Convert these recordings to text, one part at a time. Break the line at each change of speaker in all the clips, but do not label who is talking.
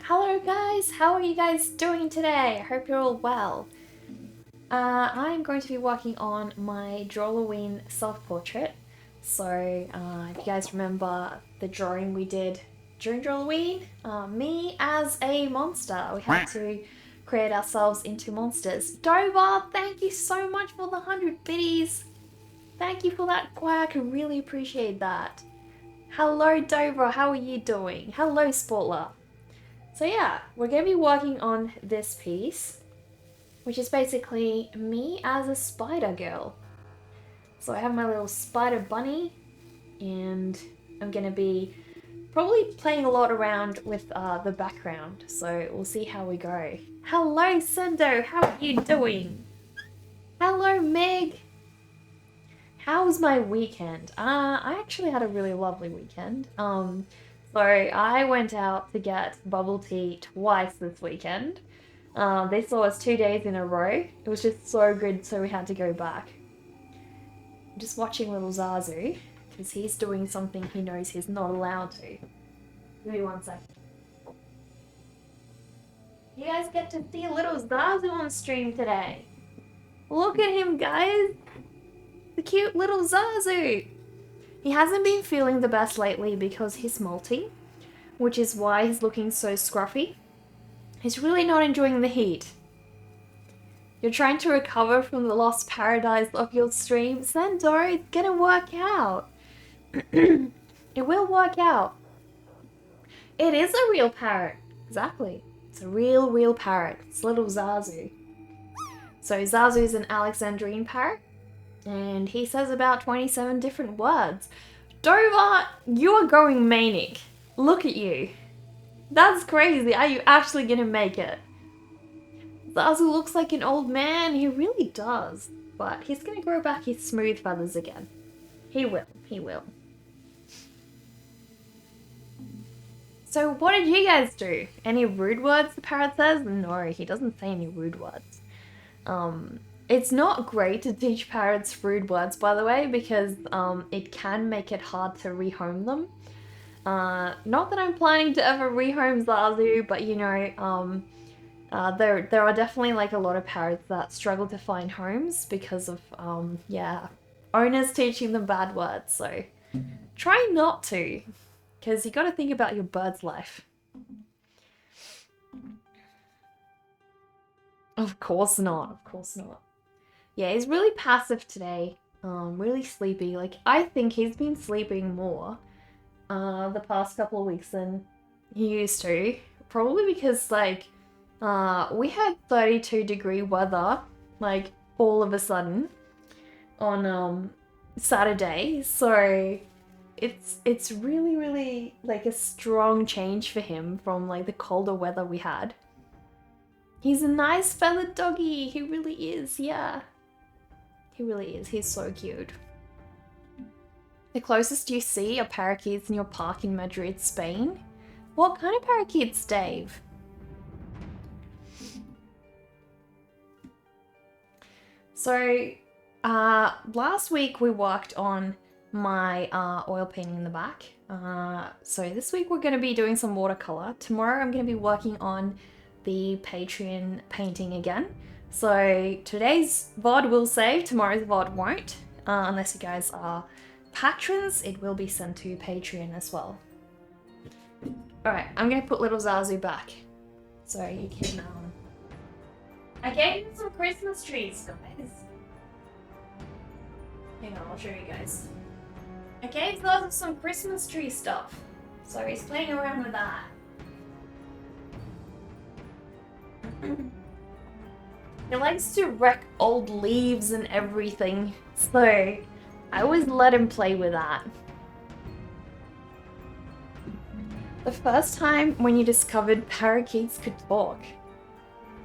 Hello guys, how are you guys doing today? I hope you're all well. I'm going to be working on my Drawlloween self-portrait. So if you guys remember the drawing we did during Drawlloween, me as a monster, we had to create ourselves into monsters. Dover, thank you so much for the 100 biddies. Thank you for that quack, I really appreciate that. Hello Dover, how are you doing? Hello Sportler. So yeah, we're going to be working on this piece, which is basically me as a spider girl. So I have my little spider bunny, and I'm going to be probably playing a lot around with the background, so we'll see how we go. Hello Sendo, how are you doing? Hello Meg. How was my weekend? I actually had a really lovely weekend. So I went out to get bubble tea twice this weekend. They saw us 2 days in a row. It was just so good, so we had to go back. I'm just watching little Zazu, because he's doing something he knows he's not allowed to. Give me 1 second. You guys get to see little Zazu on stream today. Look at him, guys. The cute little Zazu. He hasn't been feeling the best lately because he's molting, which is why he's looking so scruffy. He's really not enjoying the heat. You're trying to recover from the lost paradise of your stream. Sandor, it's gonna work out. It will work out. It is a real parrot. Exactly. It's a real parrot. It's little Zazu. So Zazu is an Alexandrine parrot, and he says about 27 different words. Dover, you are going manic. Look at you. That's crazy. Are you actually gonna make it? Zazu looks like an old man. He really does. But he's gonna grow back his smooth feathers again. He will. He will. So what did you guys do? Any rude words, the parrot says? No, he doesn't say any rude words. It's not great to teach parrots rude words, by the way, because it can make it hard to rehome them. Not that I'm planning to ever rehome Zazu, but you know, there are definitely like a lot of parrots that struggle to find homes because of, yeah, owners teaching them bad words. So try not to, because you got to think about your bird's life. Of course not, of course not. Yeah, he's really passive today, really sleepy. Like, I think he's been sleeping more the past couple of weeks than he used to. Probably because, like, we had 32-degree weather, like, all of a sudden on Saturday. So it's really, like, a strong change for him from, like, the colder weather we had. He's a nice feathered doggy. He really is, yeah. He really is. He's so cute. The closest you see are parakeets in your park in Madrid, Spain. What kind of parakeets, Dave? So, last week we worked on my oil painting in the back. So this week we're going to be doing some watercolor. Tomorrow I'm going to be working on the Patreon painting again. So today's VOD will save, tomorrow's VOD won't. Unless you guys are patrons, it will be sent to Patreon as well. Alright, I'm gonna put little Zazu back. So you can, I gave him some Christmas trees, guys. Hang on, I'll show you guys. I gave Zazu some Christmas tree stuff. So he's playing around with that. He likes to wreck old leaves and everything, so I always let him play with that. The first time when you discovered parakeets could talk.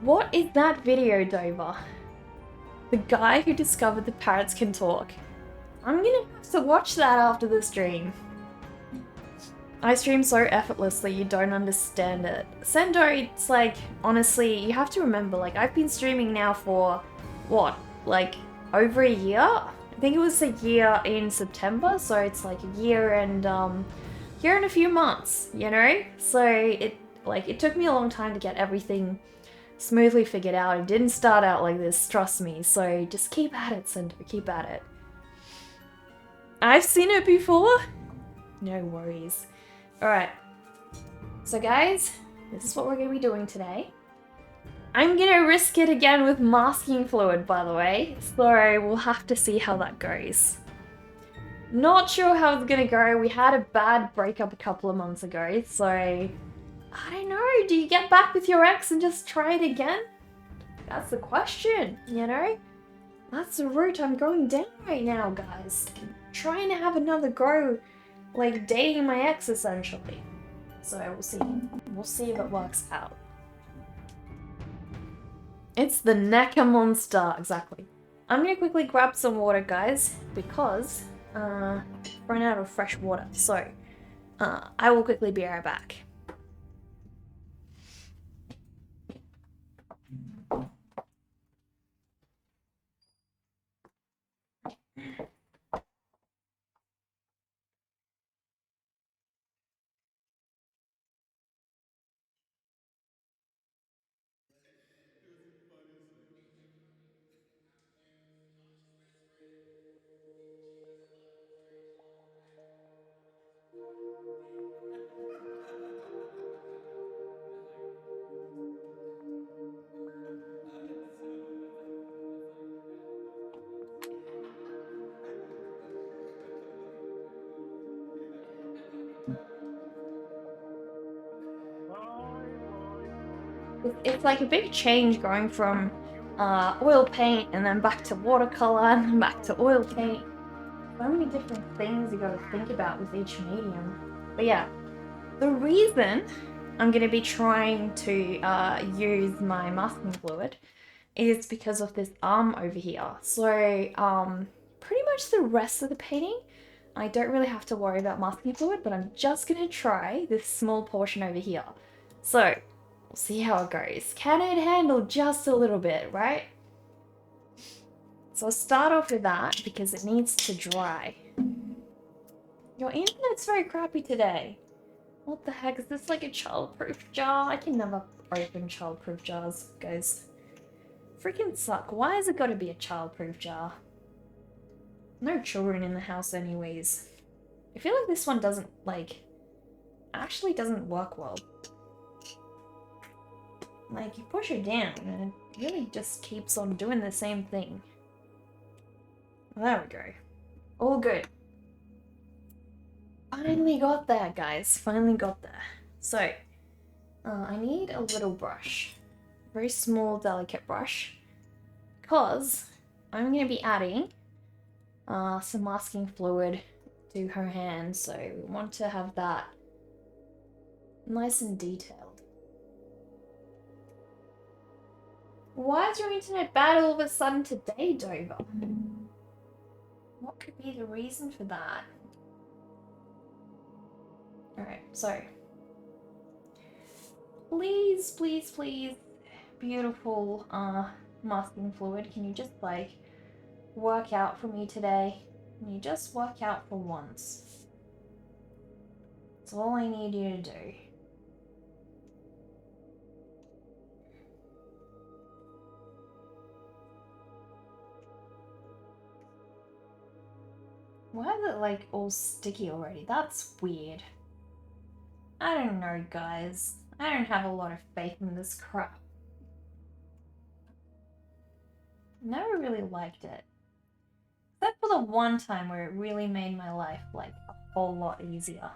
What is that video, Dover? The guy who discovered the parrots can talk. I'm gonna have to watch that after the stream. I stream so effortlessly, you don't understand it. Sendo, it's like, honestly, you have to remember, like, I've been streaming now for, what, like, over a year? I think it was a year in September, so it's like a year and a few months, you know? So it took me a long time to get everything smoothly figured out. It didn't start out like this, trust me. So just keep at it, Sendo, keep at it. I've seen it before. No worries. Alright, so guys, this is what we're going to be doing today. I'm gonna risk it again with masking fluid, by the way, so we'll have to see how that goes. Not sure how it's gonna go. We had a bad breakup a couple of months ago, so I don't know. Do you get back with your ex and just try it again? That's the question, you know? That's the route I'm going down right now, guys. Trying to have another go, like dating my ex, essentially. So we'll see. We'll see if it works out. It's the Necker monster, exactly. I'm gonna quickly grab some water, guys, because run out of fresh water. So I will quickly be right back. It's like a big change going from oil paint and then back to watercolor and then back to oil paint. So many different things you gotta think about with each medium. But yeah, the reason I'm gonna be trying to use my masking fluid is because of this arm over here. So pretty much the rest of the painting, I don't really have to worry about masking fluid, but I'm just gonna try this small portion over here. So we'll see how it goes. Can it handle just a little bit, right? So I'll start off with that because it needs to dry. Your internet's very crappy today. What the heck, is this like a childproof jar? I can never open childproof jars, guys. Freaking suck. Why has it got to be a childproof jar? No children in the house anyways. I feel like this one doesn't, like, actually doesn't work well. Like, you push it down and it really just keeps on doing the same thing. Well, there we go. All good. Finally got there, guys. Finally got there. So, I need a little brush. Very small, delicate brush. Because I'm going to be adding some masking fluid to her hand. So, we want to have that nice and detailed. Why is your internet bad all of a sudden today, Dover? What could be the reason for that? Alright, so please, please, please, beautiful masking fluid, can you just like work out for me today? Can you just work out for once? That's all I need you to do. Why is it like all sticky already? That's weird. I don't know, guys. I don't have a lot of faith in this crap. Never really liked it. Except for the one time where it really made my life like a whole lot easier.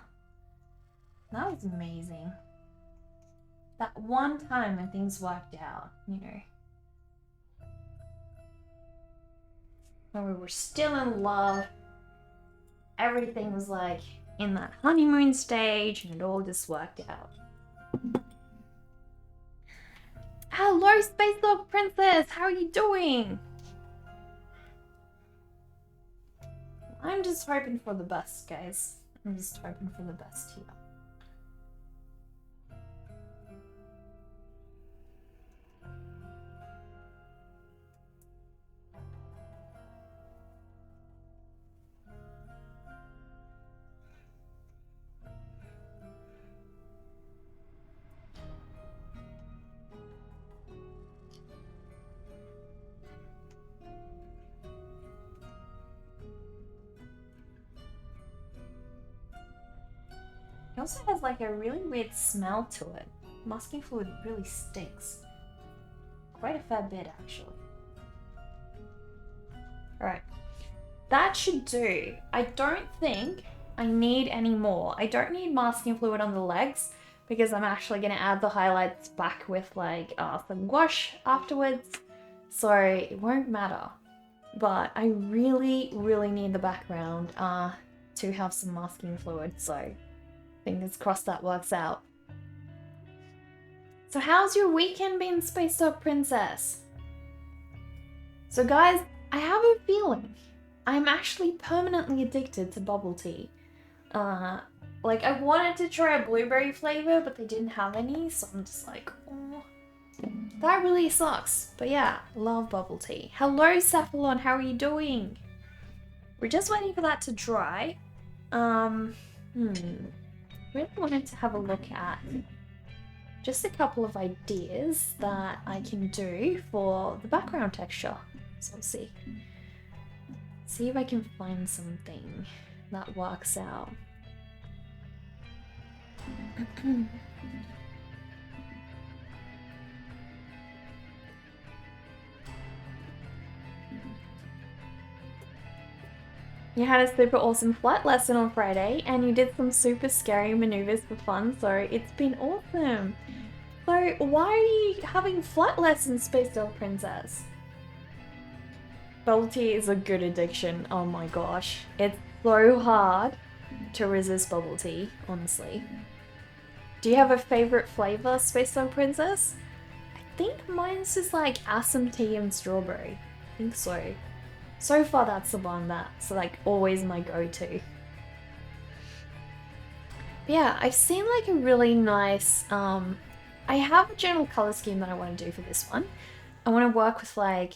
That was amazing. That one time when things worked out, you know. When we were still in love. Everything was like in that honeymoon stage and it all just worked out. Hello, Space Dog Princess! How are you doing? I'm just hoping for the best, guys. I'm just hoping for the best here. It also has like a really weird smell to it. Masking fluid really stinks. Quite a fair bit, actually. Alright. That should do. I don't think I need any more. I don't need masking fluid on the legs because I'm actually going to add the highlights back with like some gouache afterwards. So it won't matter. But I really, really need the background to have some masking fluid. So fingers crossed that works out. So how's your weekend been, Space Dog Princess? So guys, I have a feeling I'm actually permanently addicted to bubble tea. Like I wanted to try a blueberry flavor, but they didn't have any, so I'm just like, oh, that really sucks. But yeah, love bubble tea. Hello, Cephalon, how are you doing? We're just waiting for that to dry. Really wanted to have a look at just a couple of ideas that I can do for the background texture. So we'll see. See if I can find something that works out. You had a super awesome flight lesson on Friday and you did some super scary maneuvers for fun, so it's been awesome. So why are you having flight lessons, Space Dog Princess? Bubble tea is a good addiction, oh my gosh. It's so hard to resist bubble tea, honestly. Do you have a favorite flavor, Space Dog Princess? I think mine's just like assam tea and strawberry. I think so. So far that's the one that's like always my go-to. Yeah, I've seen like a really nice, I have a general color scheme that I want to do for this one. I want to work with like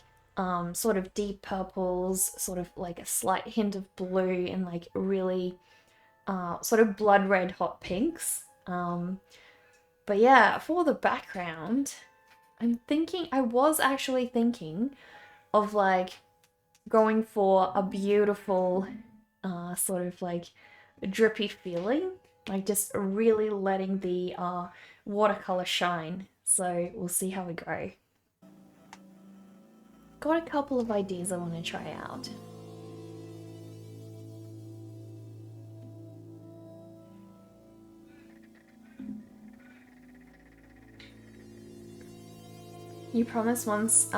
sort of deep purples, sort of like a slight hint of blue and like really sort of blood red hot pinks. But yeah, for the background, I was actually thinking of like going for a beautiful sort of like drippy feeling, like just really letting the watercolor shine. So we'll see how we go. Got a couple of ideas I want to try out. You promised once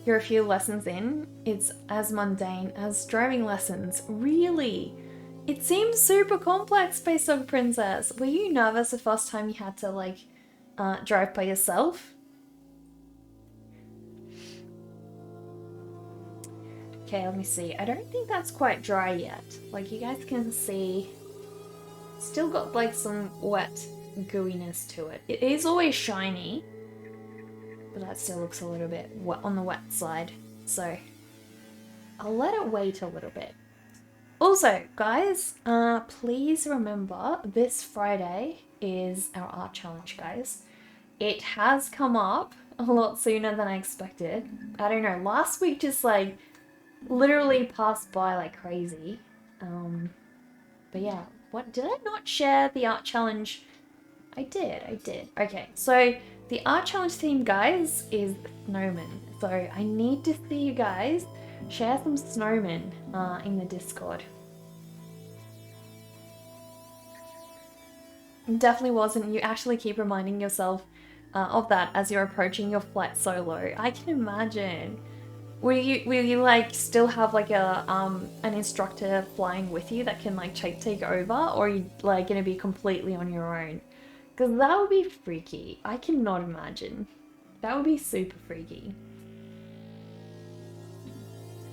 you're a few lessons in, it's as mundane as driving lessons. Really? It seems super complex, Space Dog Princess. Were you nervous the first time you had to like drive by yourself? Okay, let me see. I don't think that's quite dry yet. Like you guys can see, still got like some wet gooiness to it. It is always shiny, but that still looks a little bit wet on the wet side. So I'll let it wait a little bit. Also, guys, please remember this Friday is our art challenge, guys. It has come up a lot sooner than I expected. I don't know, last week just like literally passed by like crazy. But yeah, what did I not share the art challenge? I did. Okay, so the art challenge theme, guys, is snowmen. So I need to see you guys share some snowmen in the Discord. Definitely wasn't. You actually keep reminding yourself of that as you're approaching your flight solo. I can imagine. Will you like still have like a an instructor flying with you that can like take over, or are you like gonna be completely on your own? Because that would be freaky. I cannot imagine. That would be super freaky.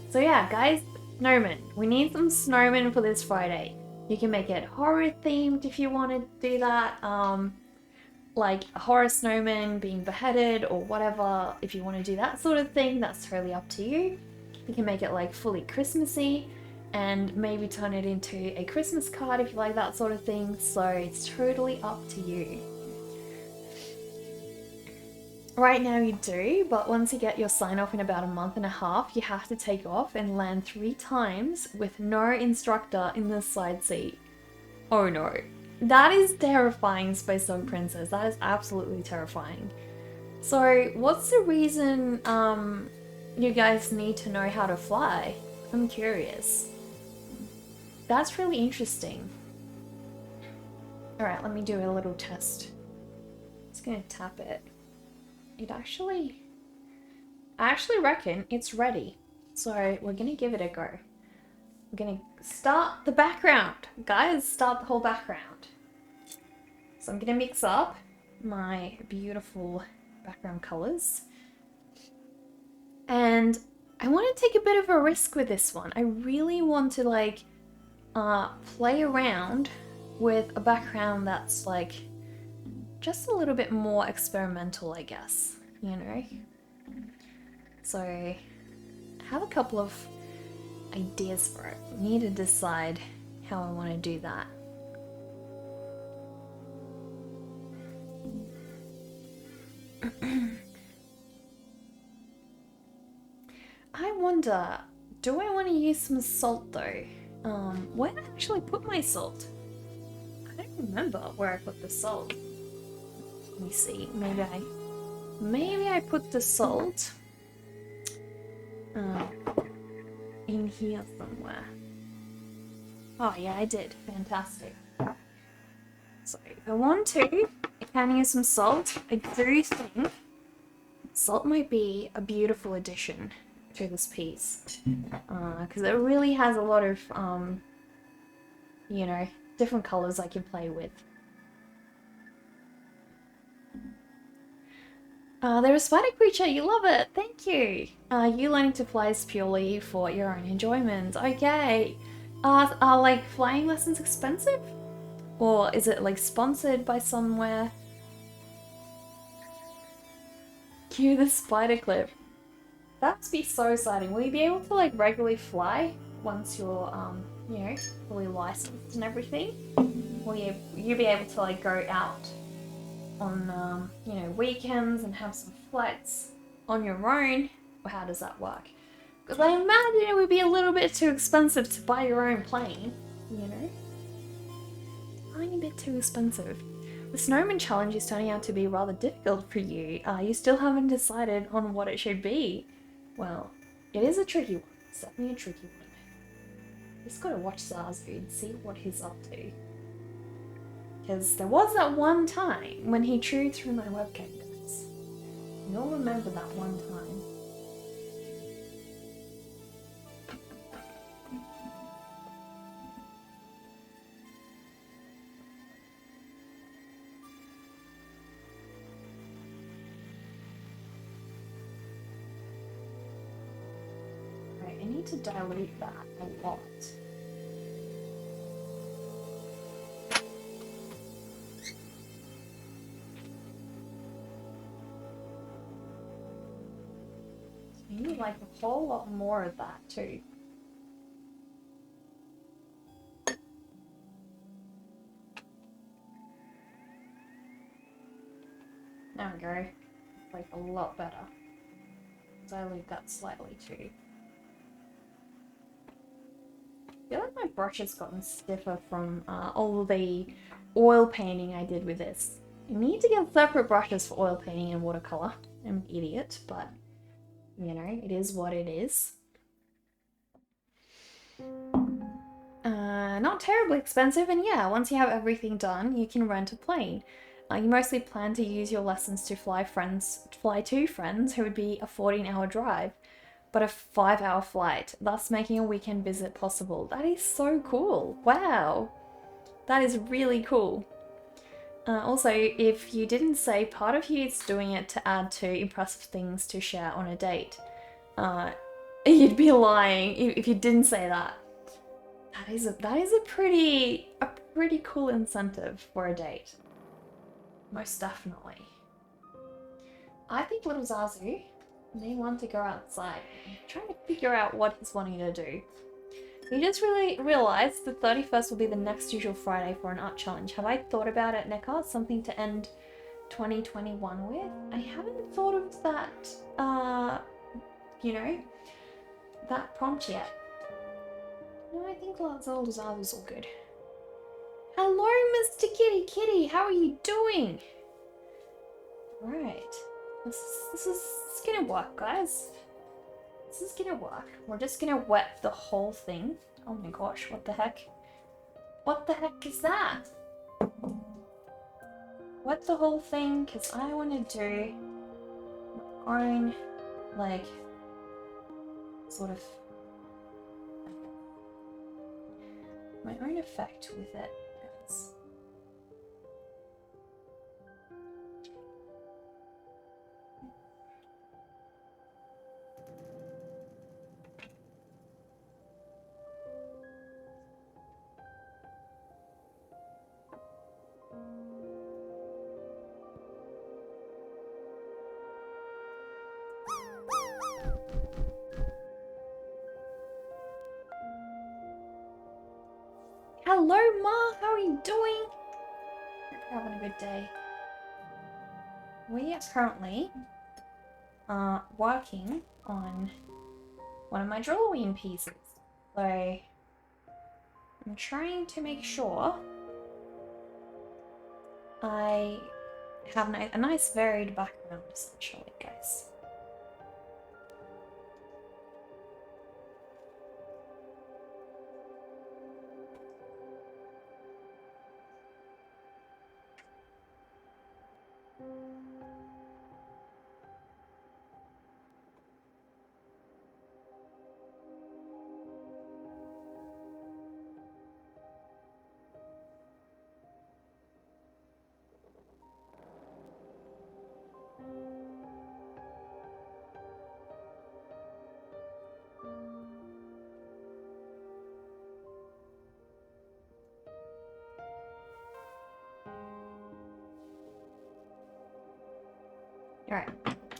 So yeah, guys, snowmen. We need some snowmen for this Friday. You can make it horror themed if you want to do that. Like a horror snowman being beheaded or whatever. If you want to do that sort of thing, that's totally up to you. You can make it like fully Christmassy and maybe turn it into a Christmas card if you like that sort of thing. So it's totally up to you. Right now you do, but once you get your sign off in about a month and a half, you have to take off and land 3 times with no instructor in the side seat. Oh no. That is terrifying, Space Dog Princess. That is absolutely terrifying. So, what's the reason you guys need to know how to fly? I'm curious. That's really interesting. Alright, let me do a little test. Just gonna tap it. I actually reckon it's ready. So, we're gonna give it a go. We're gonna start the background. Guys, start the whole background. So I'm gonna mix up my beautiful background colors. And I want to take a bit of a risk with this one. I really want to like play around with a background that's like just a little bit more experimental, I guess, you know? So I have a couple of ideas for it. I need to decide how I want to do that. I wonder, do I want to use some salt though? Where did I actually put my salt? I don't remember where I put the salt. Let me see. Maybe I put the salt in here somewhere. Oh yeah, I did. Fantastic. So if I want to, I can use some salt. I do think salt might be a beautiful addition to this piece, because it really has a lot of you know, different colors I can play with. They're a spider creature, you love it, thank you. You learning to fly is purely for your own enjoyment. Okay. Are like flying lessons expensive? Or is it like sponsored by somewhere? Cue the spider clip. That must be so exciting. Will you be able to like regularly fly once you're you know, fully licensed and everything? Will you be able to like go out on you know, weekends and have some flights on your own? Or how does that work? Because I imagine it would be a little bit too expensive to buy your own plane, you know? Tiny bit too expensive. The snowman challenge is turning out to be rather difficult for you. You still haven't decided on what it should be. Well, it is a tricky one. It's definitely a tricky one. Just gotta watch Zazu and see what he's up to. Because there was that one time when he chewed through my webcam, guys. You'll remember that one time. Right, I need to dilute that a lot. I need like a whole lot more of that too. There we go. Like a lot better. Dilute that slightly too. I feel like my brush has gotten stiffer from all the oil painting I did with this. I need to get separate brushes for oil painting and watercolor. I'm an idiot, but you know, it is what it is. Not terribly expensive, and yeah, once you have everything done, you can rent a plane. You mostly plan to use your lessons to fly to friends who would be a 14-hour drive, but a 5-hour flight, thus making a weekend visit possible. That is so cool. Wow. That is really cool. Also, if you didn't say, part of you is doing it to add to impressive things to share on a date. You'd be lying if you didn't say that. That is a pretty cool incentive for a date. Most definitely. I think little Zazu may want to go outside. I'm trying to figure out what he's wanting to do. He just really realized the 31st will be the next usual Friday for an art challenge. Have I thought about it, Neckar? Something to end 2021 with? I haven't thought of that, you know, that prompt yet. No, I think little Zazu's all good. Hello, Mr. Kitty Kitty, how are you doing? Right. This is gonna work, guys. This is gonna work. We're just gonna wet the whole thing. Oh my gosh, what the heck? What the heck is that? Wet the whole thing, because I want to do my own, like, sort of, my own effect with it. Guys. Hello, Ma. How are you doing? Hope you're having a good day. We are currently working on one of my Drawlloween pieces. So I'm trying to make sure I have a nice varied background, essentially, guys. Alright,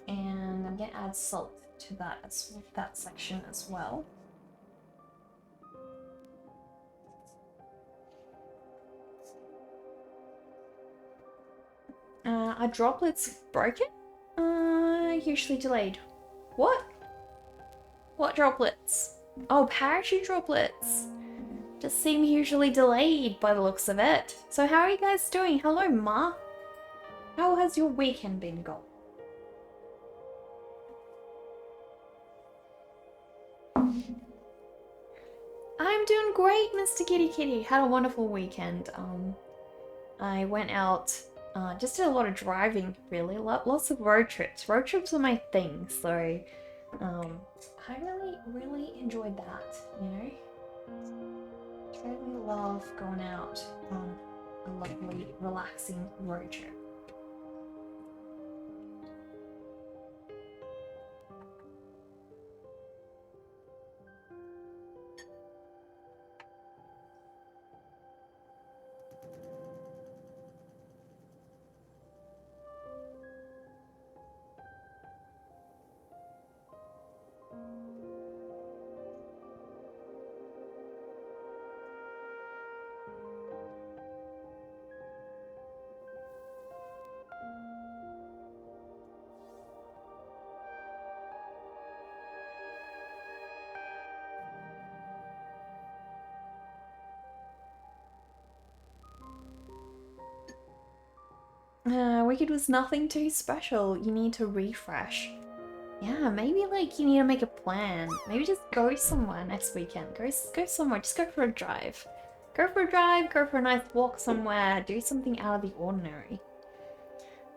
and I'm gonna add salt to that section as well. Are droplets broken? Usually delayed. What? What droplets? Oh, parachute droplets. Just seem usually delayed by the looks of it. So how are you guys doing? Hello, Ma. How has your weekend been going? I'm doing great, Mr. Kitty Kitty. Had a wonderful weekend. I went out, just did a lot of driving, really. Lots of road trips. Road trips are my thing, so I really enjoyed that, you know? Totally love going out on a lovely, relaxing road trip. Wicked was nothing too special. You need to refresh. Yeah, maybe like you need to make a plan. Maybe just go somewhere next weekend. Go somewhere. Just go for a drive. Go for a drive, go for a nice walk somewhere, do something out of the ordinary.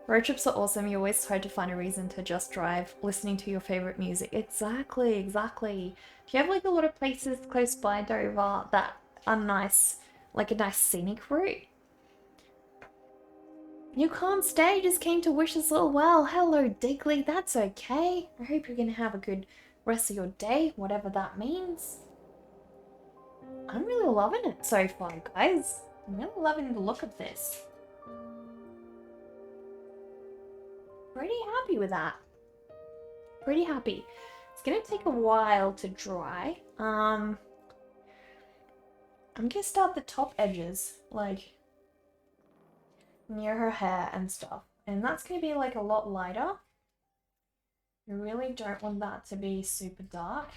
Road trips are awesome. You always try to find a reason to just drive, listening to your favorite music. Exactly. Do you have like a lot of places close by Dover that are nice, like a nice scenic route? You can't stay, just came to wish us all well. Hello, Digley, that's okay. I hope you're gonna have a good rest of your day, whatever that means. I'm really loving it so far, guys. I'm really loving the look of this. Pretty happy with that. Pretty happy. It's gonna take a while to dry. I'm gonna start the top edges, like near her hair and stuff. And that's going to be like a lot lighter. You really don't want that to be super dark.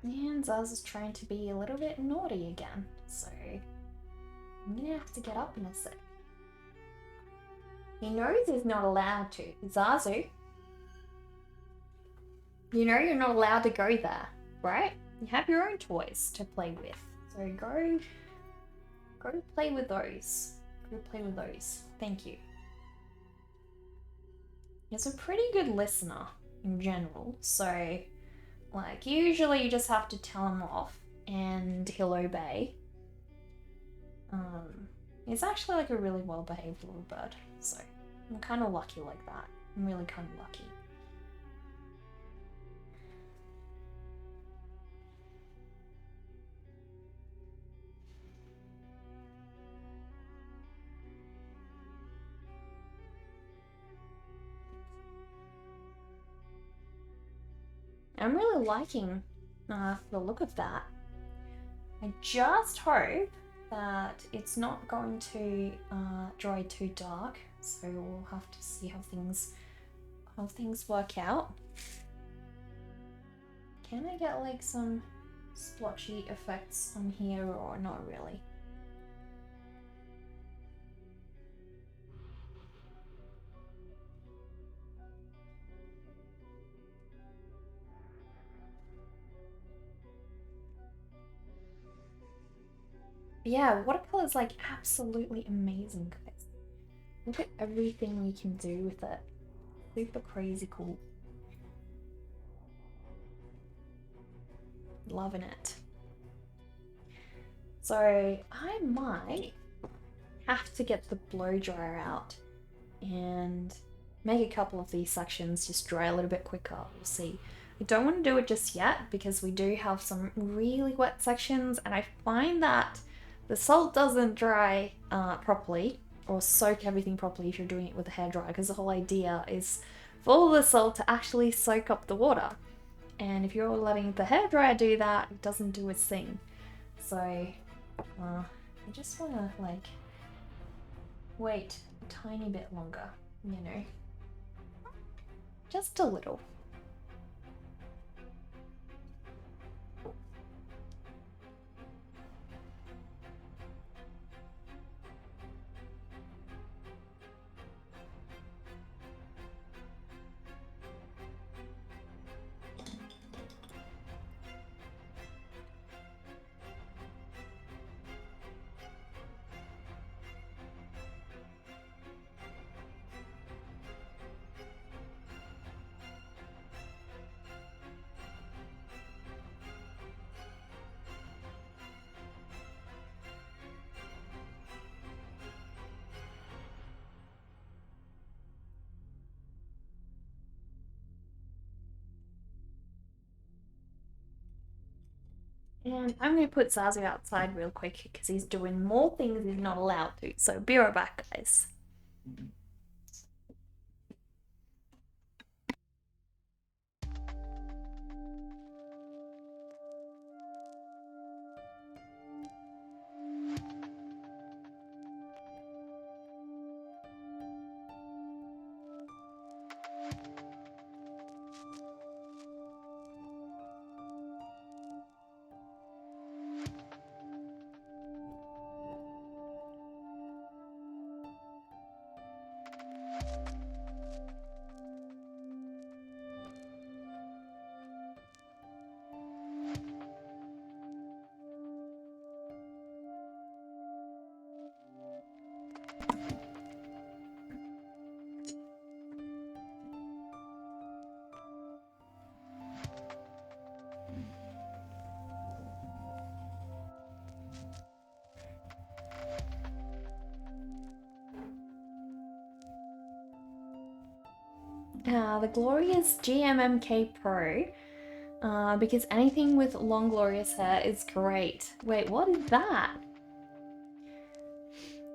And Zazu's trying to be a little bit naughty again, so I'm gonna have to get up in a sec. He knows he's not allowed to. Zazu, you know you're not allowed to go there, right? You have your own toys to play with. So go play with those. Go play with those. Thank you. He's a pretty good listener in general, so like usually you just have to tell him off and he'll obey. He's actually like a really well-behaved little bird, so I'm kind of lucky like that. I'm really kind of lucky. I'm really liking the look of that. I just hope that it's not going to dry too dark, so we'll have to see how things work out. Can I get like some splotchy effects on here or not really? Yeah, watercolor is like absolutely amazing, guys. Look at everything we can do with it. Super crazy cool. Loving it. So I might have to get the blow dryer out and make a couple of these sections just dry a little bit quicker. We'll see. I don't want to do it just yet because we do have some really wet sections, and I find that the salt doesn't dry properly or soak everything properly if you're doing it with a hairdryer, because the whole idea is for all the salt to actually soak up the water. And if you're letting the hairdryer do that, it doesn't do its thing. So I just want to like wait a tiny bit longer, you know, just a little. And I'm going to put Zazu outside real quick because he's doing more things he's not allowed to. So be right back, guys. The glorious GMMK Pro, because anything with long glorious hair is great. Wait, what is that?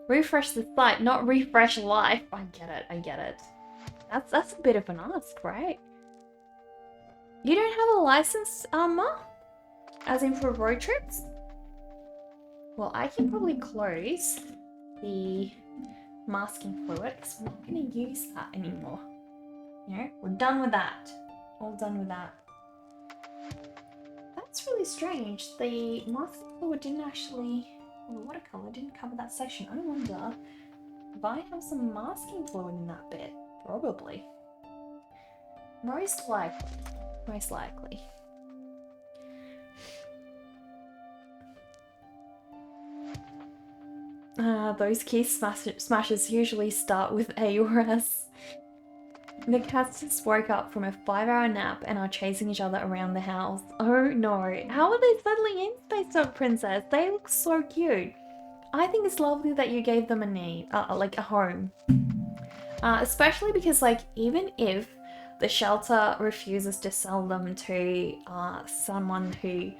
Refresh the site, not refresh life. I get it. That's a bit of an ask, right? You don't have a license, Ma? As in for road trips? Well, I can probably close the masking fluid because we're not going to use that anymore. You know, we're done with that. All done with that. That's really strange. The masking fluid didn't actually, well, the watercolor didn't cover that section. I wonder if I have some masking fluid in that bit. Probably. Most likely. Most likely. Those key smashes usually start with A or S. The cats just woke up from a 5-hour nap and are chasing each other around the house. Oh no. How are they settling in, Space Dog Princess? They look so cute. I think it's lovely that you gave them a name, like a home. Especially because, like, even if the shelter refuses to sell them to someone who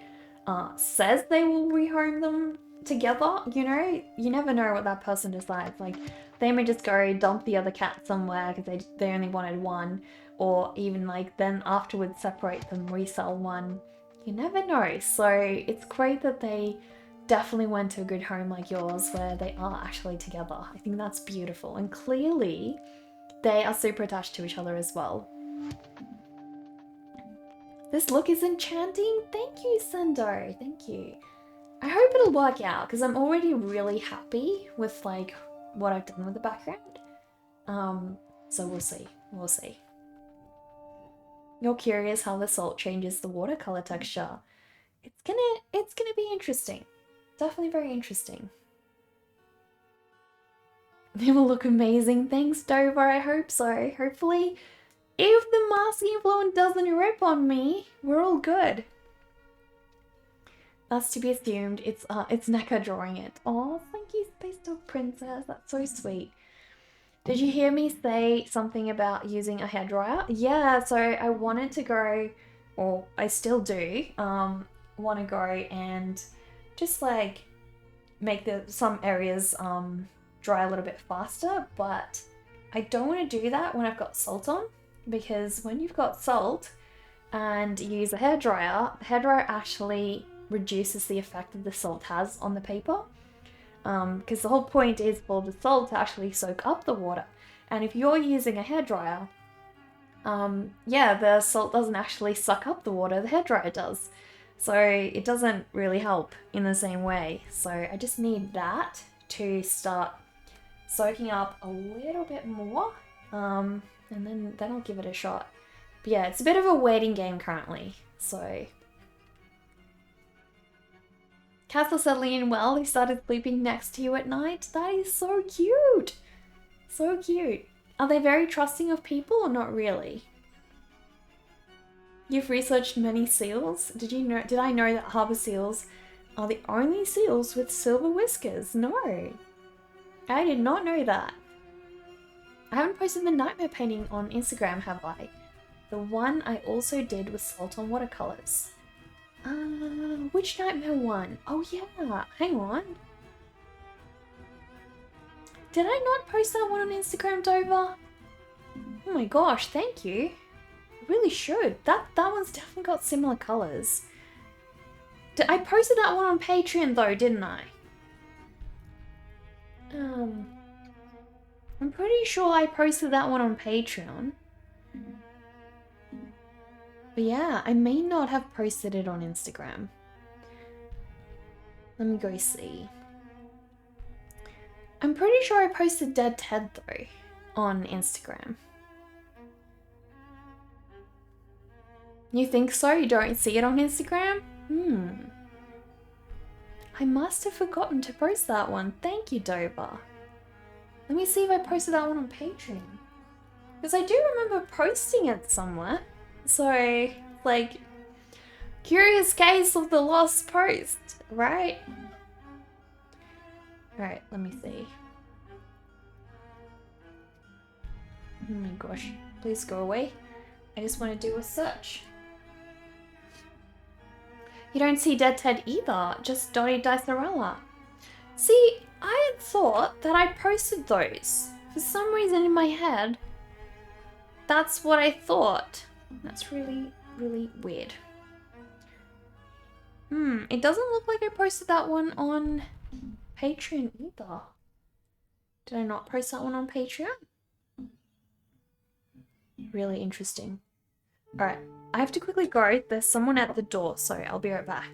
says they will rehome them together, you know, you never know what that person decides. Like, they may just go dump the other cat somewhere because they only wanted one, or even like then afterwards separate them, resell one. You never know. So it's great that they definitely went to a good home like yours where they are actually together. I think that's beautiful, and clearly they are super attached to each other as well. This look is enchanting. Thank you, Sendo. Thank you. I hope it'll work out because I'm already really happy with like what I've done with the background. So we'll see. We'll see. You're curious how the salt changes the watercolor texture. It's gonna be interesting. Definitely very interesting. They will look amazing. Thanks, Dover. I hope so. Hopefully, if the masking fluid doesn't rip on me, we're all good. That's to be assumed. It's Neka drawing it. Oh, thank you, Space Dog Princess. That's so sweet. Did you hear me say something about using a hairdryer? Yeah, so I wanted to go, or I still do, want to go and just like make some areas dry a little bit faster, but I don't want to do that when I've got salt on, because when you've got salt and you use a hairdryer, the hairdryer actually reduces the effect that the salt has on the paper, because the whole point is for the salt to actually soak up the water. And if you're using a hairdryer, yeah, the salt doesn't actually suck up the water, the hairdryer does. So it doesn't really help in the same way. So I just need that to start soaking up a little bit more, and then I'll give it a shot. But yeah, it's a bit of a waiting game currently, so. Cats are settling in well. They started sleeping next to you at night. That is so cute. So cute. Are they very trusting of people or not really? You've researched many seals. Did I know that harbour seals are the only seals with silver whiskers? No. I did not know that. I haven't posted the nightmare painting on Instagram, have I? The one I also did was salt on watercolors. Which nightmare one? Oh yeah, hang on. Did I not post that one on Instagram, Dover? Oh my gosh, thank you. I really should. That one's definitely got similar colours. I posted that one on Patreon though, didn't I? I'm pretty sure I posted that one on Patreon. But yeah, I may not have posted it on Instagram. Let me go see. I'm pretty sure I posted Dead Ted though on Instagram. You think so? You don't see it on Instagram? I must have forgotten to post that one. Thank you, Dover. Let me see if I posted that one on Patreon. Because I do remember posting it somewhere. So, like, curious case of the lost post, right? Alright, let me see. Oh my gosh, please go away. I just want to do a search. You don't see Dead Ted either, just Dottie Dicerella. See, I had thought that I posted those. For some reason in my head, that's what I thought. That's really, really weird. It doesn't look like I posted that one on Patreon either. Did I not post that one on Patreon? Really interesting. Alright, I have to quickly go. There's someone at the door, so I'll be right back.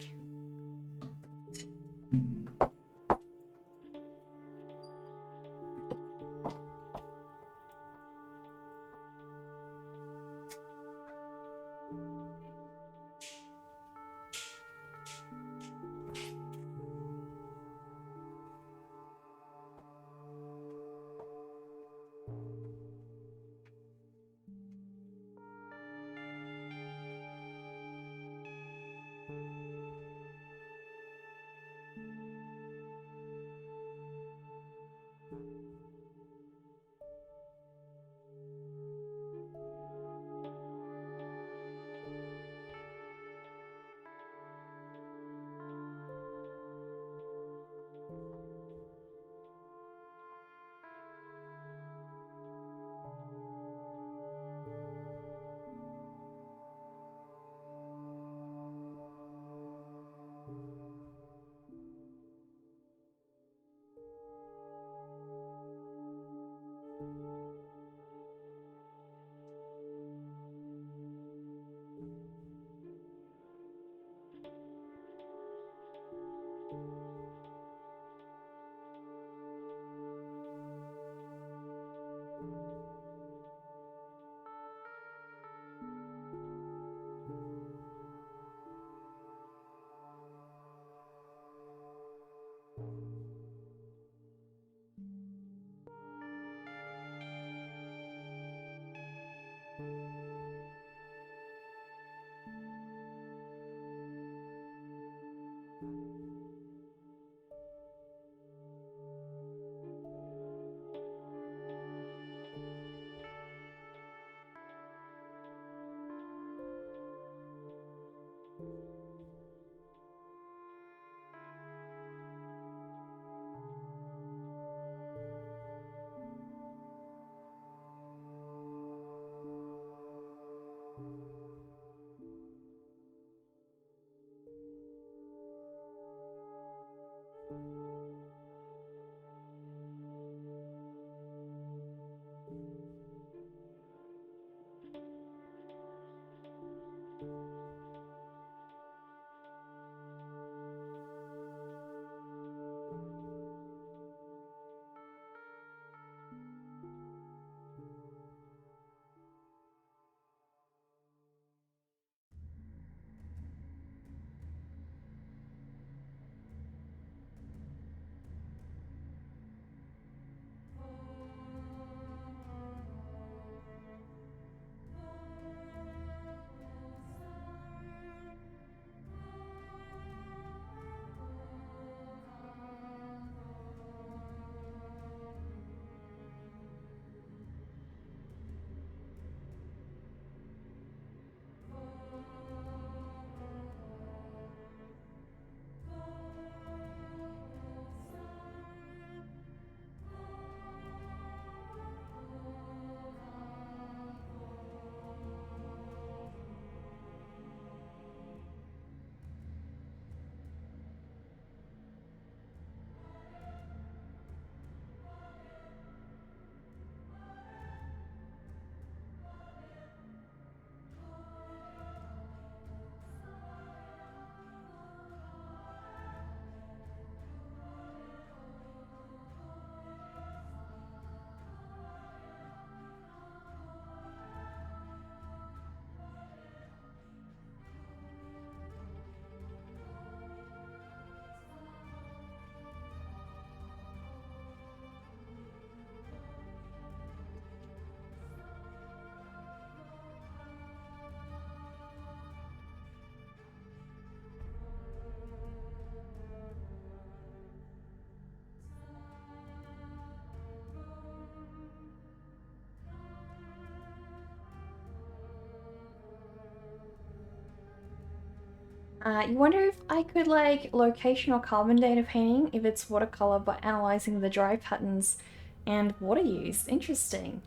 You wonder if I could like location or carbon data painting if it's watercolor by analyzing the dry patterns and water use. Interesting.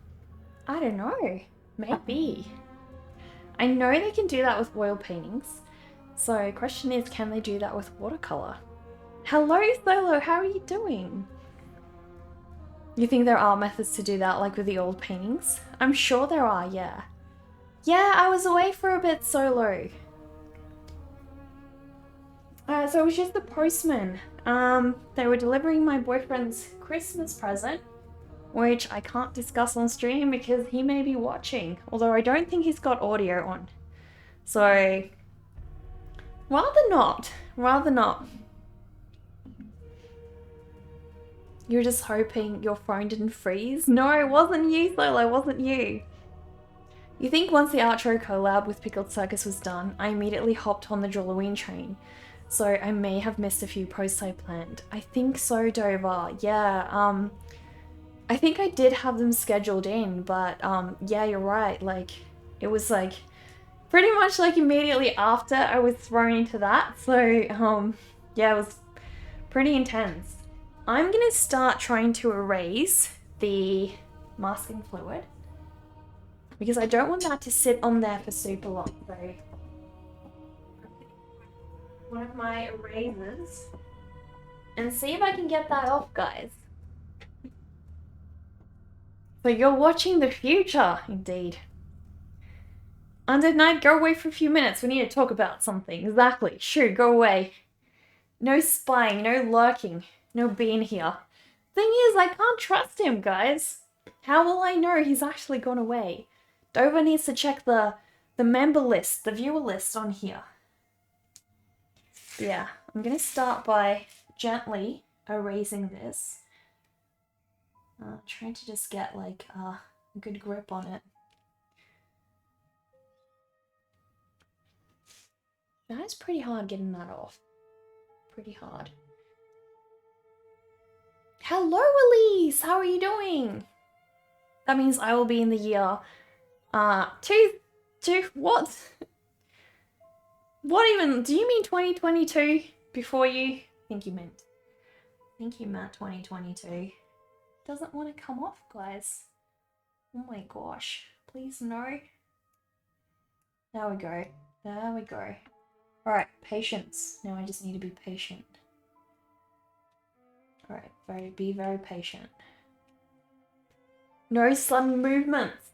I don't know. Maybe. I know they can do that with oil paintings. So question is, can they do that with watercolor? Hello Solo, how are you doing? You think there are methods to do that like with the old paintings? I'm sure there are, yeah. Yeah, I was away for a bit solo. So it was just the postman. They were delivering my boyfriend's Christmas present, which I can't discuss on stream because he may be watching, although I don't think he's got audio on. So, rather not. Rather not. You're just hoping your phone didn't freeze? No, it wasn't you, Solo, it wasn't you. You think once the outro collab with Pickled Circus was done, I immediately hopped on the Drawlloween train. So I may have missed a few posts I planned. I think so, Dover. Yeah, I think I did have them scheduled in, but yeah, you're right. Like, it was like pretty much like immediately after I was thrown into that. So yeah, it was pretty intense. I'm gonna start trying to erase the masking fluid because I don't want that to sit on there for super long. So one of my erasers and see if I can get that off, guys. So you're watching the future, indeed. Undead Knight, go away for a few minutes. We need to talk about something. Exactly. Shoo, go away. No spying, no lurking, no being here. Thing is, I can't trust him, guys. How will I know he's actually gone away? Dover needs to check the member list, the viewer list on here. Yeah, I'm gonna start by gently erasing this. Trying to just get like a good grip on it. That is pretty hard getting that off. Pretty hard. Hello, Elise! How are you doing? That means I will be in the year what? What even? Do you mean 2022 before you? I think you meant 2022. Doesn't want to come off, guys. Oh my gosh. Please no. There we go. There we go. Alright, patience. Now I just need to be patient. Alright, be very patient. No sudden movements,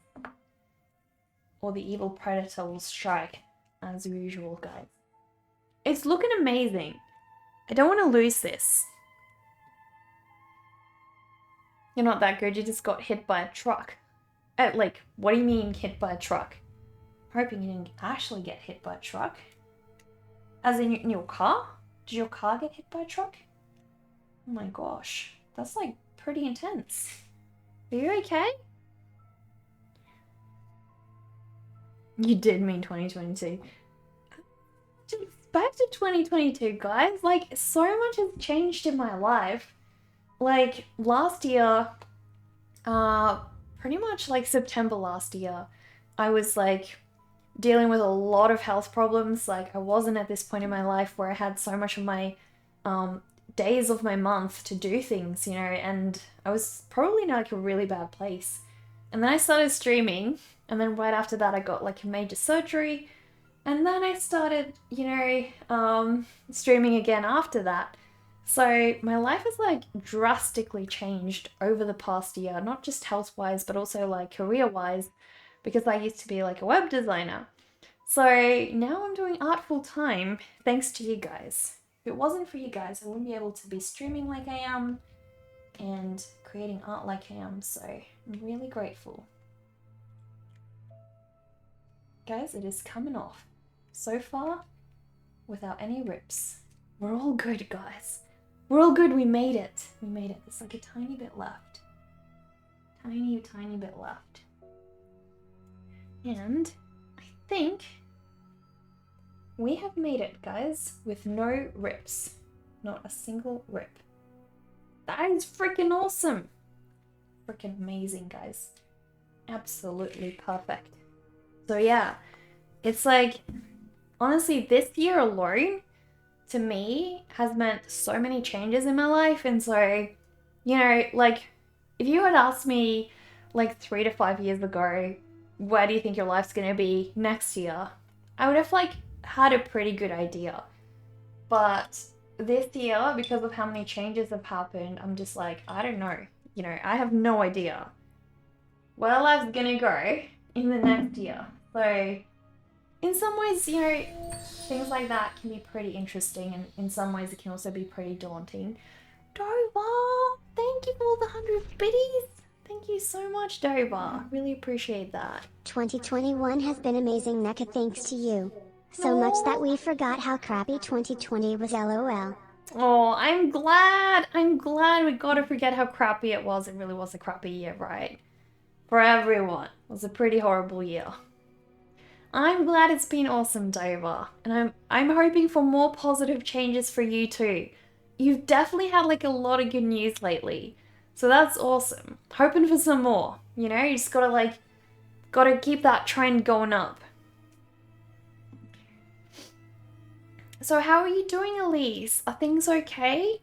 or the evil predator will strike, as usual, guys. It's looking amazing. I don't want to lose this. You're not that good, you just got hit by a truck. Like, what do you mean hit by a truck? I'm hoping you didn't actually get hit by a truck. As in your car? Did your car get hit by a truck? Oh my gosh, that's like pretty intense. Are you okay? You did mean 2022. Back to 2022, guys. Like, so much has changed in my life. Like, last year, pretty much like September last year, I was like dealing with a lot of health problems. Like, I wasn't at this point in my life where I had so much of my days of my month to do things, you know, and I was probably in like a really bad place. And then I started streaming, and then right after that I got like a major surgery, and then I started, you know, streaming again after that. So my life has like drastically changed over the past year, not just health-wise, but also like career-wise, because I used to be like a web designer. So now I'm doing art full-time, thanks to you guys. If it wasn't for you guys, I wouldn't be able to be streaming like I am and creating art like I am, so I'm really grateful. Guys, it is coming off. So far, without any rips. We're all good, guys. We're all good, we made it. We made it. There's like a tiny bit left. Tiny bit left. And I think we have made it, guys, with no rips. Not a single rip. That is freaking awesome. Freaking amazing, guys. Absolutely perfect. So yeah, it's like, honestly, this year alone, to me, has meant so many changes in my life. And so, you know, like, if you had asked me like 3 to 5 years ago, where do you think your life's gonna be next year? I would have like had a pretty good idea. But this year, because of how many changes have happened, I'm just like, I don't know. You know, I have no idea where life's gonna go in the next year. So in some ways, you know, things like that can be pretty interesting, and in some ways it can also be pretty daunting. Dover, thank you for all the 100 biddies. Thank you so much, Dover. Really appreciate that.
2021 has been amazing, Mecha, thanks to you. So much that we forgot how crappy 2020 was, lol.
Oh, I'm glad we gotta forget how crappy it was. It really was a crappy year, right? For everyone. It was a pretty horrible year. I'm glad it's been awesome, Dover. And I'm hoping for more positive changes for you too. You've definitely had like a lot of good news lately. So that's awesome. Hoping for some more. You know, you just gotta keep that trend going up. So how are you doing, Elise? Are things okay?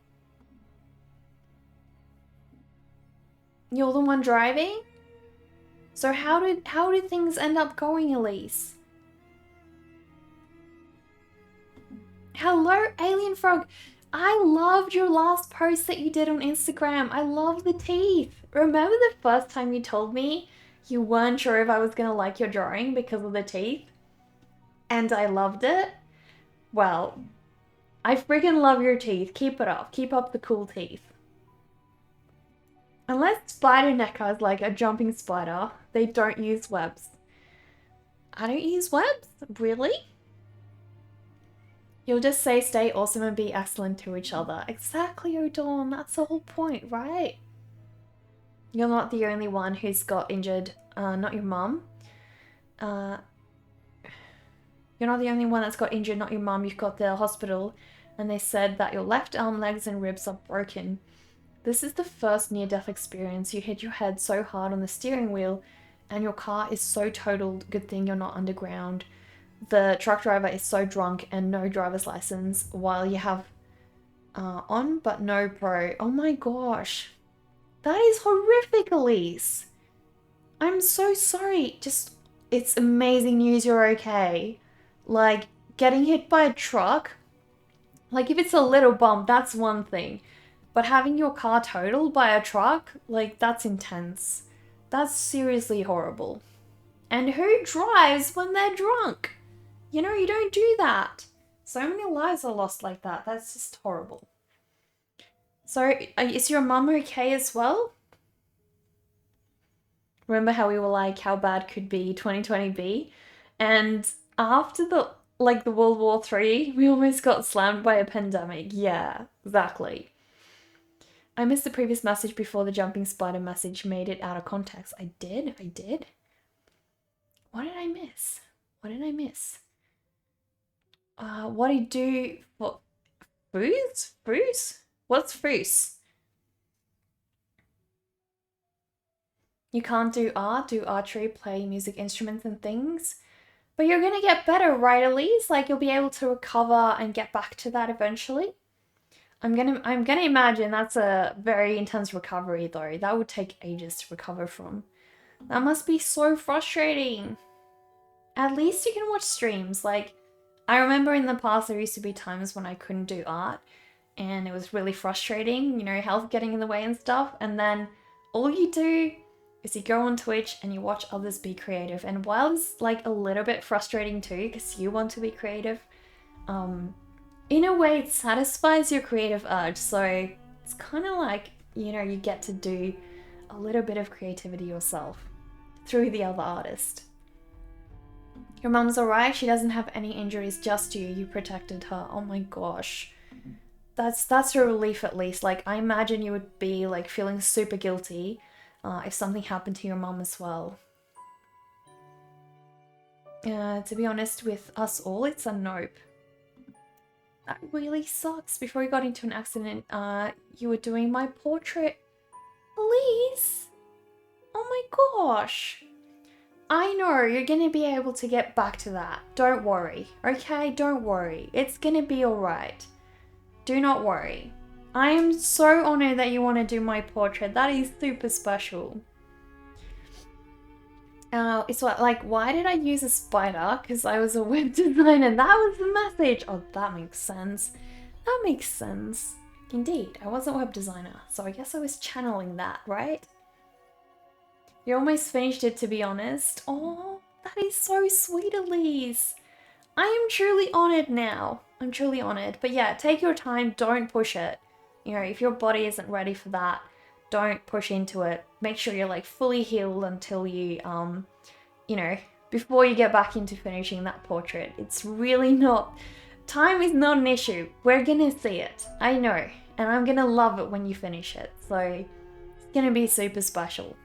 You're the one driving? So how did things end up going, Elise? Hello, Alien Frog. I loved your last post that you did on Instagram. I love the teeth. Remember the first time you told me you weren't sure if I was gonna like your drawing because of the teeth? And I loved it? Well, I freaking love your teeth. Keep it up. Keep up the cool teeth. Unless spider NECA is like a jumping spider, they don't use webs. I don't use webs? Really? You'll just say stay awesome and be excellent to each other. Exactly, O'Dawn. That's the whole point, right? You're not the only one who's got injured. Not your mum. You're not the only one that's got injured, not your mum. You've got the hospital and they said that your left arm, legs and ribs are broken. This is the first near-death experience. You hit your head so hard on the steering wheel and your car is so totaled. Good thing you're not underground. The truck driver is so drunk and no driver's license while you have on but no pro. Oh my gosh. That is horrific, Elise. I'm so sorry. Just, it's amazing news you're okay. Like, getting hit by a truck, like if it's a little bump, that's one thing. But having your car totaled by a truck, like that's intense. That's seriously horrible. And who drives when they're drunk? You know, you don't do that. So many lives are lost like that. That's just horrible. So, is your mum okay as well? Remember how we were like, how bad could be 2020 be? And after the World War III, we almost got slammed by a pandemic. Yeah, exactly. I missed the previous message before the jumping spider message made it out of context. I did? What did I miss? What did I miss? What do you do for foos? Foos? What's foos? You can't do art, do archery, play music instruments and things. But you're gonna get better, right, Elise? Like you'll be able to recover and get back to that eventually. I'm gonna imagine that's a very intense recovery though. That would take ages to recover from. That must be so frustrating. At least you can watch streams. Like, I remember in the past there used to be times when I couldn't do art and it was really frustrating, you know, health getting in the way and stuff. And then all you do is you go on Twitch and you watch others be creative. And while it's like a little bit frustrating too, because you want to be creative, in a way it satisfies your creative urge. So it's kind of like, you know, you get to do a little bit of creativity yourself through the other artist. Your mum's alright, she doesn't have any injuries, just you protected her. Oh my gosh. That's a relief at least. Like, I imagine you would be like feeling super guilty if something happened to your mum as well. To be honest with us all, it's a nope. That really sucks. Before you got into an accident, you were doing my portrait. Please? Oh my gosh. I know, you're gonna be able to get back to that. Don't worry, okay? Don't worry. It's gonna be alright. Do not worry. I am so honored that you want to do my portrait. That is super special. It's what, like, why did I use a spider? Because I was a web designer. That was the message. Oh, that makes sense. That makes sense. Indeed, I was a web designer, so I guess I was channeling that, right? You almost finished it, to be honest. Oh, That is so sweet, Elise. I am truly honored now. I'm truly honored. But yeah, take your time. Don't push it. You know, if your body isn't ready for that, don't push into it. Make sure you're like fully healed until you, you know, before you get back into finishing that portrait. It's really not, time is not an issue. We're gonna see it. I know. And I'm gonna love it when you finish it. So it's gonna be super special.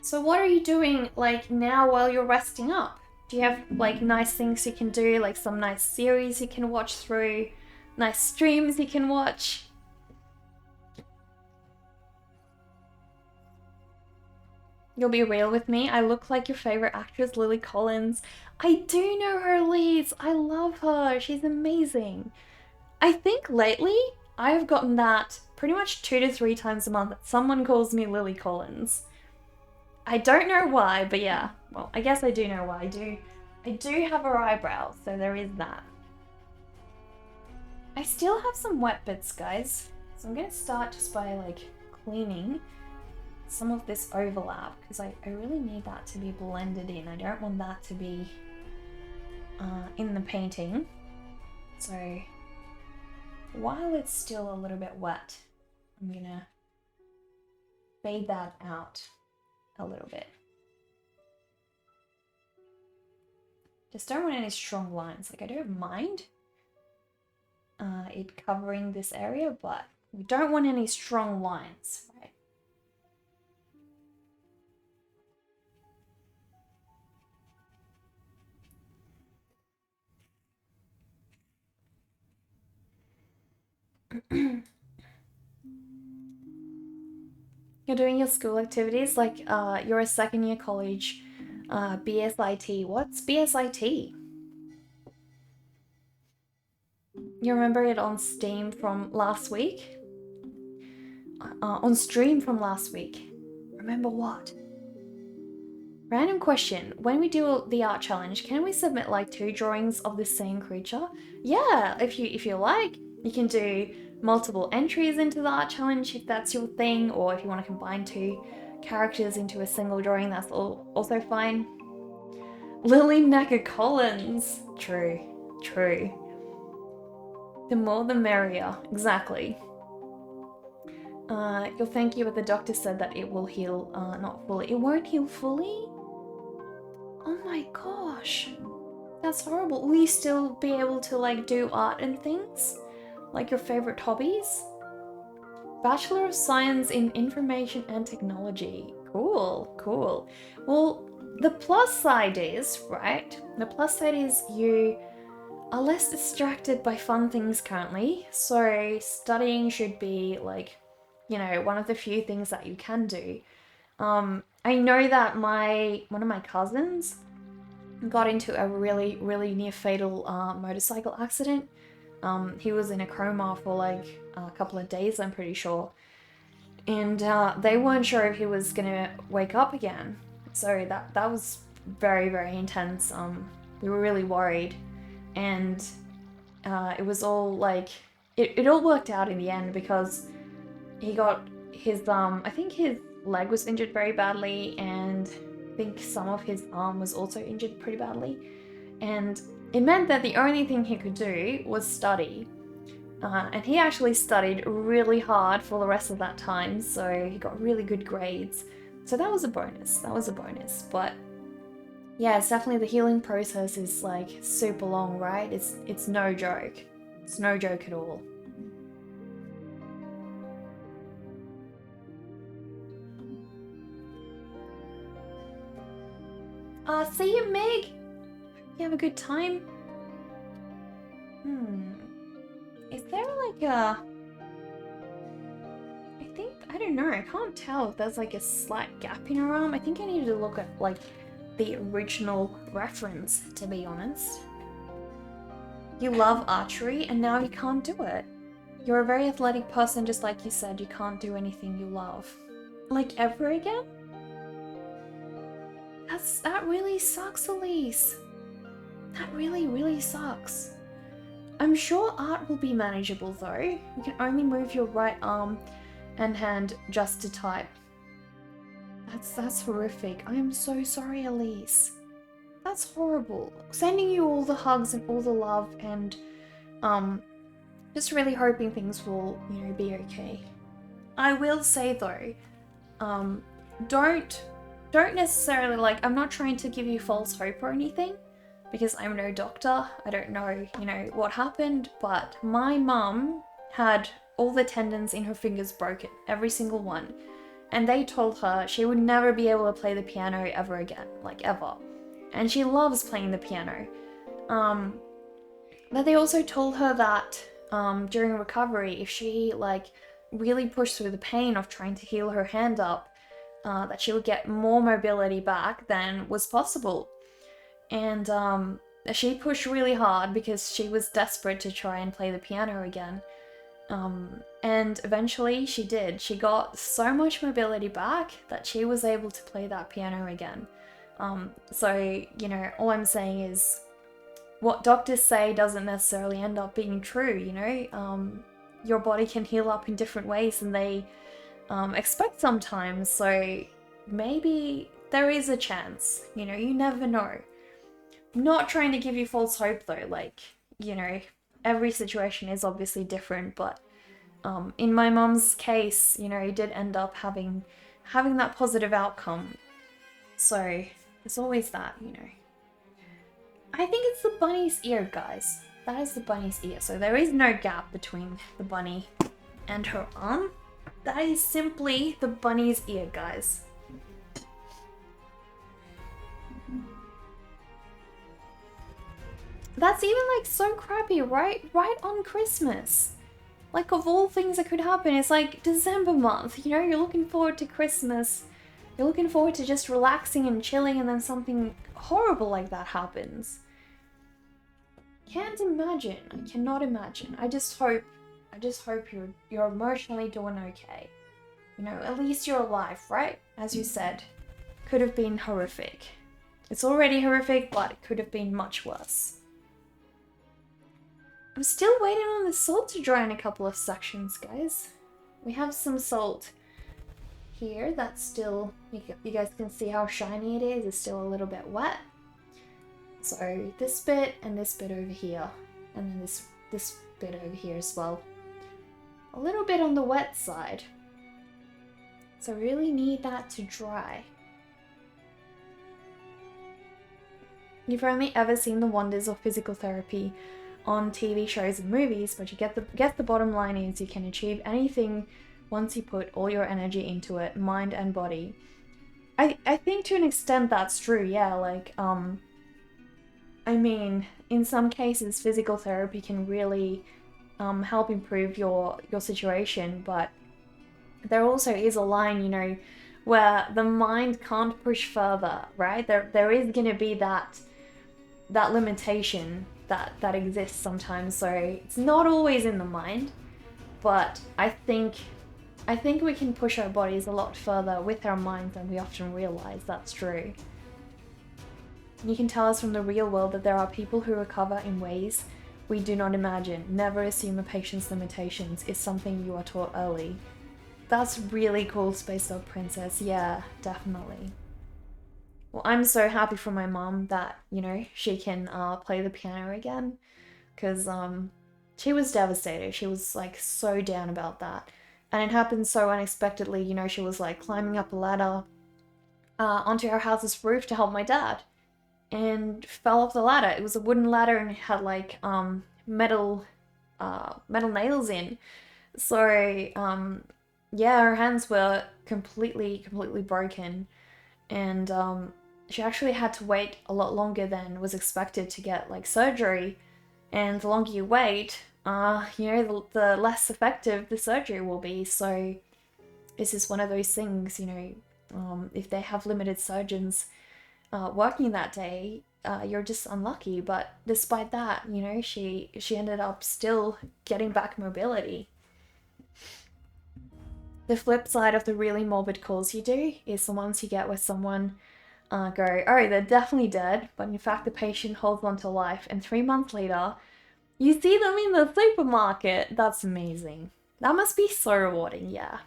So what are you doing like now while you're resting up? Do you have like nice things you can do, like some nice series you can watch through, nice streams you can watch? You'll be real with me. I look like your favorite actress, Lily Collins. I do know her, Lise. I love her. She's amazing. I think lately I have gotten that pretty much 2 to 3 times a month that someone calls me Lily Collins. I don't know why, but yeah. Well, I guess I do know why. I do have her eyebrows, so there is that. I still have some wet bits, guys. So I'm gonna start just by like cleaning some of this overlap because I really need that to be blended in. I don't want that to be in the painting. So while it's still a little bit wet, I'm gonna fade that out a little bit. Just don't want any strong lines. Like I don't mind it covering this area, but we don't want any strong lines, right? You're doing your school activities like you're a second year college BSIT. What's BSIT? You remember it on Steam from last week? On stream from last week. Remember what? Random question. When we do the art challenge, can we submit like 2 drawings of the same creature? Yeah, if you like, you can do multiple entries into the art challenge if that's your thing, or if you want to combine 2 characters into a single drawing, that's also fine. Lily Necker Collins. True. The more the merrier. Exactly. You'll thank you, but the doctor said that it will heal, not fully. It won't heal fully? Oh my gosh. That's horrible. Will you still be able to like do art and things? Like your favorite hobbies? Bachelor of Science in Information and Technology. Cool. Well, the plus side is, right? The plus side is you are less distracted by fun things currently. So studying should be like, you know, one of the few things that you can do. I know that one of my cousins got into a really near fatal motorcycle accident. He was in a coma for like a couple of days, I'm pretty sure. And they weren't sure if he was gonna wake up again. So that was very intense. We were really worried. And it was all like, it all worked out in the end because he got his, I think his leg was injured very badly, and I think some of his arm was also injured pretty badly. And it meant that the only thing he could do was study. And he actually studied really hard for the rest of that time, so he got really good grades. So that was a bonus. But yeah, it's definitely, the healing process is like super long, right? It's no joke. It's no joke at all. See you, Meg! You have a good time? Is there like a... I don't know, I can't tell if there's like a slight gap in her arm. I think I need to look at like the original reference, to be honest. You love archery and now you can't do it. You're a very athletic person, just like you said, you can't do anything you love. Like ever again? That really sucks, Elise. That really sucks. I'm sure art will be manageable though. You can only move your right arm and hand just to type. That's horrific. I am so sorry, Elise. That's horrible. Sending you all the hugs and all the love, and just really hoping things will, you know, be okay. I will say though, don't necessarily, like, I'm not trying to give you false hope or anything, because I'm no doctor. I don't know, you know, what happened, but my mum had all the tendons in her fingers broken, every single one. And they told her she would never be able to play the piano ever again, like ever. And she loves playing the piano. But they also told her that during recovery, if she like really pushed through the pain of trying to heal her hand up, that she would get more mobility back than was possible. And she pushed really hard because she was desperate to try and play the piano again. And eventually she did. She got so much mobility back that she was able to play that piano again. So, you know, all I'm saying is what doctors say doesn't necessarily end up being true, you know? Your body can heal up in different ways than they expect sometimes. So maybe there is a chance, you know, you never know. I'm not trying to give you false hope though, like, you know, every situation is obviously different, but in my mum's case, you know, it did end up having that positive outcome. So there's always that, you know. I think it's the bunny's ear, guys. That is the bunny's ear. So there is no gap between the bunny and her arm. That is simply the bunny's ear, guys. That's even like so crappy, right? Right on Christmas. Like, of all things that could happen, it's like December month, you know, you're looking forward to Christmas. You're looking forward to just relaxing and chilling, and then something horrible like that happens. Can't imagine. I cannot imagine. I just hope you're emotionally doing okay. You know, at least you're alive, right? As you said, could have been horrific. It's already horrific, but it could have been much worse. I'm still waiting on the salt to dry in a couple of sections, guys. We have some salt here that's still, you guys can see how shiny it is. It's still a little bit wet. So this bit and this bit over here, and then this bit over here as well. A little bit on the wet side. So really need that to dry. You've only ever seen the wonders of physical therapy on TV shows and movies, but you get the bottom line is you can achieve anything once you put all your energy into it, mind and body. I think to an extent that's true, yeah, like, I mean, in some cases physical therapy can really help improve your situation, but there also is a line, you know, where the mind can't push further, right? There is going to be that limitation that exists sometimes, so it's not always in the mind, but I think we can push our bodies a lot further with our minds than we often realize. That's true. You can tell us from the real world that there are people who recover in ways we do not imagine. Never assume a patient's limitations is something you are taught early. That's really cool, Space Dog Princess. Yeah, definitely. Well, I'm so happy for my mom that, you know, she can play the piano again, because she was devastated. She was like so down about that, and it happened so unexpectedly. You know, she was like climbing up a ladder onto our house's roof to help my dad, and fell off the ladder. It was a wooden ladder and it had like metal nails in. So yeah, her hands were completely broken, and she actually had to wait a lot longer than was expected to get like surgery. And the longer you wait, you know, the less effective the surgery will be. So this is one of those things, you know, if they have limited surgeons working that day, you're just unlucky. But despite that, you know, she ended up still getting back mobility. The flip side of the really morbid calls you do is the ones you get where someone go, oh, they're definitely dead, but in fact the patient holds on to life, and 3 months later, you see them in the supermarket. That's amazing. That must be so rewarding, yeah.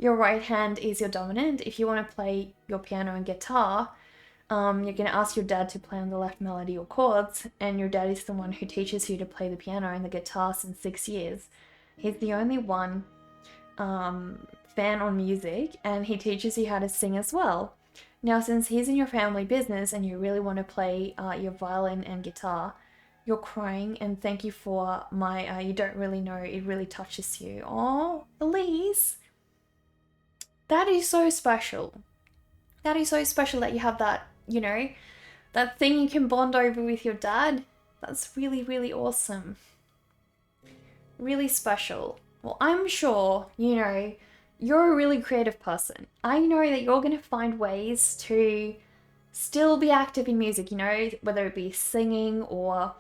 your right hand is your dominant. If you want to play your piano and guitar, you're going to ask your dad to play on the left melody or chords, and your dad is the one who teaches you to play the piano and the guitar since 6 years. He's the only one fan on music, and he teaches you how to sing as well. Now, since he's in your family business and you really want to play your violin and guitar, you're crying, and thank you for my you don't really know, it really touches you. Oh, Elise, that is so special. That is so special that you have that, you know, that thing you can bond over with your dad. That's really, really awesome. Really special. Well, I'm sure, you know, you're a really creative person. I know that you're going to find ways to still be active in music, you know, whether it be singing or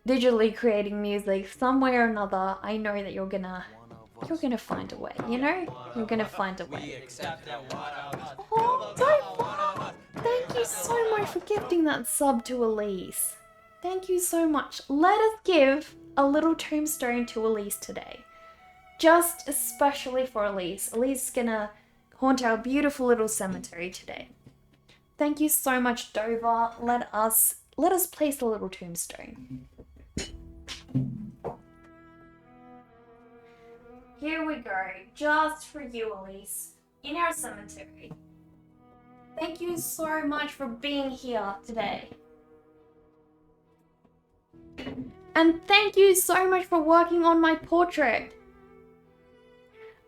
digitally creating music, some way or another. I know that you're gonna find a way, you know? You're gonna find a way. Oh, don't. Thank you so much for gifting that sub to Elise. Thank you so much. Let us give a little tombstone to Elise today. Just especially for Elise. Elise is gonna haunt our beautiful little cemetery today. Thank you so much, Dover. Let us place a little tombstone. Here we go, just for you, Elise, in our cemetery. Thank you so much for being here today. And thank you so much for working on my portrait.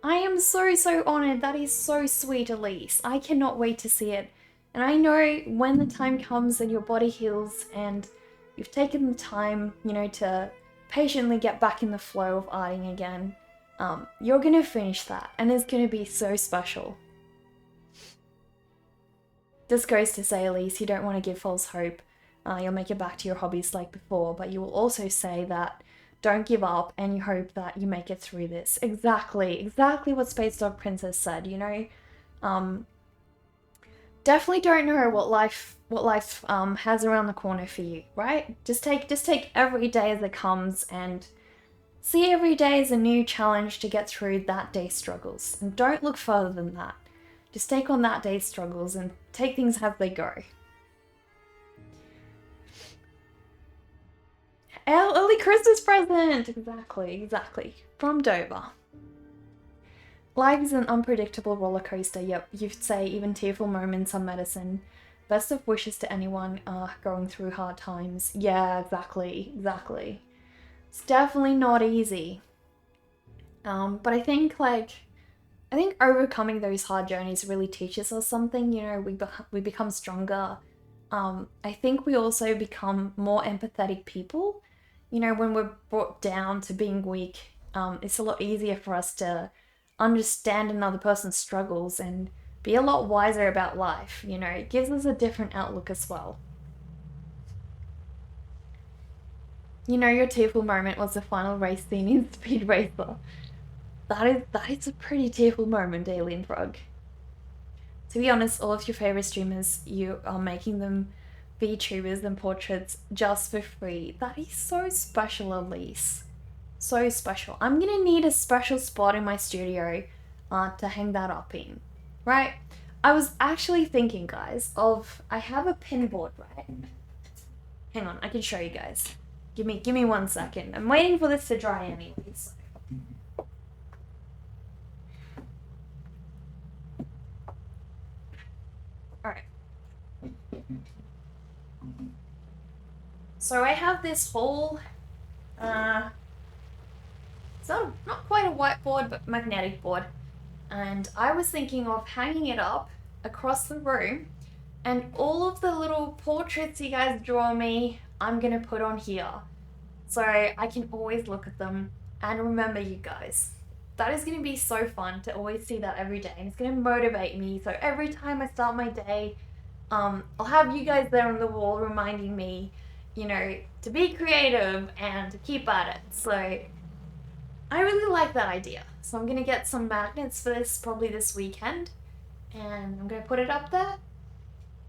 I am so honored. That is so sweet, Elise. I cannot wait to see it. And I know when the time comes and your body heals and you've taken the time, you know, to patiently get back in the flow of arting again, you're gonna finish that, and it's gonna be so special. This goes to say, Elise, you don't want to give false hope. You'll make it back to your hobbies like before, but you will also say that don't give up, and you hope that you make it through this. Exactly what Space Dog Princess said, you know? Definitely don't know what life has around the corner for you, right? Just take every day as it comes, and see every day as a new challenge to get through that day's struggles. And don't look further than that. Just take on that day's struggles and take things as they go. Early Christmas present! Exactly. From Dover. Life is an unpredictable roller coaster. Yep, you'd say even tearful moments are medicine. Best of wishes to anyone going through hard times. Yeah, exactly. It's definitely not easy. But I think overcoming those hard journeys really teaches us something. You know, we become stronger. I think we also become more empathetic people. You know, when we're brought down to being weak, it's a lot easier for us to understand another person's struggles and be a lot wiser about life. You know, it gives us a different outlook as well. You know, your tearful moment was the final race scene in Speed Racer. That is a pretty tearful moment, Alien Frog. To be honest, all of your favorite streamers, you are making them VTubers and portraits just for free. That is so special, Elise. So special. I'm gonna need a special spot in my studio to hang that up in, right? I was actually thinking, guys, I have a pin board, right? Hang on, I can show you guys. Give me 1 second. I'm waiting for this to dry anyways. Alright. So I have this whole, it's not quite a whiteboard, but magnetic board. And I was thinking of hanging it up across the room, and all of the little portraits you guys draw me, I'm gonna put on here. So I can always look at them and remember you guys. That is gonna be so fun to always see that every day, and it's gonna motivate me. So every time I start my day, I'll have you guys there on the wall reminding me, you know, to be creative and to keep at it. So I really like that idea. So I'm gonna get some magnets for this probably this weekend, and I'm gonna put it up there,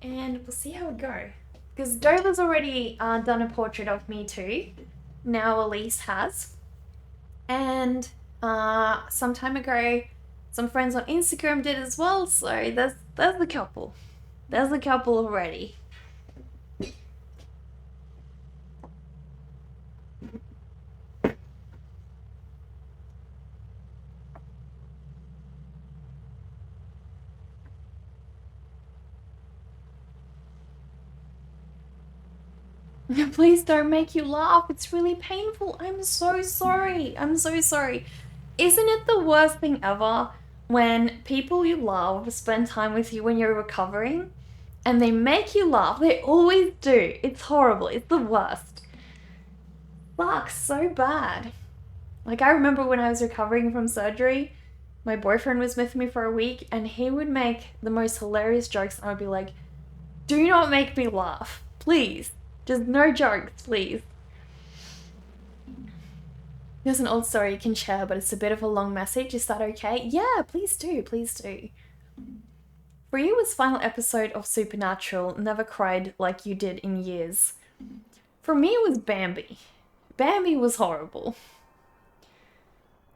and we'll see how it goes. Because Dover's already done a portrait of me too. Now Elise has. And some time ago, Some friends on Instagram did as well, so there's the couple. There's the couple already. Please don't make you laugh. It's really painful. I'm so sorry. I'm so sorry. Isn't it the worst thing ever when people you love spend time with you when you're recovering and they make you laugh? They always do. It's horrible. It's the worst. Sucks so bad. Like, I remember when I was recovering from surgery, my boyfriend was with me for a week and he would make the most hilarious jokes and I would be like, do not make me laugh. Please. Just no jokes, please. There's an old story you can share, but it's a bit of a long message. Is that okay? Yeah, please do. Please do. For you, was final episode of Supernatural never cried like you did in years? For me, it was Bambi. Bambi was horrible.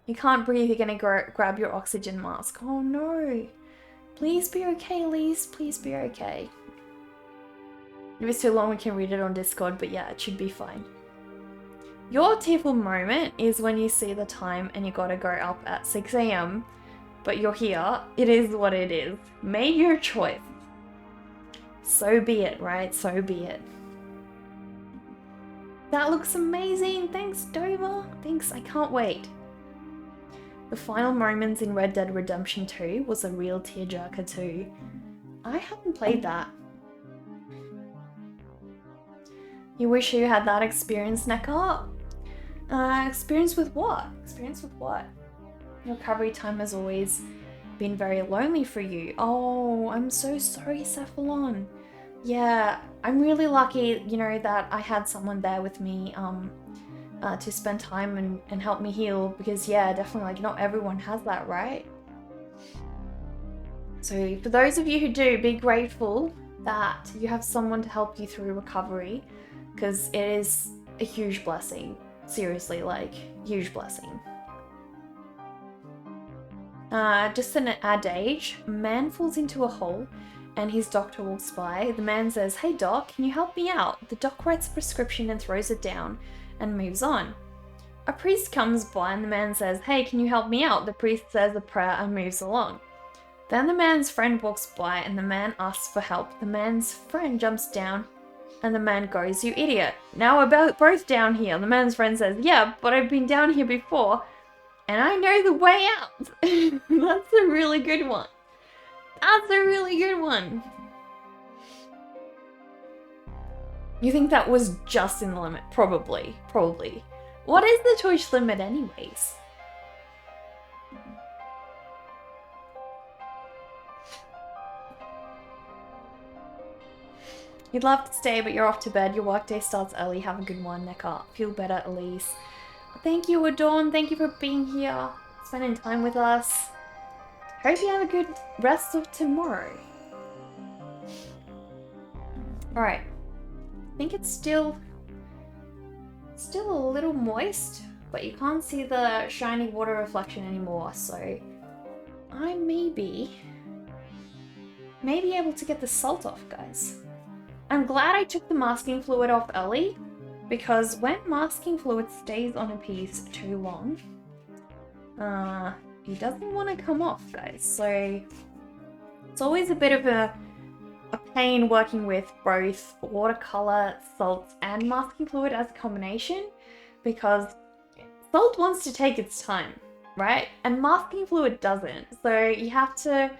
You can't breathe, you're gonna grab your oxygen mask. Oh no. Please be okay, Elise. Please be okay. If it's too long, we can read it on Discord, but yeah, it should be fine. Your tearful moment is when you see the time and you gotta go up at 6 AM, but you're here. It is what it is. Made your choice. So be it, right? So be it. That looks amazing. Thanks, Dover. Thanks, I can't wait. The final moments in Red Dead Redemption 2 was a real tearjerker too. I haven't played that. You wish you had that experience, Necker? Experience with what? Experience with what? Your recovery time has always been very lonely for you. Oh, I'm so sorry, Cephalon. Yeah, I'm really lucky, you know, that I had someone there with me to spend time and help me heal, because yeah, definitely, like, not everyone has that, right? So for those of you who do, be grateful that you have someone to help you through recovery, because it is a huge blessing. Seriously, like, huge blessing. Just an adage, a man falls into a hole and his doctor walks by. The man says, "Hey doc, can you help me out?" The doc writes a prescription and throws it down and moves on. A priest comes by and the man says, "Hey, can you help me out?" The priest says a prayer and moves along. Then the man's friend walks by and the man asks for help. The man's friend jumps down and the man goes, "You idiot. Now we're both down here." The man's friend says, "Yeah, but I've been down here before and I know the way out." That's a really good one. That's a really good one. You think that was just in the limit? Probably. Probably. What is the Twitch limit anyways? You'd love to stay, but you're off to bed. Your workday starts early. Have a good one, Necker. Feel better, Elise. Thank you, Adorn. Thank you for being here, spending time with us. Hope you have a good rest of tomorrow. Alright. I think it's still a little moist, but you can't see the shiny water reflection anymore, so I may be able to get the salt off, guys. I'm glad I took the masking fluid off early, because when masking fluid stays on a piece too long, it doesn't want to come off, guys. So it's always a bit of a pain working with both watercolor, salts, and masking fluid as a combination, because salt wants to take its time, right? And masking fluid doesn't. So you have to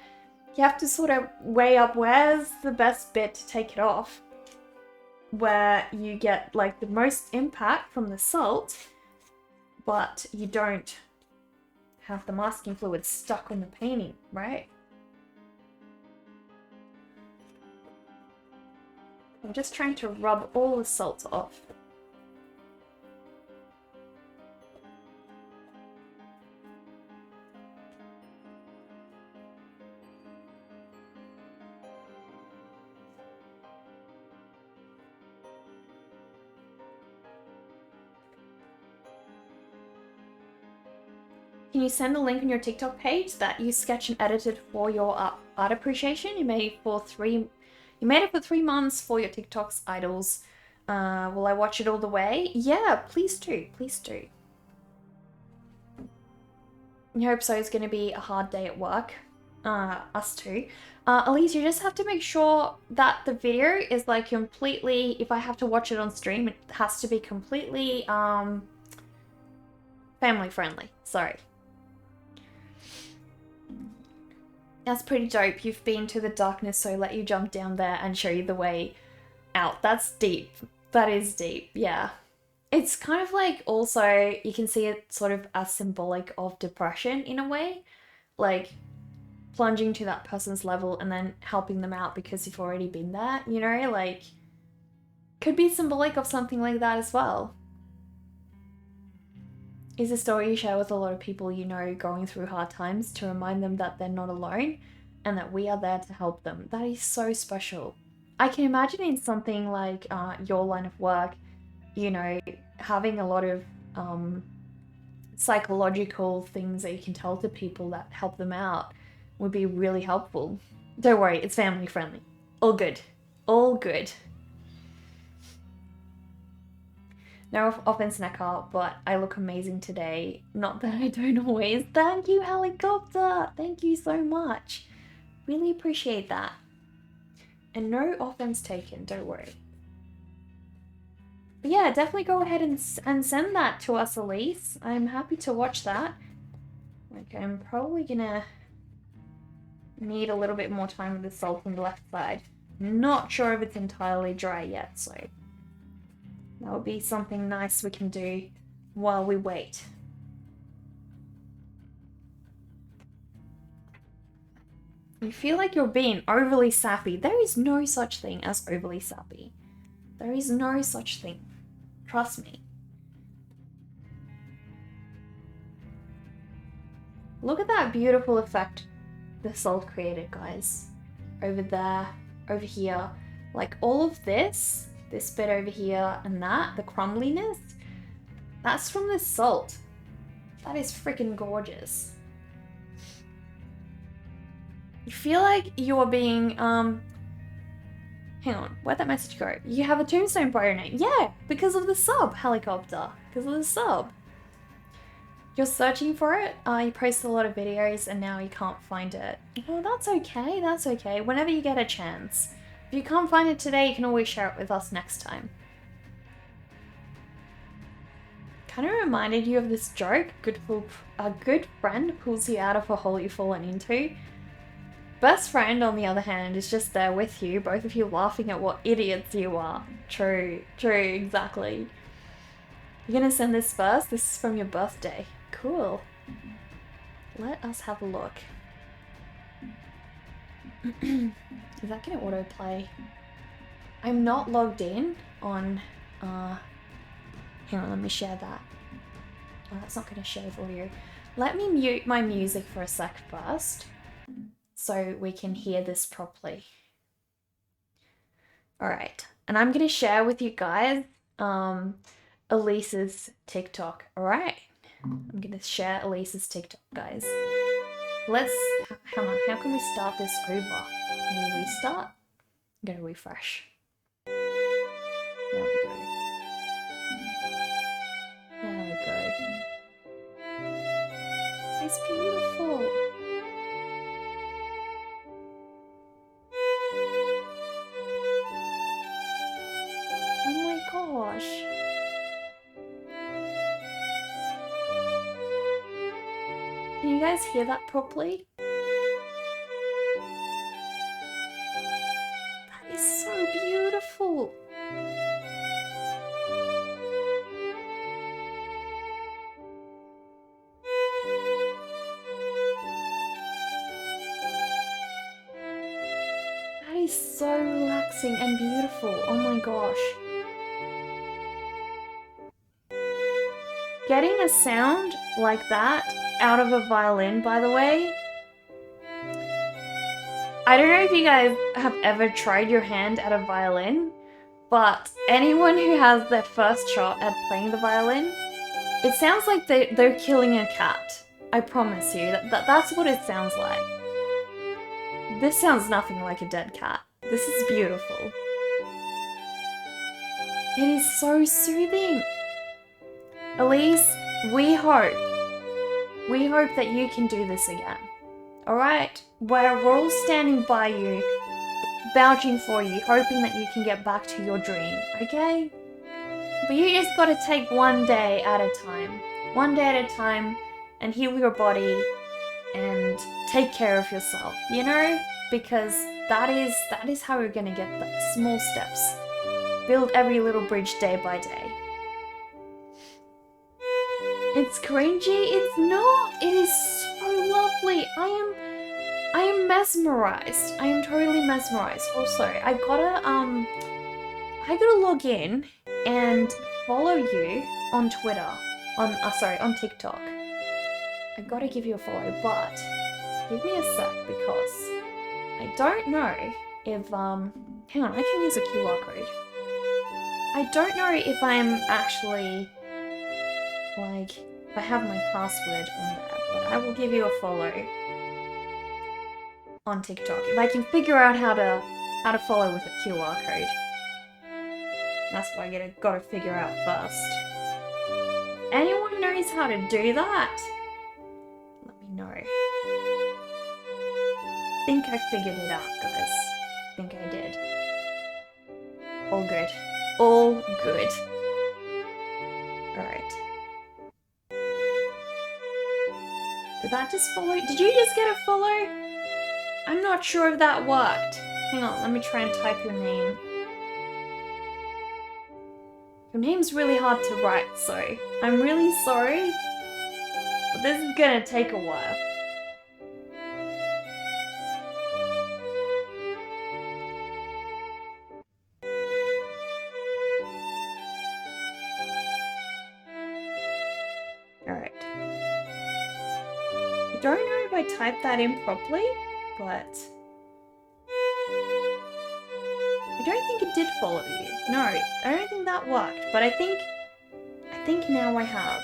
sort of weigh up where's the best bit to take it off, where you get like the most impact from the salt, but you don't have the masking fluid stuck on the painting, right? I'm just trying to rub all the salt off. Can you send the link on your TikTok page that you sketched and edited for your art appreciation? You made it for 3 months for your TikTok's idols. Will I watch it all the way? Yeah, please do. Please do. I hope so. It's going to be a hard day at work. Us too. Elise, you just have to make sure that the video is like completely, if I have to watch it on stream, it has to be completely family friendly. Sorry. That's pretty dope. You've been to the darkness, so let you jump down there and show you the way out. That's deep. That is deep. Yeah. It's kind of like also, you can see it sort of as symbolic of depression in a way. Like plunging to that person's level and then helping them out because you've already been there, you know? Like, could be symbolic of something like that as well. Is a story you share with a lot of people you know going through hard times to remind them that they're not alone and that we are there to help them. That is so special. I can imagine in something like your line of work, you know, having a lot of psychological things that you can tell to people that help them out would be really helpful. Don't worry, it's family friendly. All good. All good. No offense, Neckar, but I look amazing today. Not that I don't always. Thank you, Helicopter. Thank you so much. Really appreciate that. And no offense taken, don't worry. But yeah, definitely go ahead and send that to us, Elise. I'm happy to watch that. Okay, I'm probably gonna need a little bit more time with the salt on the left side. Not sure if it's entirely dry yet, so that would be something nice we can do while we wait. You feel like you're being overly sappy. There is no such thing as overly sappy. There is no such thing. Trust me. Look at that beautiful effect the salt created, guys. Over there, over here. Like all of this bit over here and that, the crumbliness, that's from the salt. That is freaking gorgeous. You feel like you're being, hang on, where'd that message go? You have a tombstone by your name. Yeah, because of the sub, Helicopter. Because of the sub. You're searching for it. You posted a lot of videos and now you can't find it. Well, that's okay. That's okay. Whenever you get a chance. If you can't find it today, you can always share it with us next time. Kind of reminded you of this joke. A good friend pulls you out of a hole you've fallen into. Best friend, on the other hand, is just there with you, both of you laughing at what idiots you are. True, exactly. You're gonna send this first? This is from your birthday. Cool. Let us have a look. Is that gonna autoplay? I'm not logged in on, hang on, let me share that. Oh, that's not gonna share with audio. Let me mute my music for a sec first, so we can hear this properly. Alright, and I'm gonna share with you guys, Elise's TikTok, alright? I'm gonna share Elise's TikTok, guys. Let's, hang on, how can we start this over? Can we restart? I'm gonna refresh. There we go. There we go. It's beautiful. Oh my gosh. Can you guys hear that properly? That is so beautiful. That is so relaxing and beautiful. Oh my gosh. Getting a sound like that out of a violin, by the way. I don't know if you guys have ever tried your hand at a violin, but anyone who has their first shot at playing the violin, it sounds like they're killing a cat. I promise you, that's what it sounds like. This sounds nothing like a dead cat. This is beautiful. It is so soothing. Elise, we hope that you can do this again. Alright? We're all standing by you, vouching for you, hoping that you can get back to your dream, okay? But you just gotta take one day at a time. One day at a time, and heal your body and take care of yourself, you know? Because that is how you're gonna get the small steps. Build every little bridge day by day. It's cringy? It's not! It is so lovely! I am mesmerized. I am totally mesmerized. Also, I gotta log in and follow you on Twitter. On TikTok. I gotta give you a follow, but give me a sec because I don't know if, hang on, I can use a QR code. I don't know if I'm actually, like, if I have my password on there, but I will give you a follow on TikTok. If I can figure out how to follow with a QR code. That's what I gotta figure out first. Anyone knows how to do that? Let me know. I think I figured it out, guys. I think I did. All good. All good. Alright. Did that just follow? Did you just get a follow? I'm not sure if that worked. Hang on, let me try and type your name. Your name's really hard to write, so I'm really sorry. But this is gonna take a while. Alright. I don't know if I typed that in properly, but I don't think it did follow you. No, I don't think that worked, but I think now I have.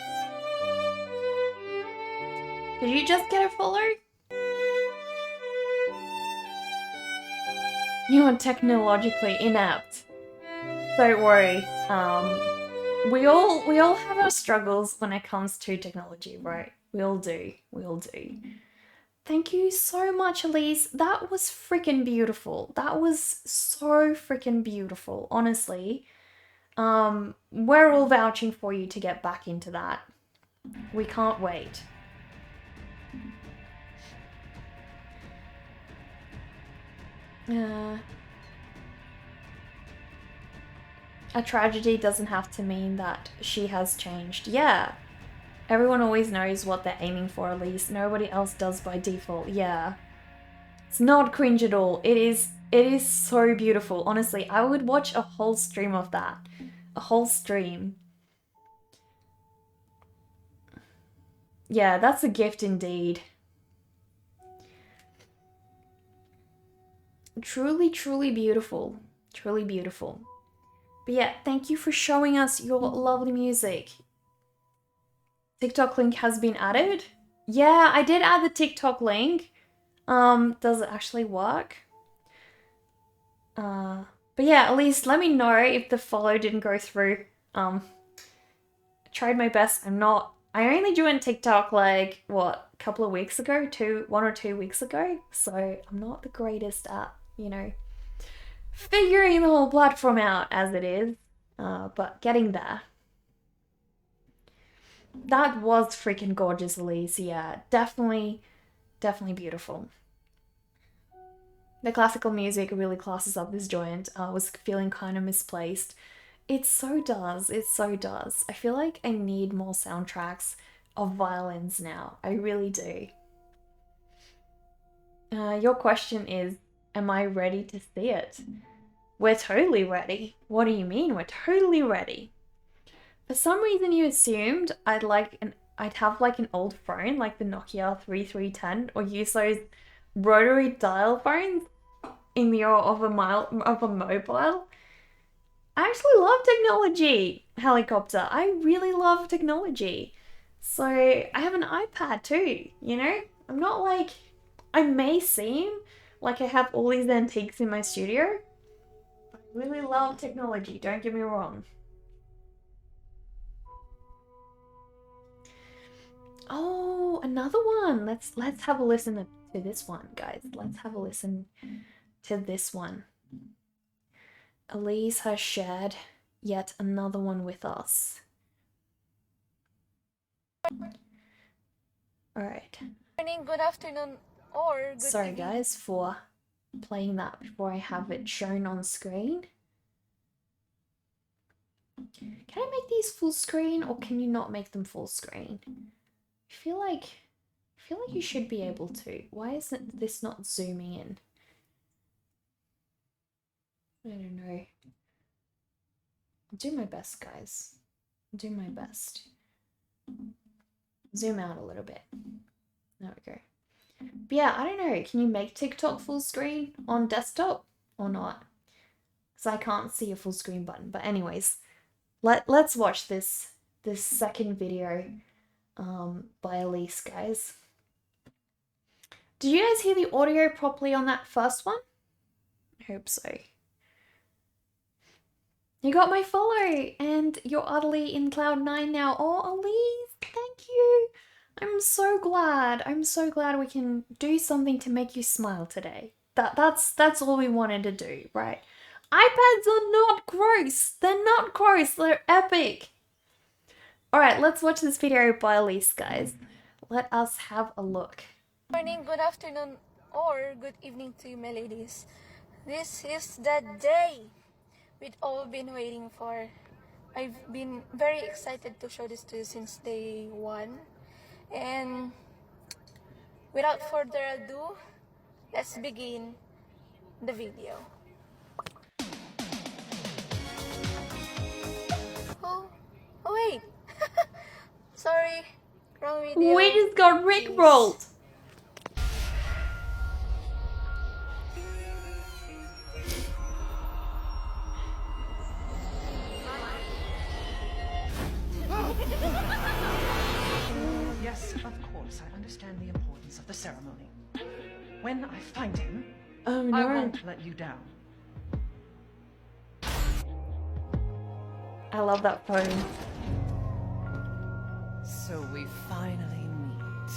Did you just get a follow? You are technologically inept. Don't worry. We all have our struggles when it comes to technology, right? We all do. We all do. Thank you so much, Elise. That was freaking beautiful. That was so freaking beautiful, honestly. We're all vouching for you to get back into that. We can't wait. A tragedy doesn't have to mean that she has changed. Yeah. Everyone always knows what they're aiming for, at least. Nobody else does by default. Yeah. It's not cringe at all. It is so beautiful. Honestly, I would watch a whole stream of that. A whole stream. Yeah, that's a gift indeed. Truly, truly beautiful. Truly beautiful. But yeah, thank you for showing us your lovely music. TikTok link has been added. Yeah, I did add the TikTok link. Does it actually work? But yeah, at least let me know if the follow didn't go through. I tried my best. I only joined TikTok like, what, a couple of weeks ago? 1 or 2 weeks ago. So I'm not the greatest at, you know, figuring the whole platform out as it is. But getting there. That was freaking gorgeous, Elise. Yeah, definitely beautiful. The classical music really classes up this joint. I was feeling kind of misplaced. It so does. It so does. I feel like I need more soundtracks of violins now. I really do. Your question is, am I ready to see it? We're totally ready. What do you mean? We're totally ready. For some reason you assumed I'd have like an old phone, like the Nokia 3310, or use those rotary dial phones in the of a mobile. I actually love technology, Helicopter. I really love technology. So I have an iPad too, you know? I'm not like, I may seem like I have all these antiques in my studio, but I really love technology, don't get me wrong. Oh, another one. Let's have a listen to this one, guys. Let's have a listen to this one. Elise has shared yet another one with us. All right.
Good morning, good afternoon, or good
Sorry,
evening.
guys, for playing that before I have it shown on screen. Can I make these full screen, or can you not make them full screen? I feel like you should be able to. Why isn't this not zooming in? I don't know. I'll do my best, guys. I'll do my best. Zoom out a little bit. There we go. But yeah, I don't know. Can you make TikTok full screen on desktop or not? Because I can't see a full screen button. But anyways, let's watch this second video by Elise, guys. Did you guys hear the audio properly on that first one? I hope so. You got my follow and you're utterly in cloud 9 now. Oh, Elise, thank you. I'm so glad. I'm so glad we can do something to make you smile today. That's all we wanted to do, right? iPads are not gross. They're not gross. They're epic. All right, let's watch this video by Elise, guys. Let us have a look.
Good morning, good afternoon, or good evening to you, my ladies. This is the day we've all been waiting for. I've been very excited to show this to you since day one. And without further ado, let's begin the video. Oh wait. Sorry, wrong video.
We just got rickrolled.
Yes, of course, I understand the importance of the ceremony. When I find him,
Oh
I
no.
won't let you down.
I love that phone.
So we finally meet.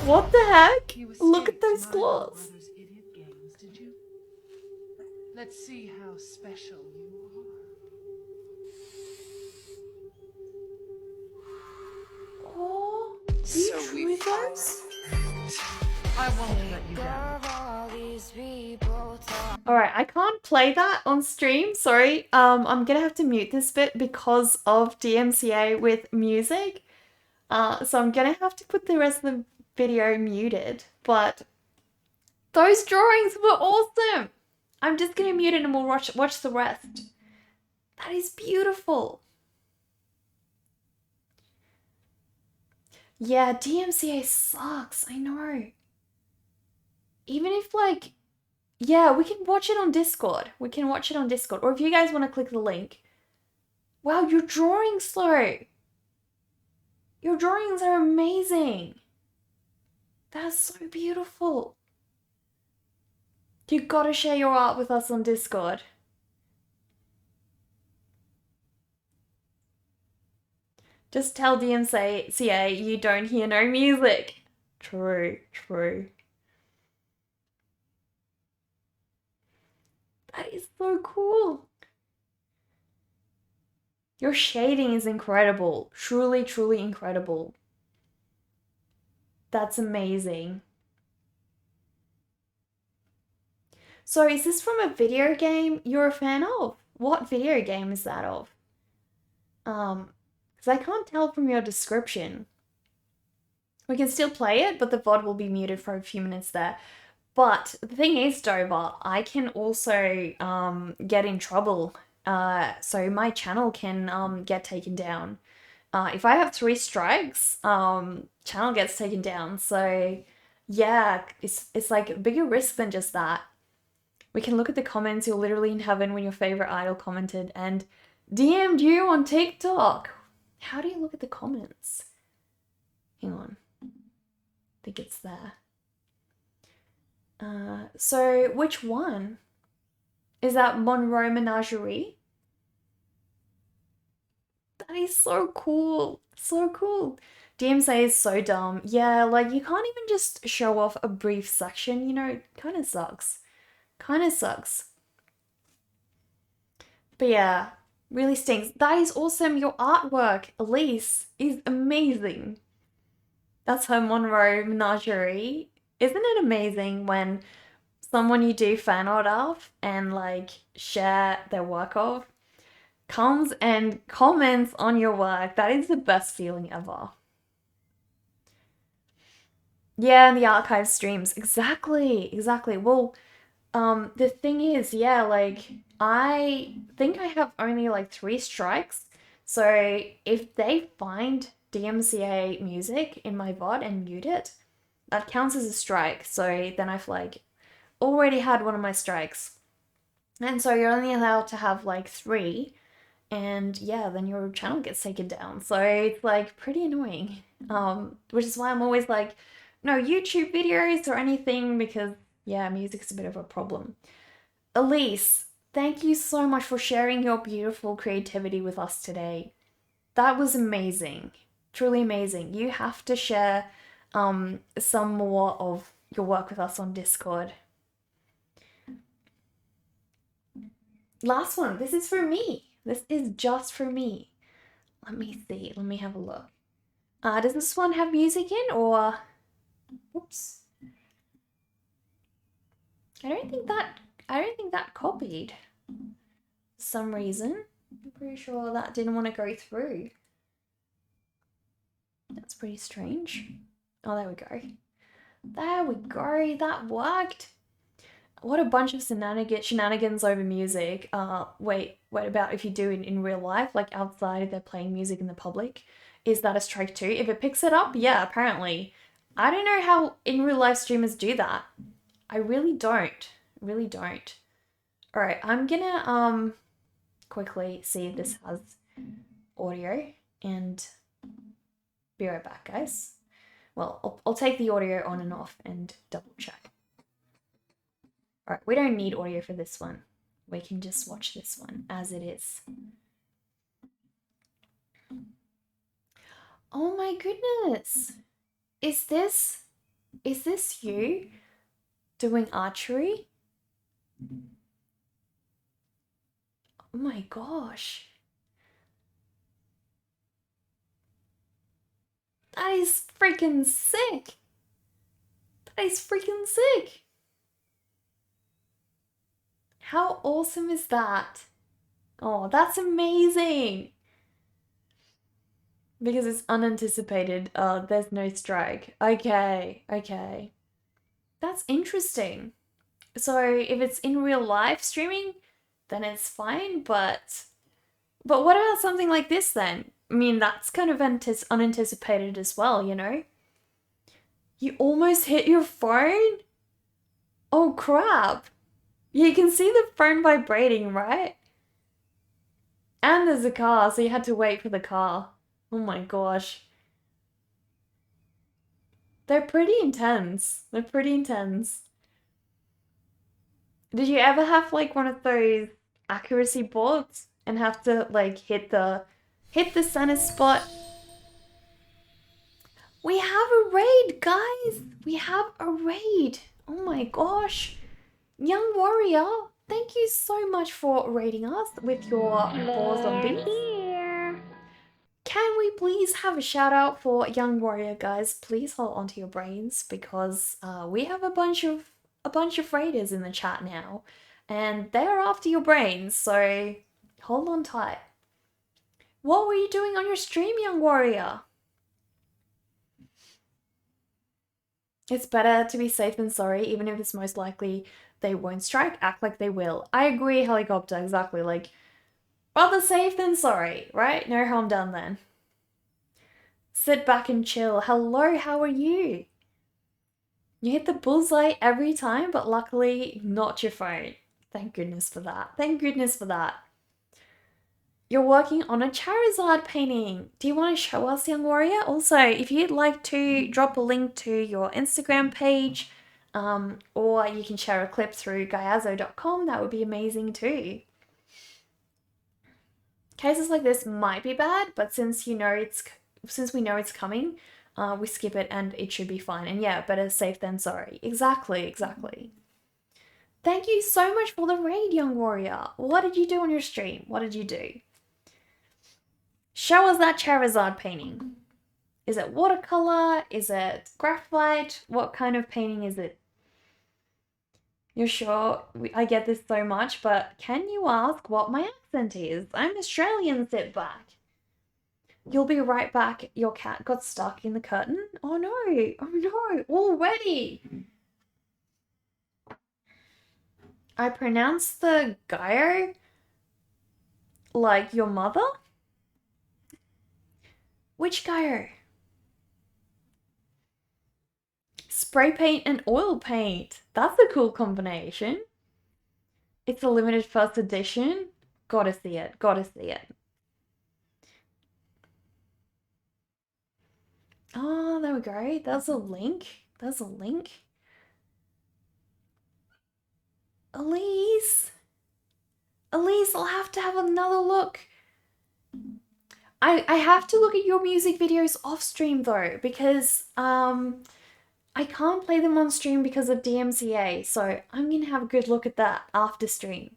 What the heck?
You
Look at
escaped
those
my
claws.
brother's idiot games, did you? Let's see how special you are.
Oh,
So
you
we
with us?
I won't let you down.
Alright, I can't play that on stream, sorry. I'm gonna have to mute this bit because of DMCA with music. So I'm gonna have to put the rest of the video muted, but those drawings were awesome! I'm just gonna mute it and we'll watch the rest. That is beautiful. Yeah, DMCA sucks, I know. Even if like, yeah, we can watch it on Discord. We can watch it on Discord. Or if you guys want to click the link. Wow, your drawings though. Your drawings are amazing. That's so beautiful. You gotta share your art with us on Discord. Just tell DMCA you don't hear no music. True, true. That is so cool. Your shading is incredible. Truly, truly incredible. That's amazing. So is this from a video game you're a fan of? What video game is that of? Because I can't tell from your description. We can still play it, but the VOD will be muted for a few minutes there. But the thing is, Dover, I can also get in trouble. So my channel can get taken down. If I have 3 strikes, channel gets taken down. So yeah, it's like a bigger risk than just that. We can look at the comments. You're literally in heaven when your favorite idol commented and DM'd you on TikTok. How do you look at the comments? Hang on. I think it's there. So which one? Is that Monroe Menagerie? That is so cool. So cool. DMSA is so dumb. Yeah, like you can't even just show off a brief section, you know, kind of sucks. Kind of sucks. But yeah, really stinks. That is awesome. Your artwork, Elise, is amazing. That's her Monroe Menagerie. Isn't it amazing when someone you do fan art of and like share their work of comes and comments on your work? That is the best feeling ever. Yeah, and the archive streams. Exactly, exactly. Well, the thing is, yeah, like I think I have only like 3 strikes. So if they find DMCA music in my VOD and mute it, that counts as a strike. So then I've like already had one of my strikes. And so you're only allowed to have like 3. And yeah, then your channel gets taken down. So it's like pretty annoying. Which is why I'm always like, no YouTube videos or anything because yeah, music's a bit of a problem. Elise, thank you so much for sharing your beautiful creativity with us today. That was amazing. Truly amazing. You have to share some more of your work with us on Discord. Last one. This is for me. This is just for me. Let me see. Let me have a look. Does this one have music in or... Oops. I don't think that copied. For some reason. I'm pretty sure that didn't want to go through. That's pretty strange. Oh, there we go. There we go. That worked. What a bunch of shenanigans over music. Wait, what about if you do it in real life, like outside if they're playing music in the public? Is that a strike too? If it picks it up, yeah, apparently. I don't know how in real life streamers do that. I really don't. Really don't. Alright, I'm gonna quickly see if this has audio and be right back, guys. Well, I'll take the audio on and off and double check. Alright, we don't need audio for this one. We can just watch this one as it is. Oh my goodness! Is this you doing archery? Oh my gosh. That is freaking sick! That is freaking sick! How awesome is that? Oh, that's amazing! Because it's unanticipated. There's no strike. Okay, okay. That's interesting. So if it's in real life streaming, then it's fine, but what about something like this then? I mean, that's kind of unanticipated as well, you know? You almost hit your phone? Oh crap. You can see the phone vibrating, right? And there's a car, so you had to wait for the car. Oh my gosh. They're pretty intense. They're pretty intense. Did you ever have like one of those accuracy boards and have to like hit the center spot? We have a raid, guys! We have a raid! Oh my gosh! Young Warrior, thank you so much for raiding us with your 4 zombies. Can we please have a shout out for Young Warrior, guys? Please hold on to your brains because we have a bunch of raiders in the chat now, and they're after your brains. So hold on tight. What were you doing on your stream, Young Warrior? It's better to be safe than sorry, even if it's most likely they won't strike. Act like they will. I agree, Helicopter. Exactly. Like. Rather safe than sorry, right? No harm done then. Sit back and chill. Hello, how are you? You hit the bullseye every time, but luckily not your phone. Thank goodness for that. Thank goodness for that. You're working on a Charizard painting. Do you want to show us, young warrior? Also, if you'd like to drop a link to your Instagram page, or you can share a clip through gaiazo.com, that would be amazing too. Cases like this might be bad, but since we know it's coming, we skip it and it should be fine. And yeah, better safe than sorry. Exactly. Thank you so much for the raid, young warrior. What did you do on your stream? What did you do? Show us that Charizard painting. Is it watercolor? Is it graphite? What kind of painting is it? You're sure? I get this so much, but can you ask what my accent is? I'm Australian, sit back. You'll be right back. Your cat got stuck in the curtain? Oh no, already. I pronounced the Gaio like your mother? Which Gaio? Spray paint and oil paint. That's a cool combination. It's a limited first edition. Gotta see it. Oh, there we go. There's a link. Elise, I'll have to have another look. I have to look at your music videos off stream though, because I can't play them on stream because of DMCA, so I'm gonna have a good look at that after stream.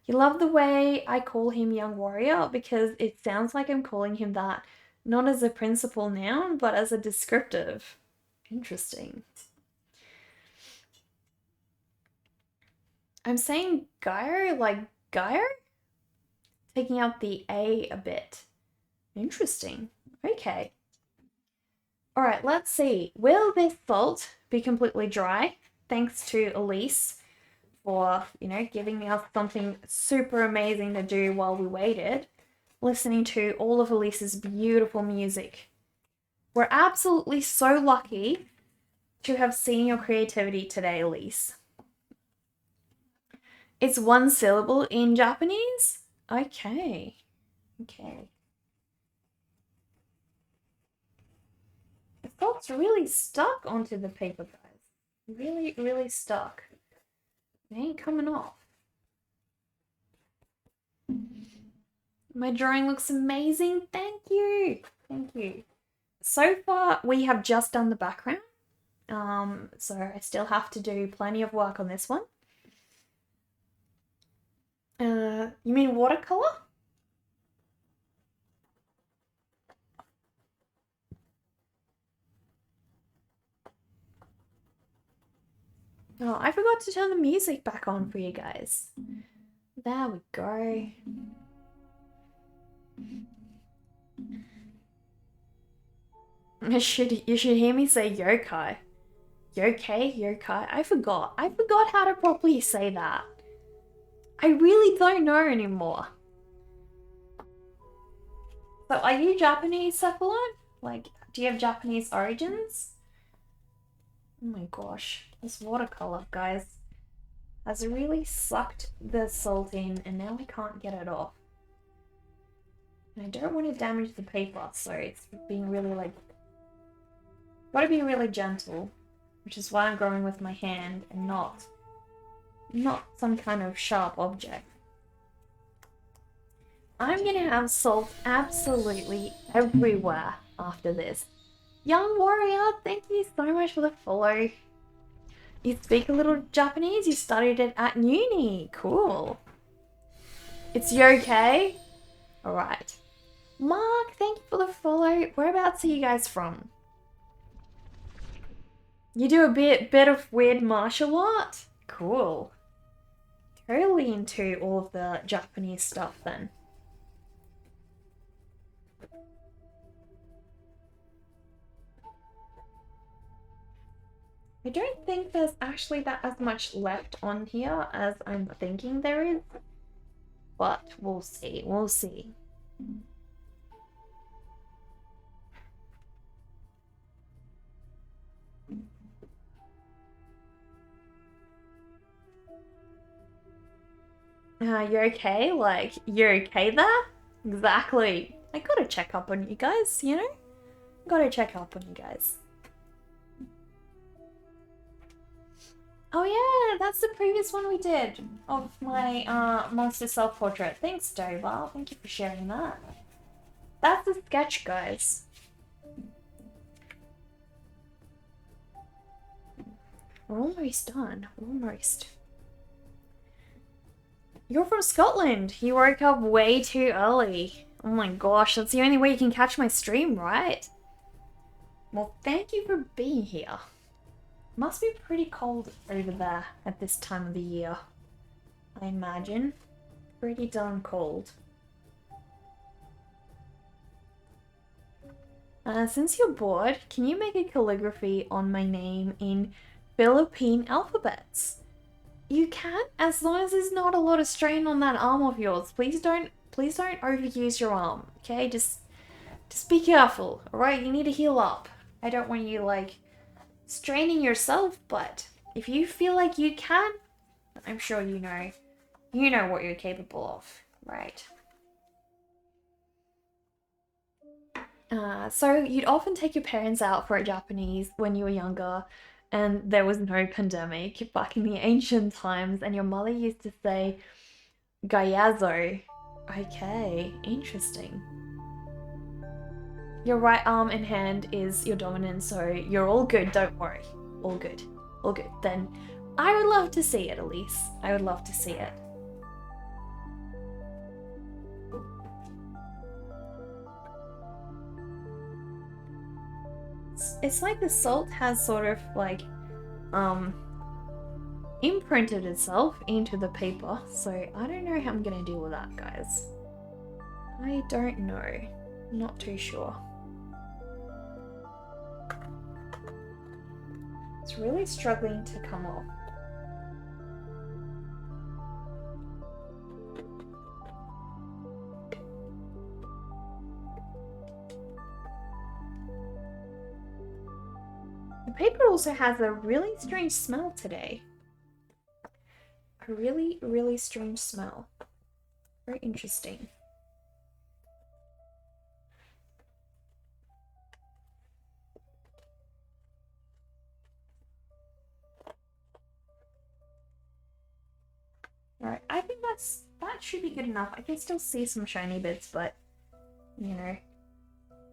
You love the way I call him Young Warrior because it sounds like I'm calling him that, not as a principal noun, but as a descriptive. Interesting. I'm saying Gaio like Gaio? Taking out the A a bit. Interesting. Okay. All right, let's see. Will this salt be completely dry? Thanks to Elise for, giving us something super amazing to do while we waited, listening to all of Elise's beautiful music. We're absolutely so lucky to have seen your creativity today, Elise. It's one syllable in Japanese? Okay. The salt's really stuck onto the paper, guys. Really stuck. It ain't coming off. My drawing looks amazing. Thank you. So far, we have just done the background. So I still have to do plenty of work on this one. You mean watercolor? Oh, I forgot to turn the music back on for you guys. There we go. You should hear me say yokai. Yokai. I forgot how to properly say that. I really don't know anymore. So are you Japanese, Cephalon? Like, do you have Japanese origins? Oh my gosh, this watercolor, guys, has really sucked the salt in and now I can't get it off. And I don't want to damage the paper, so it's being really gotta be really gentle, which is why I'm going with my hand and not some kind of sharp object. I'm gonna have salt absolutely everywhere after this. Young Warrior, thank you so much for the follow. You speak a little Japanese? You studied it at uni. Cool. It's yokai? Alright. Mark, thank you for the follow. Whereabouts are you guys from? You do a bit of weird martial art? Cool. Totally into all of the Japanese stuff then. I don't think there's actually that as much left on here as I'm thinking there is, but we'll see. You're okay? Like, you're okay there? Exactly. I gotta check up on you guys, you know? Gotta check up on you guys. Oh yeah, that's the previous one we did of my monster self-portrait. Thanks, Dover. Thank you for sharing that. That's the sketch, guys. We're almost done. Almost. You're from Scotland. You woke up way too early. Oh my gosh, that's the only way you can catch my stream, right? Well, thank you for being here. Must be pretty cold over there at this time of the year, I imagine. Pretty darn cold. Since you're bored, can you make a calligraphy on my name in Philippine alphabets? You can, as long as there's not a lot of strain on that arm of yours. Please don't overuse your arm, okay? Just be careful, alright? You need to heal up. I don't want you, like, straining yourself, but if you feel like you can, I'm sure you know what you're capable of, right? So you'd often take your parents out for a Japanese when you were younger, and there was no pandemic back in the ancient times, and your mother used to say, Gayazo. Okay, interesting. Your right arm and hand is your dominant, so you're all good, don't worry. All good. All good. Then I would love to see it, Elise. I would love to see it. It's like the salt has sort of like imprinted itself into the paper, so I don't know how I'm gonna deal with that, guys. I don't know. Not too sure. It's really struggling to come off. The paper also has a really strange smell today. A really, really strange smell. Very interesting. Alright, I think that should be good enough. I can still see some shiny bits, but, you know,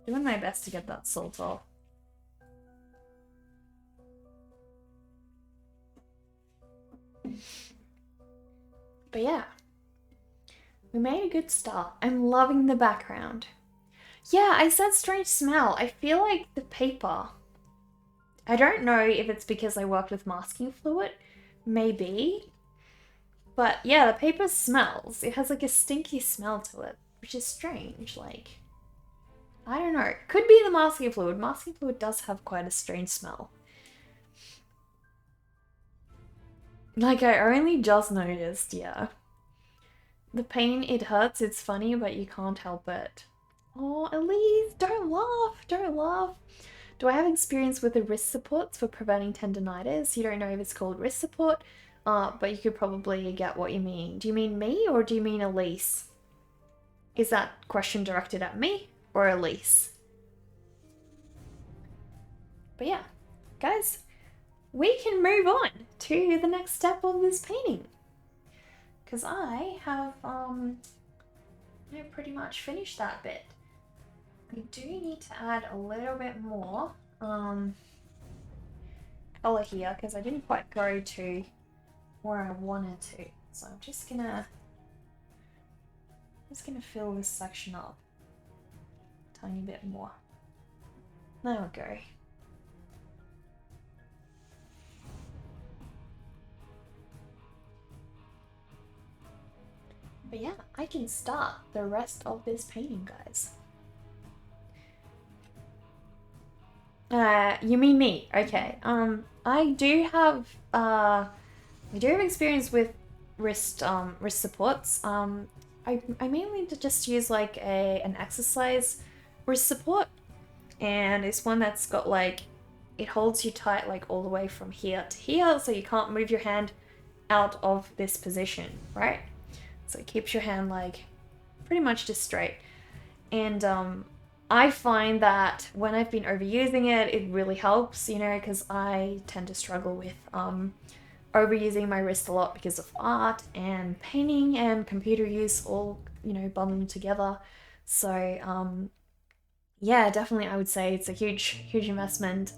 doing my best to get that salt off. But yeah, we made a good start. I'm loving the background. Yeah, I said strange smell. I feel like the paper, I don't know if it's because I worked with masking fluid, maybe. But yeah, the paper smells. It has like a stinky smell to it, which is strange. Like, I don't know. Could be the masking fluid. Masking fluid does have quite a strange smell. Like, I only just noticed, yeah. The pain, it hurts, it's funny, but you can't help it. Oh, Elise, don't laugh, don't laugh. Do I have experience with the wrist supports for preventing tendinitis? You don't know if it's called wrist support, but you could probably get what you mean. Do you mean me or do you mean Elise? Is that question directed at me or Elise? But yeah, guys, we can move on to the next step of this painting. Because I have pretty much finished that bit. We do need to add a little bit more color here because I didn't quite go to where I wanted to. So I'm just gonna fill this section up a tiny bit more. There we go. But yeah, I can start the rest of this painting, guys. You mean me? Okay. I do have experience with wrist supports. I mainly just use like an exercise wrist support, and it's one that's got like, it holds you tight like all the way from here to here, so you can't move your hand out of this position, right? So it keeps your hand like pretty much just straight. And I find that when I've been overusing it, it really helps, you know, because I tend to struggle with overusing my wrist a lot because of art and painting and computer use all, you know, bundled together. So yeah, definitely I would say it's a huge investment.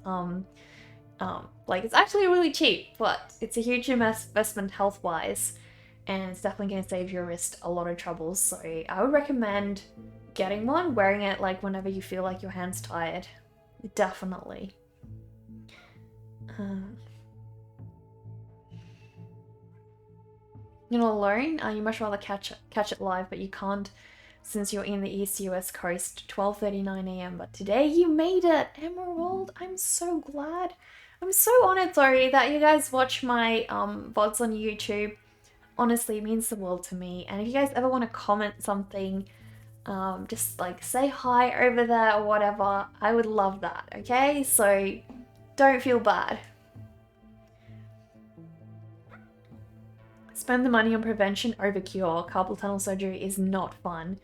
Like it's actually really cheap, but it's a huge investment health-wise, and it's definitely going to save your wrist a lot of trouble. So I would recommend getting one, wearing it like whenever you feel like your hand's tired. Definitely. You're not alone. You much rather catch it live, but you can't since you're in the East US coast, 12:39 a.m. But today you made it, Emerald. I'm so glad. I'm so honored, sorry, that you guys watch my VODs on YouTube. Honestly, it means the world to me. And if you guys ever want to comment something, just like say hi over there or whatever, I would love that, okay? So don't feel bad. Spend the money on prevention over cure. Carpal tunnel surgery is not fun.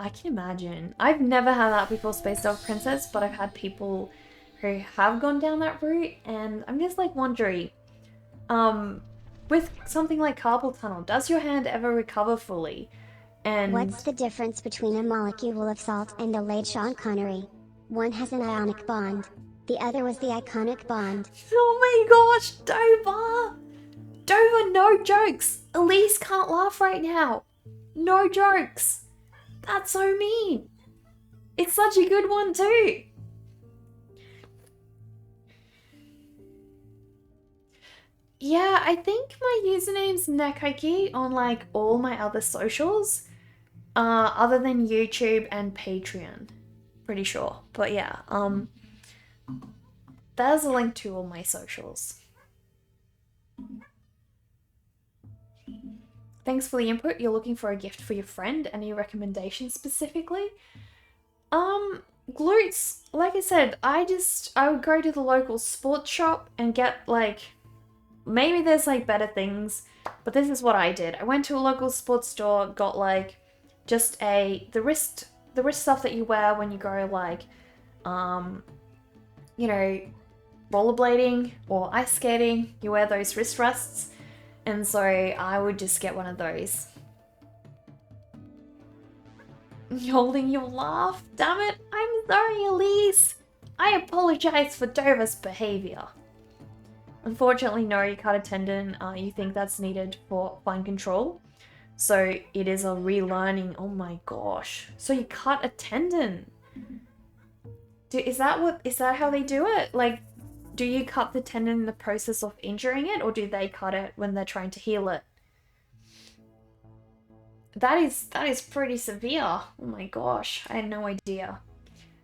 I can imagine. I've never had that before, Space Dog Princess, but I've had people who have gone down that route, and I'm just like wondering, with something like carpal tunnel, does your hand ever recover fully? And
what's the difference between a molecule of salt and a late Sean Connery? One has an ionic bond. The other was the iconic bond.
oh my gosh, Dover! Dover, no jokes! Elise can't laugh right now. No jokes. That's so mean. It's such a good one too. Yeah, I think my username's Nekaki on like all my other socials, other than YouTube and Patreon. Pretty sure. But yeah, there's a link to all my socials. Thanks for the input. You're looking for a gift for your friend. Any recommendations specifically? Glutes, like I said, I would go to the local sports shop and get like, maybe there's like better things, but this is what I did. I went to a local sports store, got like just the wrist stuff that you wear when you go like, you know, rollerblading or ice skating. You wear those wrist rests. And so I would just get one of those. Holding your laugh? Damn it! I'm sorry, Elise! I apologize for Dover's behavior. Unfortunately, no, you cut a tendon. You think that's needed for fine control. So it is a relearning. Oh my gosh. So you cut a tendon. Is that how they do it? Like, do you cut the tendon in the process of injuring it, or do they cut it when they're trying to heal it? That is pretty severe. Oh my gosh, I had no idea.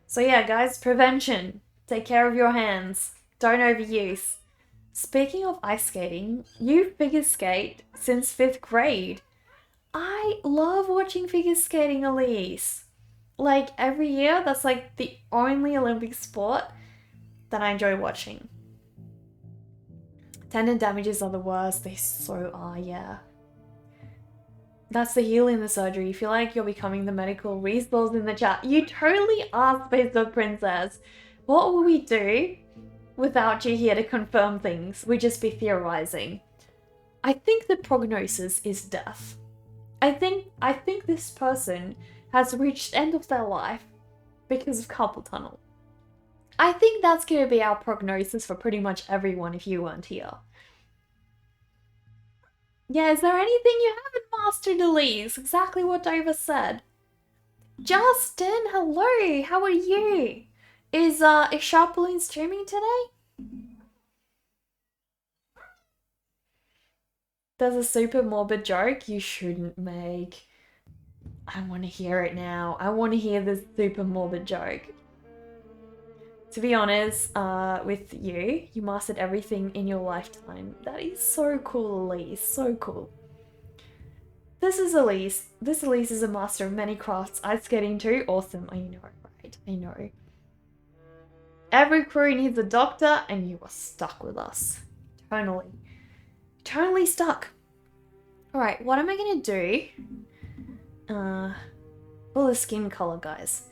So yeah, guys, prevention. Take care of your hands. Don't overuse. Speaking of ice skating, you figure skate since 5th grade. I love watching figure skating, Elise. Like, every year, that's like the only Olympic sport that I enjoy watching. Tendon damages are the worst. They so are, yeah. That's the healing the surgery. You feel like you're becoming the medical resource in the chat. You totally are, Space Dog Princess. What would we do without you here to confirm things? We'd just be theorizing. I think the prognosis is death. I think this person has reached end of their life because of carpal tunnel. I think that's going to be our prognosis for pretty much everyone if you weren't here. Yeah, is there anything you haven't mastered, Elise? Exactly what Dover said. Justin, hello, how are you? Is Sharpling streaming today? There's a super morbid joke you shouldn't make. I want to hear it now. I want to hear this super morbid joke. To be honest, with you mastered everything in your lifetime. That is so cool, Elise. So cool. This is Elise. This Elise is a master of many crafts. Ice skating too. Awesome. I know, right? I know. Every crew needs a doctor, and you are stuck with us. Totally. Totally stuck. Alright, what am I gonna do? For the skin color, guys.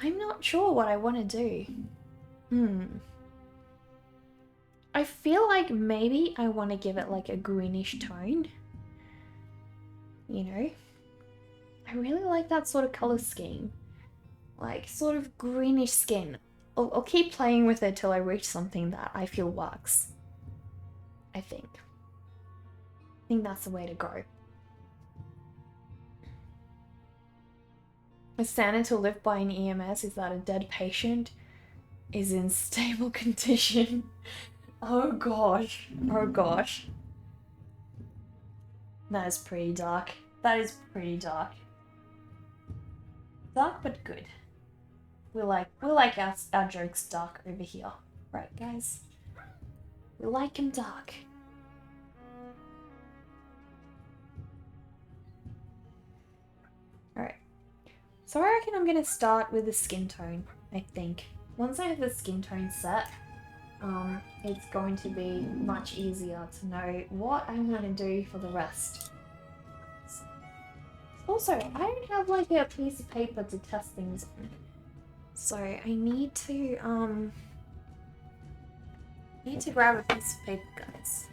I'm not sure what I want to do. I feel like maybe I want to give it like a greenish tone. You know? I really like that sort of color scheme. Like, sort of greenish skin. I'll keep playing with it till I reach something that I feel works. I think that's the way to go. A standard to live by in EMS is that a dead patient is in stable condition. Oh gosh. Oh gosh. That is pretty dark. That is pretty dark. Dark but good. We like our jokes dark over here. Right, guys? We like them dark. Alright. So I reckon I'm gonna start with the skin tone, I think. Once I have the skin tone set, it's going to be much easier to know what I'm gonna do for the rest. Also, I don't have like a piece of paper to test things on. So I need to grab a piece of paper, guys.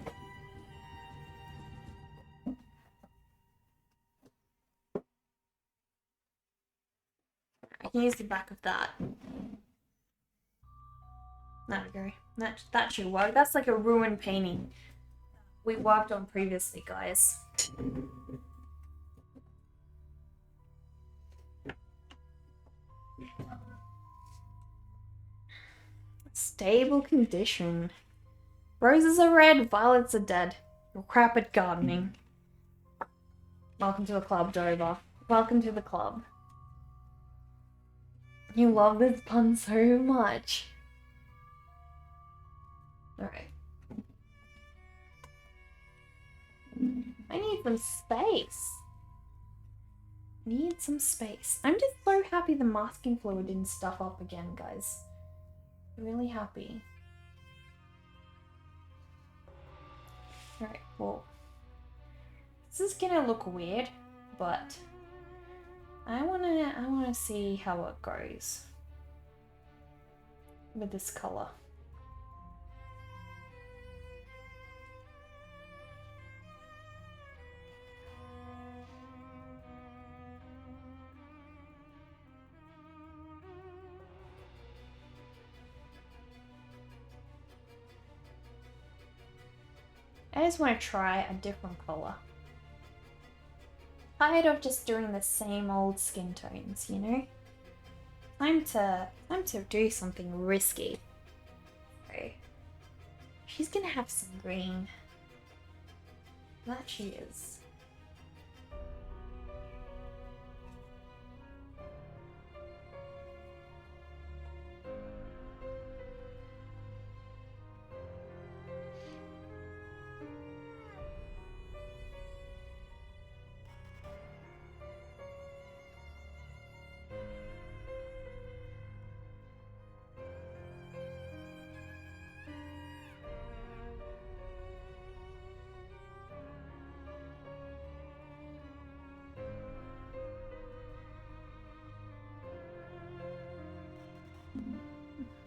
I can use the back of that. There we go. That should work. That's like a ruined painting we worked on previously, guys. Stable condition. Roses are red, violets are dead. You're crap at gardening. Welcome to the club, Dover. Welcome to the club. You love this pun so much. Alright. I need some space. Need some space. I'm just so happy the masking fluid didn't stuff up again, guys. Really happy. Alright, well. This is gonna look weird, but I wanna see how it goes with this color. I just want to try a different color. Tired of just doing the same old skin tones, you know? Time to do something risky. Okay. She's gonna have some green. That she is.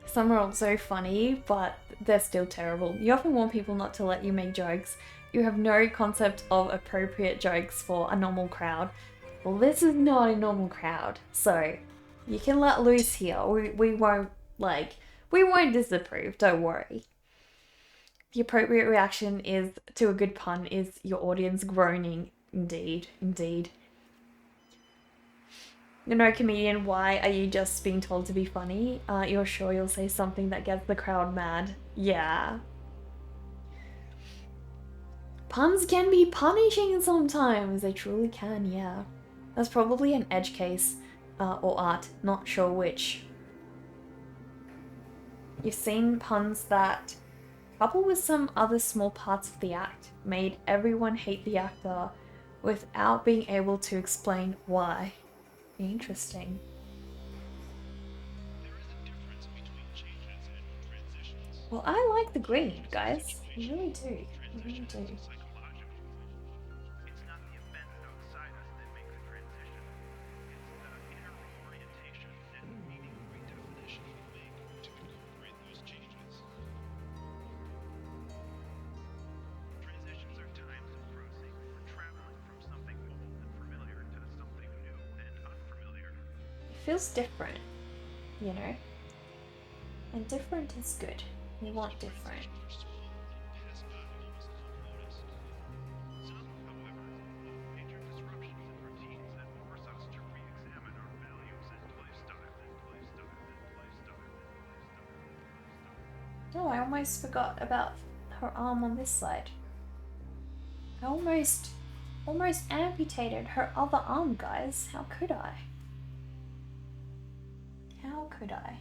Some are also funny, but they're still terrible. You often want people not to let you make jokes. You have no concept of appropriate jokes for a normal crowd. Well, this is not a normal crowd, so you can let loose here. We won't disapprove, don't worry. The appropriate reaction is to a good pun is your audience groaning. Indeed, indeed. You're no comedian, why are you just being told to be funny? You're sure you'll say something that gets the crowd mad? Yeah. Puns can be punishing sometimes, they truly can, yeah. That's probably an edge case, or art, not sure which. You've seen puns that, coupled with some other small parts of the act, made everyone hate the actor without being able to explain why. Interesting. Well, I like the green, guys. I really do. I really do. feels different, you know? And different is good. We want different. Oh, I almost forgot about her arm on this side. I almost amputated her other arm, guys. How could I? How could I?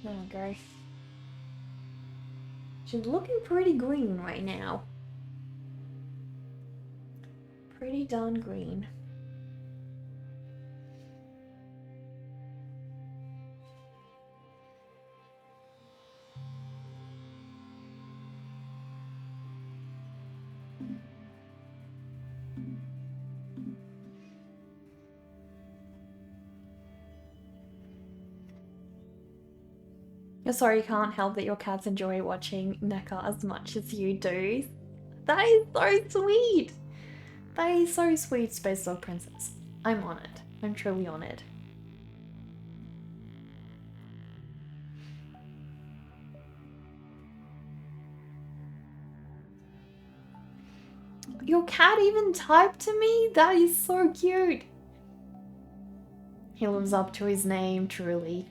There we go. She's looking pretty green right now. Pretty darn green. You're sorry you can't help that your cats enjoy watching Necker as much as you do. That is so sweet! That is so sweet, Space Dog Princess. I'm honoured. I'm truly honoured. Your cat even typed to me? That is so cute! He lives up to his name, truly.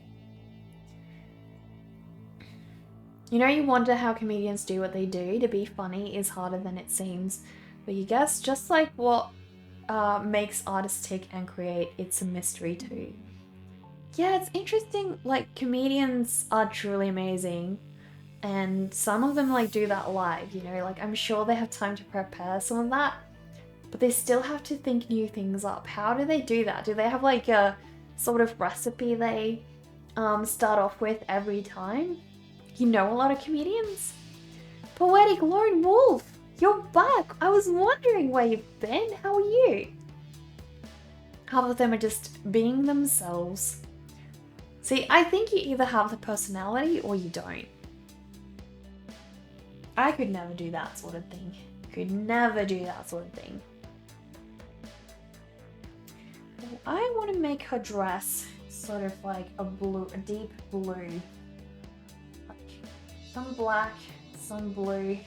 You know, you wonder how comedians do what they do. To be funny is harder than it seems. But you guess, just like what makes artists tick and create, it's a mystery too. Yeah, it's interesting, like, comedians are truly amazing. And some of them, like, do that live, you know? Like, I'm sure they have time to prepare some of that. But they still have to think new things up. How do they do that? Do they have, like, a sort of recipe they start off with every time? You know a lot of comedians? Poetic Lone Wolf, you're back! I was wondering where you've been. How are you? Half of them are just being themselves. See, I think you either have the personality or you don't. I could never do that sort of thing. Could never do that sort of thing. I want to make her dress sort of like a deep blue. Some black, some blue. There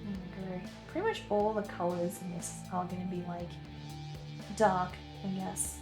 we go. Pretty much all the colors in this are going to be like dark, I guess.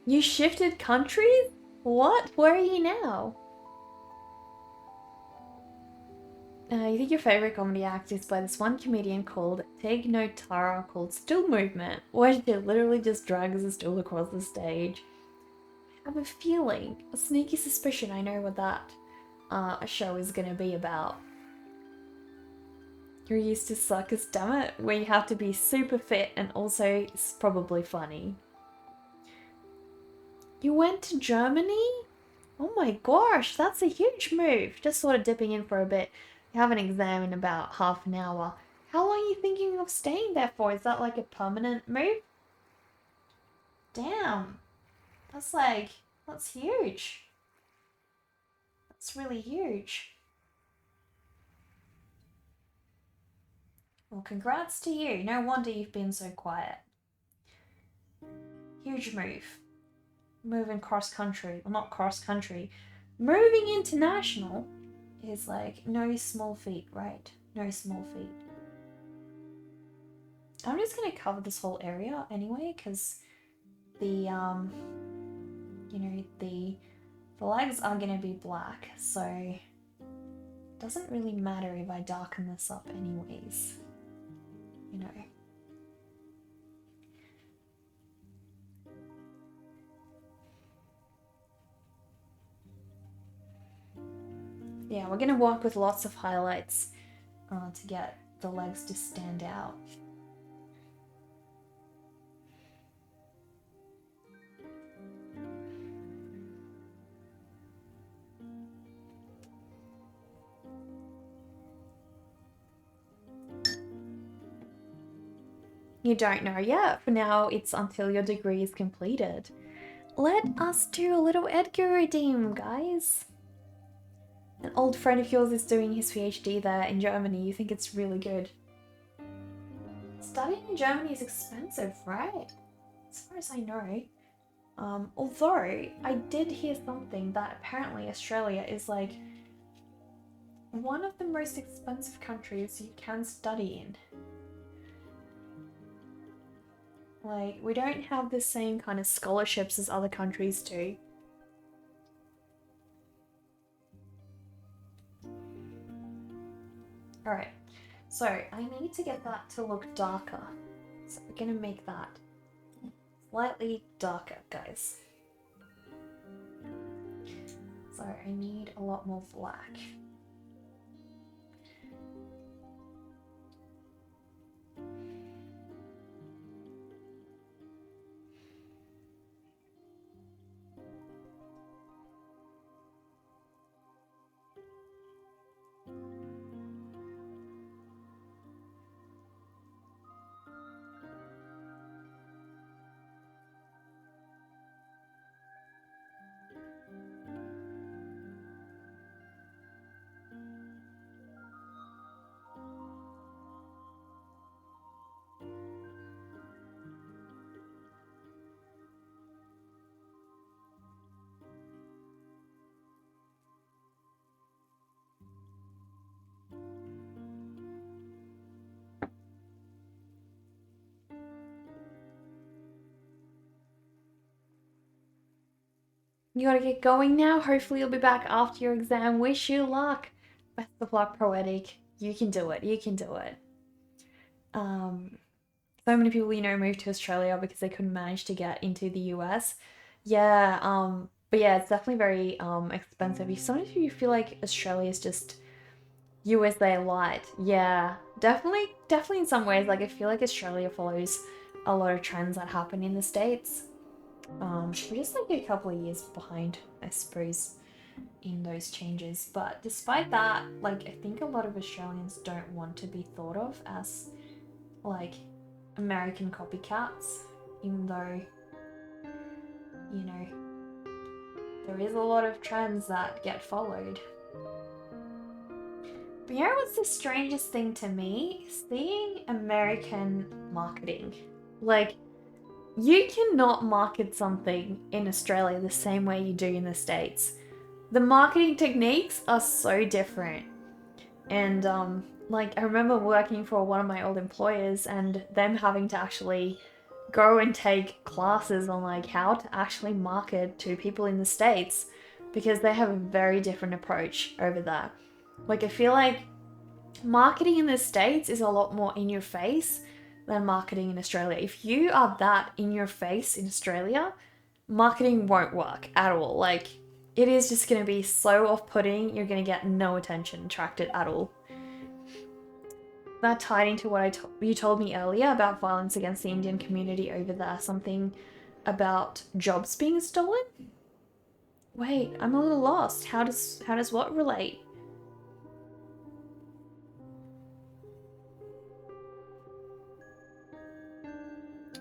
You shifted countries? What? Where are you now? You think your favorite comedy act is by this one comedian called Take No Tara called Still Movement, where she literally just drags a stool across the stage. I have a feeling, a sneaky suspicion I know what that show is gonna be about. You're used to circus, damn it, where you have to be super fit and also it's probably funny. You went to Germany? Oh my gosh, that's a huge move. Just sort of dipping in for a bit. You have an exam in about half an hour. How long are you thinking of staying there for? Is that like a permanent move? Damn. That's huge. That's really huge. Well, congrats to you. No wonder you've been so quiet. Huge move. Moving cross country. Well, not cross country. Moving international is like no small feat, right? No small feat. I'm just gonna cover this whole area anyway, because the you know, the legs are gonna be black, so it doesn't really matter if I darken this up anyways. You know. Yeah, we're gonna work with lots of highlights to get the legs to stand out. You don't know yet. For now, it's until your degree is completed. Let us do a little Edgar redeem, guys. An old friend of yours is doing his PhD there in Germany. You think it's really good. Studying in Germany is expensive, right? As far as I know. Although, I did hear something that apparently Australia is like one of the most expensive countries you can study in. Like, we don't have the same kind of scholarships as other countries do. Alright, so I need to get that to look darker. So we're gonna make that slightly darker, guys. So I need a lot more black. You gotta get going now. Hopefully you'll be back after your exam. Wish you luck. Best of luck, Poetic. You can do it. You can do it. So many people, you know, moved to Australia because they couldn't manage to get into the US. Yeah, but yeah, it's definitely very expensive. Sometimes you feel like Australia is just USA light. Yeah, definitely in some ways. Like, I feel like Australia follows a lot of trends that happen in the States. We're just like a couple of years behind, I suppose, in those changes. But despite that, like, I think a lot of Australians don't want to be thought of as like American copycats, even though, you know, there is a lot of trends that get followed. But you know what's the strangest thing to me? Seeing American marketing. Like, you cannot market something in Australia the same way you do in the States. The marketing techniques are so different. And like, I remember working for one of my old employers and them having to actually go and take classes on like how to actually market to people in the States because they have a very different approach over there. Like, I feel like marketing in the States is a lot more in your face than marketing in Australia. If you are that in your face in Australia, marketing won't work at all. Like, it is just going to be so off-putting, you're going to get no attention attracted at all. that tied into what you told me earlier about violence against the Indian community over there. Something about jobs being stolen? Wait, I'm a little lost. How does what relate?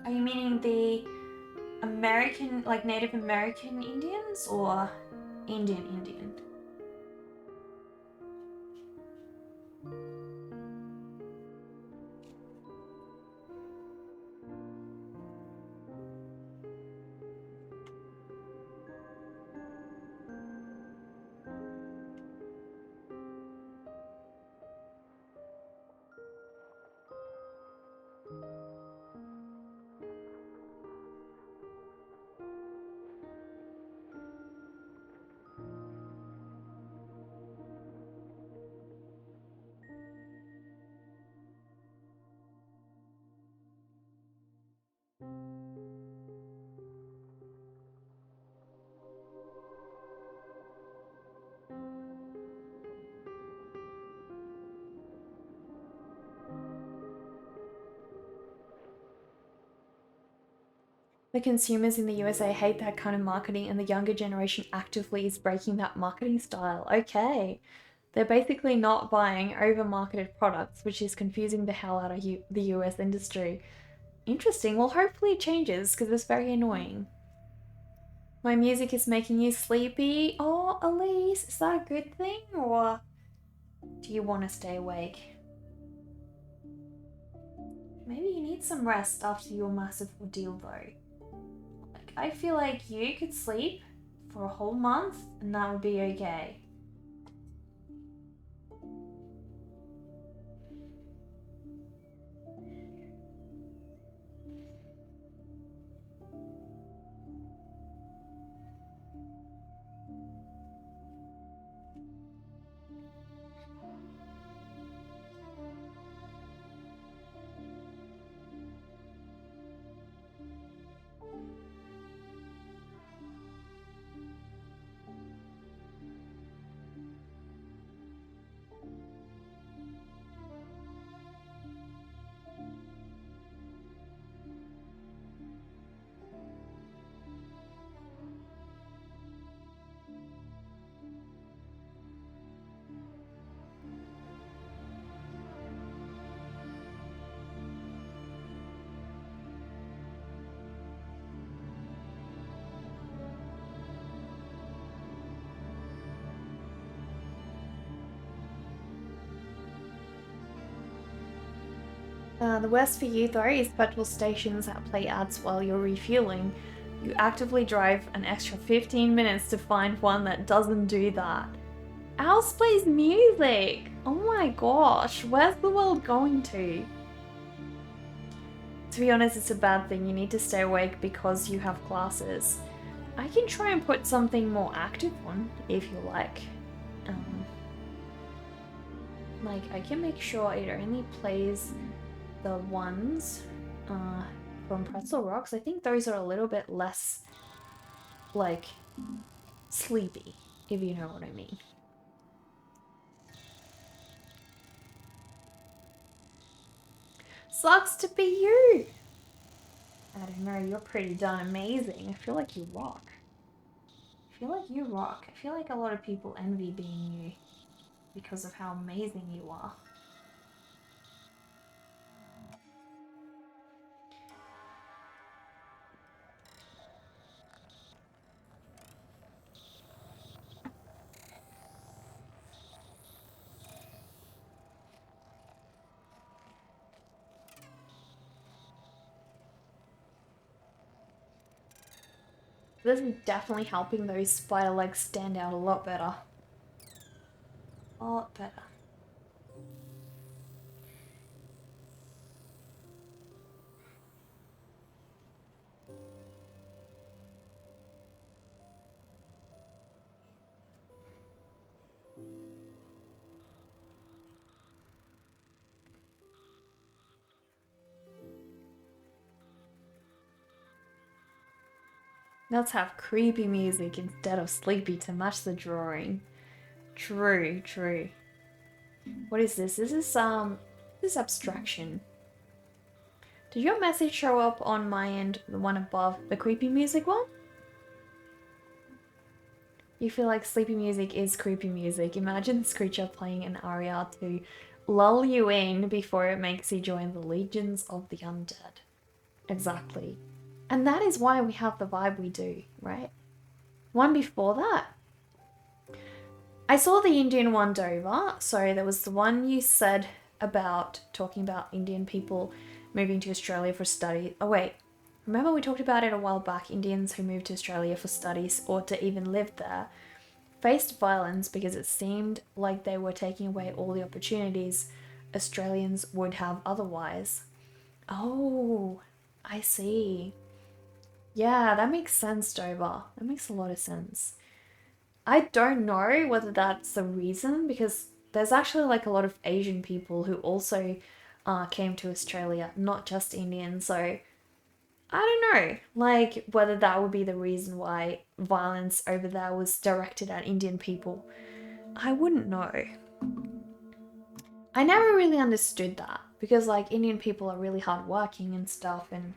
Are you meaning the American, like Native American Indians, or Indian? The consumers in the USA hate that kind of marketing, and the younger generation actively is breaking that marketing style. Okay. They're basically not buying over-marketed products, which is confusing the hell out of the US industry. Interesting. Well, hopefully it changes, because it's very annoying. My music is making you sleepy. Oh, Elise, is that a good thing, or do you want to stay awake? Maybe you need some rest after your massive ordeal, though. Like, I feel like you could sleep for a whole month, and that would be okay. The worst for you though is petrol stations that play ads while you're refueling. You actively drive an extra 15 minutes to find one that doesn't do that. Ours plays music! Oh my gosh, where's the world going to? To be honest, it's a bad thing. You need to stay awake because you have classes. I can try and put something more active on if you like. Like, I can make sure it only plays the ones from Pretzel Rocks. I think those are a little bit less, like, sleepy, if you know what I mean. Sucks to be you! I don't know, you're pretty darn amazing. I feel like you rock. I feel like you rock. I feel like a lot of people envy being you because of how amazing you are. This is definitely helping those spider legs stand out a lot better. A lot better. Let's have creepy music instead of sleepy to match the drawing. True, true. What is this? This is This abstraction. Did your message show up on my end, the one above the creepy music one? You feel like sleepy music is creepy music. Imagine this creature playing an aria to lull you in before it makes you join the legions of the undead. Exactly. And that is why we have the vibe we do, right? One before that, I saw the Indian one, Dover. So there was the one you said about talking about Indian people moving to Australia for study. Oh wait, remember we talked about it a while back, Indians who moved to Australia for studies or to even live there faced violence because it seemed like they were taking away all the opportunities Australians would have otherwise. Oh, I see. Yeah, that makes sense, Dover. That makes a lot of sense. I don't know whether that's the reason because there's actually like a lot of Asian people who also came to Australia, not just Indians. So I don't know, like whether that would be the reason why violence over there was directed at Indian people. I wouldn't know. I never really understood that because like Indian people are really hardworking and stuff and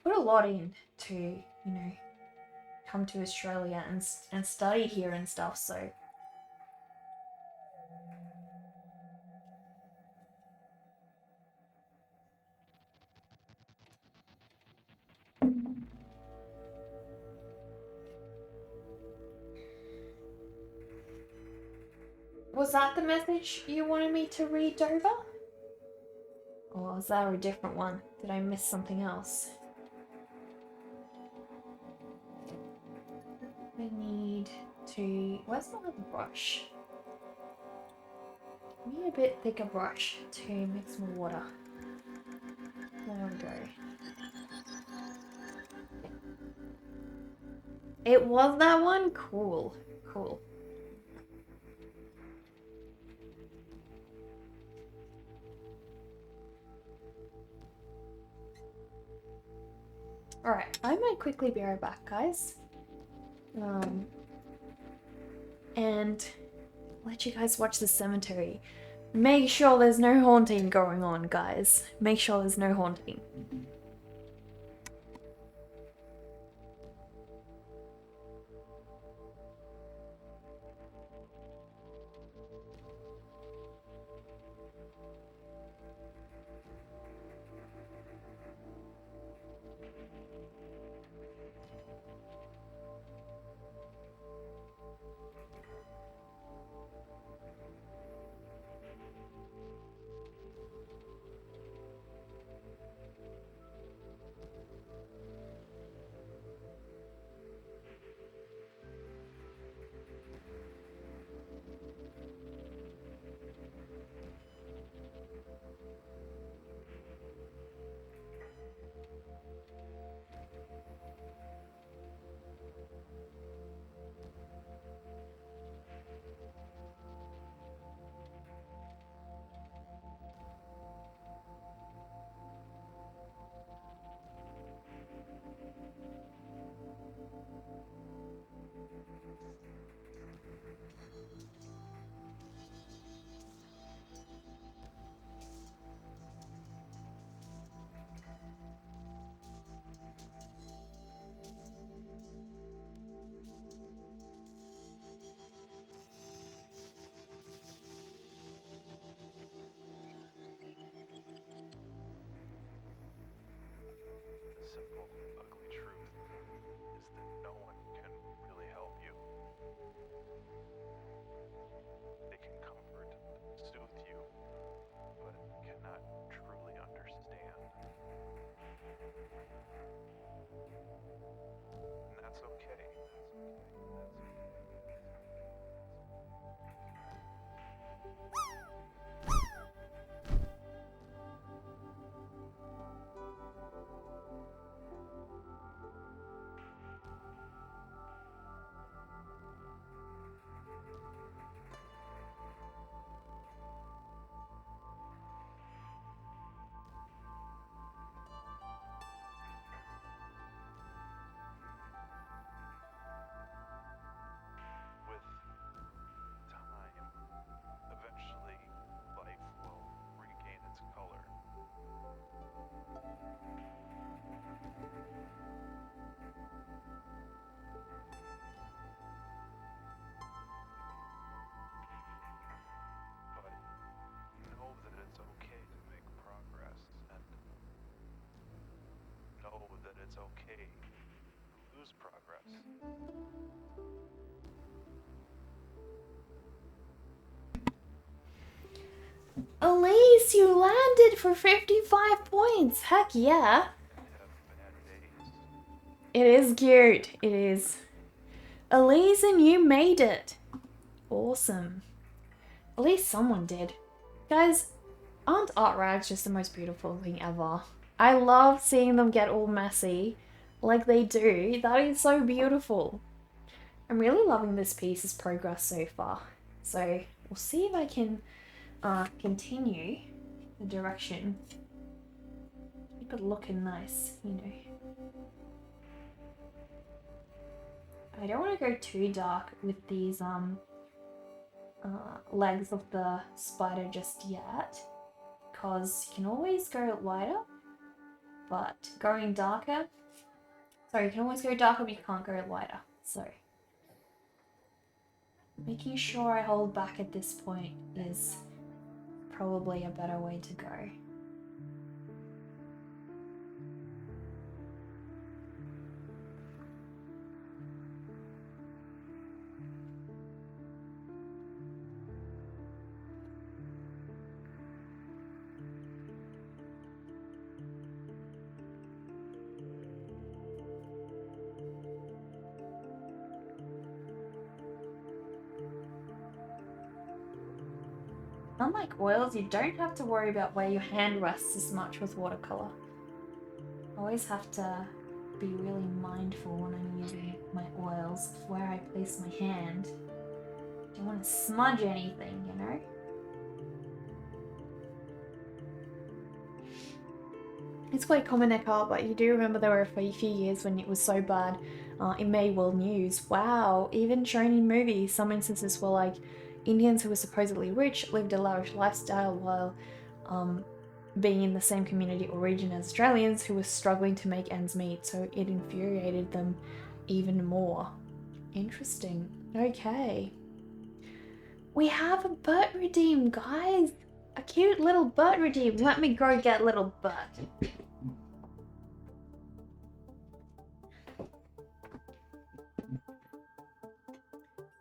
put a lot in to, you know, come to Australia and study here and stuff. So was that the message you wanted me to read, Dover? Or was that a different one? Did I miss something else? I need to... Where's my other brush? I need a bit thicker brush to mix more water. There we go. It was that one? Cool. Cool. Alright, I might quickly be right back, guys. And let you guys watch the cemetery. Make sure there's no haunting going on, guys. Make sure there's no haunting.
With time, eventually it's okay to lose progress.
Elise, you landed for 55 points. Heck yeah.
Have bad days.
It is cute. It is. Elise, and you made it. Awesome. At least someone did. Guys, aren't art rags just the most beautiful thing ever? I love seeing them get all messy like they do. That is so beautiful. I'm really loving this piece's progress so far. So we'll see if I can continue the direction. Keep it looking nice, you know. I don't want to go too dark with these legs of the spider just yet, because you can always go lighter, but going darker, sorry, you can always go darker but you can't go lighter, so making sure I hold back at this point is probably a better way to go. Unlike oils, you don't have to worry about where your hand rests as much with watercolor. I always have to be really mindful when I'm using my oils of where I place my hand. Don't want to smudge anything, you know? It's quite common, Eckhart, but you do remember there were a few years when it was so bad it made world news. Wow, even shown in movies. Some instances were like Indians who were supposedly rich lived a lavish lifestyle while being in the same community or region as Australians who were struggling to make ends meet, so it infuriated them even more. Interesting. Okay. We have a bird redeem, guys! A cute little bird redeem. Let me go get little bird.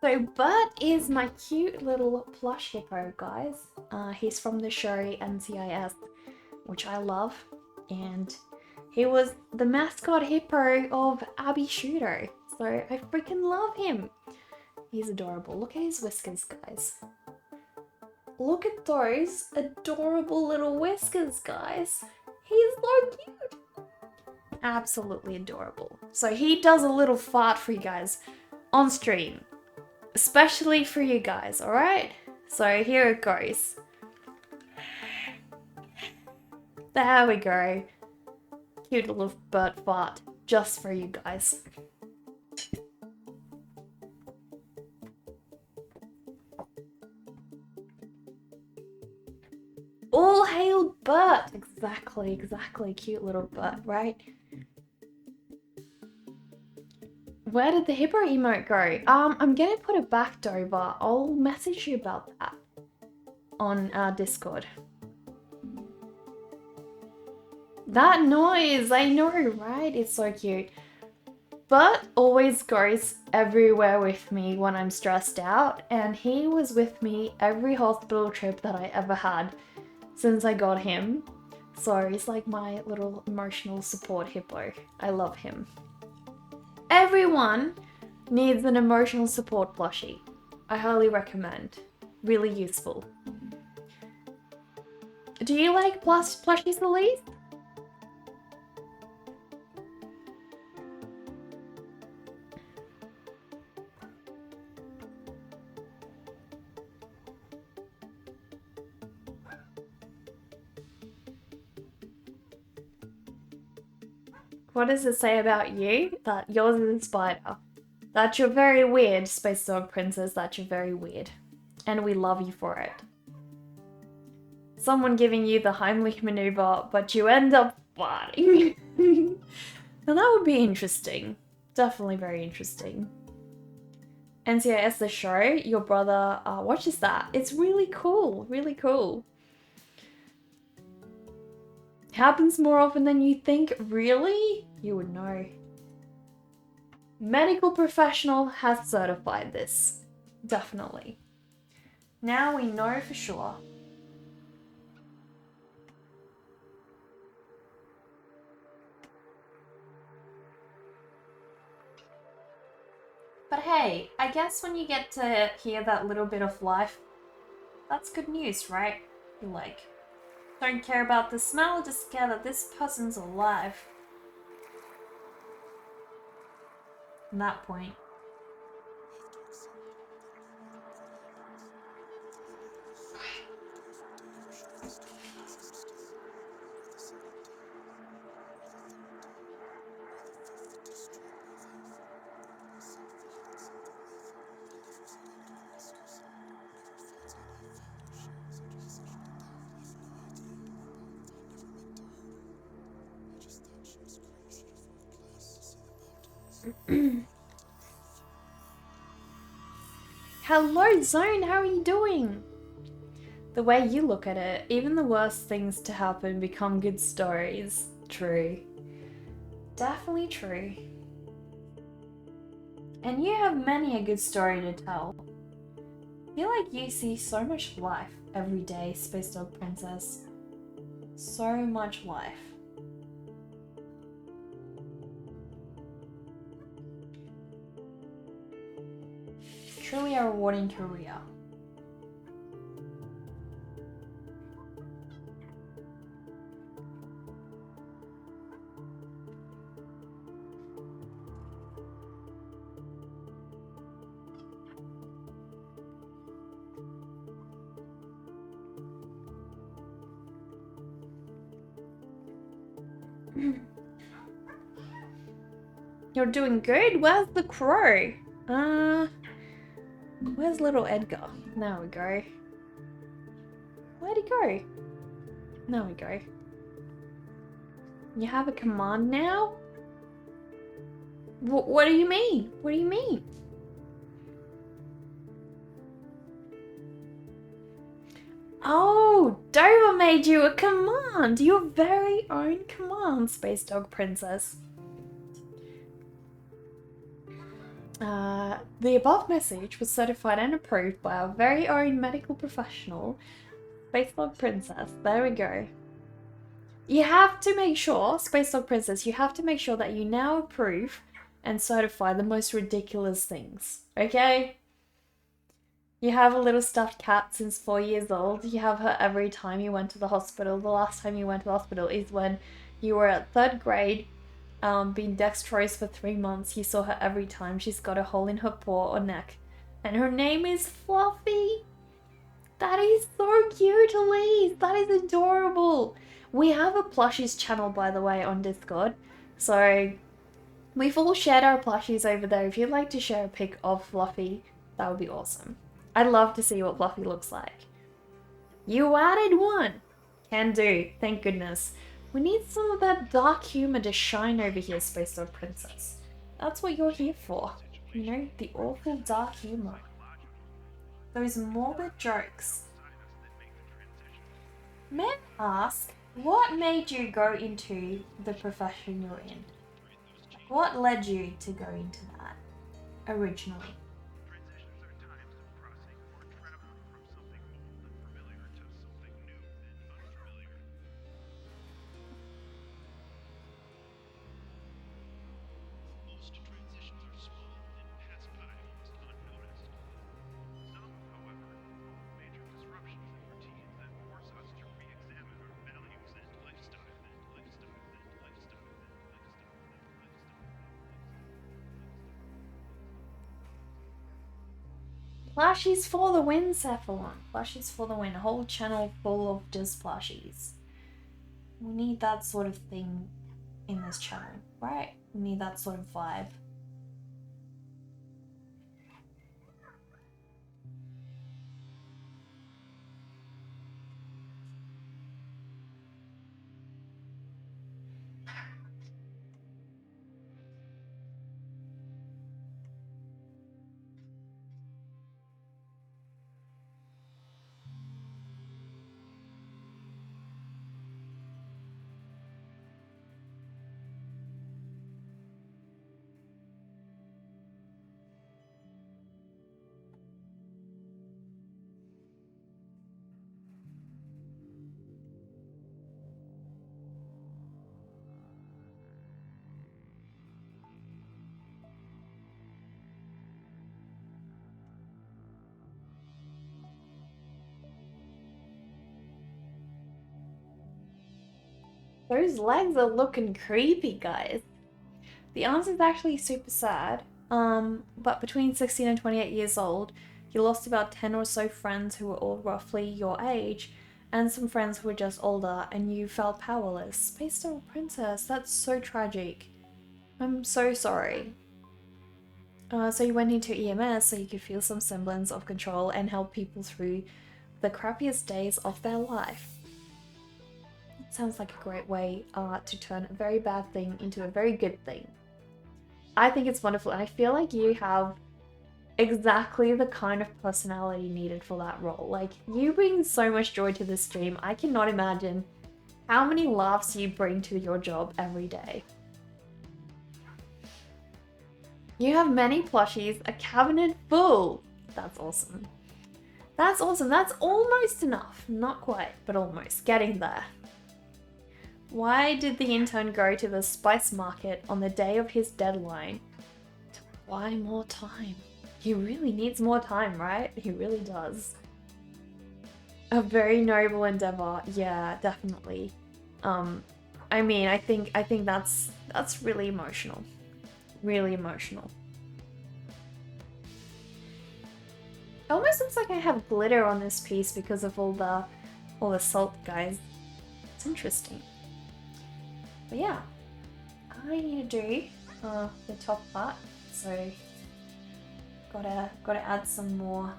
So Bert is my cute little plush hippo, guys. He's from the show NCIS, which I love, and he was the mascot hippo of Abby Shooter, so I freaking love him. He's adorable. Look at his whiskers, guys. Look at those adorable little whiskers, guys. He's so cute. Absolutely adorable. So he does a little fart for you guys on stream. Especially for you guys, alright? So here it goes. There we go. Cute little bird fart just for you guys. All hail Bert! Exactly. Cute little Bert, right? Where did the hippo emote go? I'm gonna put it back, Dover. I'll message you about that on our Discord. That noise! I know, right? It's so cute. Bert always goes everywhere with me when I'm stressed out, and he was with me every hospital trip that I ever had since I got him. So he's like my little emotional support hippo. I love him. Everyone needs an emotional support plushie. I highly recommend. Really useful. Do you like plushies, Elise? What does it say about you? That yours is a spider. That you're very weird, Space Dog Princess. That you're very weird. And we love you for it. Someone giving you the Heimlich maneuver, but you end up farting. Now that would be interesting. Definitely very interesting. NCIS the show, your brother watches that. It's really cool, really cool. Happens more often than you think. Really? You would know. Medical professional has certified this. Definitely. Now we know for sure. But hey, I guess when you get to hear that little bit of life, that's good news, right? You like, don't care about the smell, just care that this person's alive. From that point. Hello, Zone, how are you doing? The way you look at it, even the worst things to happen become good stories. True. Definitely true. And you have many a good story to tell. I feel like you see so much life every day, Space Dog Princess. So much life. Truly a rewarding career. You're doing good? Where's the crow? Where's little Edgar? There we go. Where'd he go? There we go. You have a command now? What do you mean? What do you mean? Oh, Dover made you a command! Your very own command, Space Dog Princess. The above message was certified and approved by our very own medical professional, Space Dog Princess. There we go. You have to make sure, Space Dog Princess, you have to make sure that you now approve and certify the most ridiculous things, okay? You have a little stuffed cat since 4 years old. You have her every time you went to the hospital. The last time you went to the hospital is when you were at 3rd grade, being dextrose for 3 months. You saw her every time. She's got a hole in her paw or neck. And her name is Fluffy. That is so cute, Elise. That is adorable. We have a plushies channel, by the way, on Discord. So we've all shared our plushies over there. If you'd like to share a pic of Fluffy, that would be awesome. I'd love to see what Fluffy looks like. You added one. Can do. Thank goodness. We need some of that dark humor to shine over here, Space Dog Princess. That's what you're here for. You know, the awful dark humor. Those morbid jokes. May I ask, what made you go into the profession you're in? What led you to go into that originally?
Transitions are times of crossing or traveling from something old and familiar to something new and unfamiliar. Most transitions are small and pass by almost unnoticed. Some, however, involve major disruptions in routines that force us to re-examine our values and lifestyle.
Plushies for the win, Cephalon. Plushies for the win. A whole channel full of just plushies. We need that sort of thing in this channel, right? We need that sort of vibe. Those legs are looking creepy, guys. The answer is actually super sad. But between 16 and 28 years old, you lost about 10 or so friends who were all roughly your age, and some friends who were just older, and you felt powerless. Space Devil Princess, that's so tragic. I'm so sorry. So you went into EMS so you could feel some semblance of control and help people through the crappiest days of their life. Sounds like a great way to turn a very bad thing into a very good thing. I think it's wonderful, and I feel like you have exactly the kind of personality needed for that role. Like, you bring so much joy to this stream. I cannot imagine how many laughs you bring to your job every day. You have many plushies, a cabinet full. That's awesome. That's awesome. That's almost enough. Not quite, but almost. Getting there. Why did the intern go to the spice market on the day of his deadline? To buy more time. He really needs more time, right? He really does. A very noble endeavor. Yeah, definitely. I mean, I think that's really emotional. Really emotional. It almost looks like I have glitter on this piece because of all the salt, guys. It's interesting. But yeah, I need to do the top part, so gotta add some more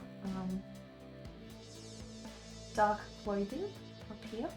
dark clothing up here.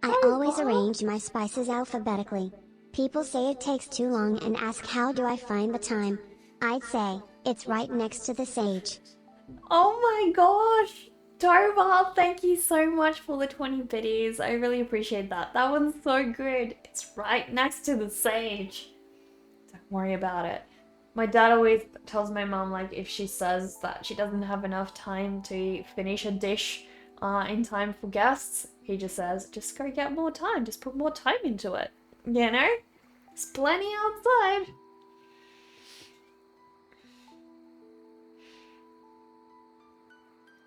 I always arrange my spices alphabetically. People say it takes too long and ask how do I find the time. I'd say, it's right next to the sage.
Oh my gosh! Dover, thank you so much for the 20 biddies. I really appreciate that. That one's so good. It's right next to the sage. Don't worry about it. My dad always tells my mom, like, if she says that she doesn't have enough time to finish a dish in time for guests, he just says, just go get more time. Just put more time into it. You know? There's plenty outside.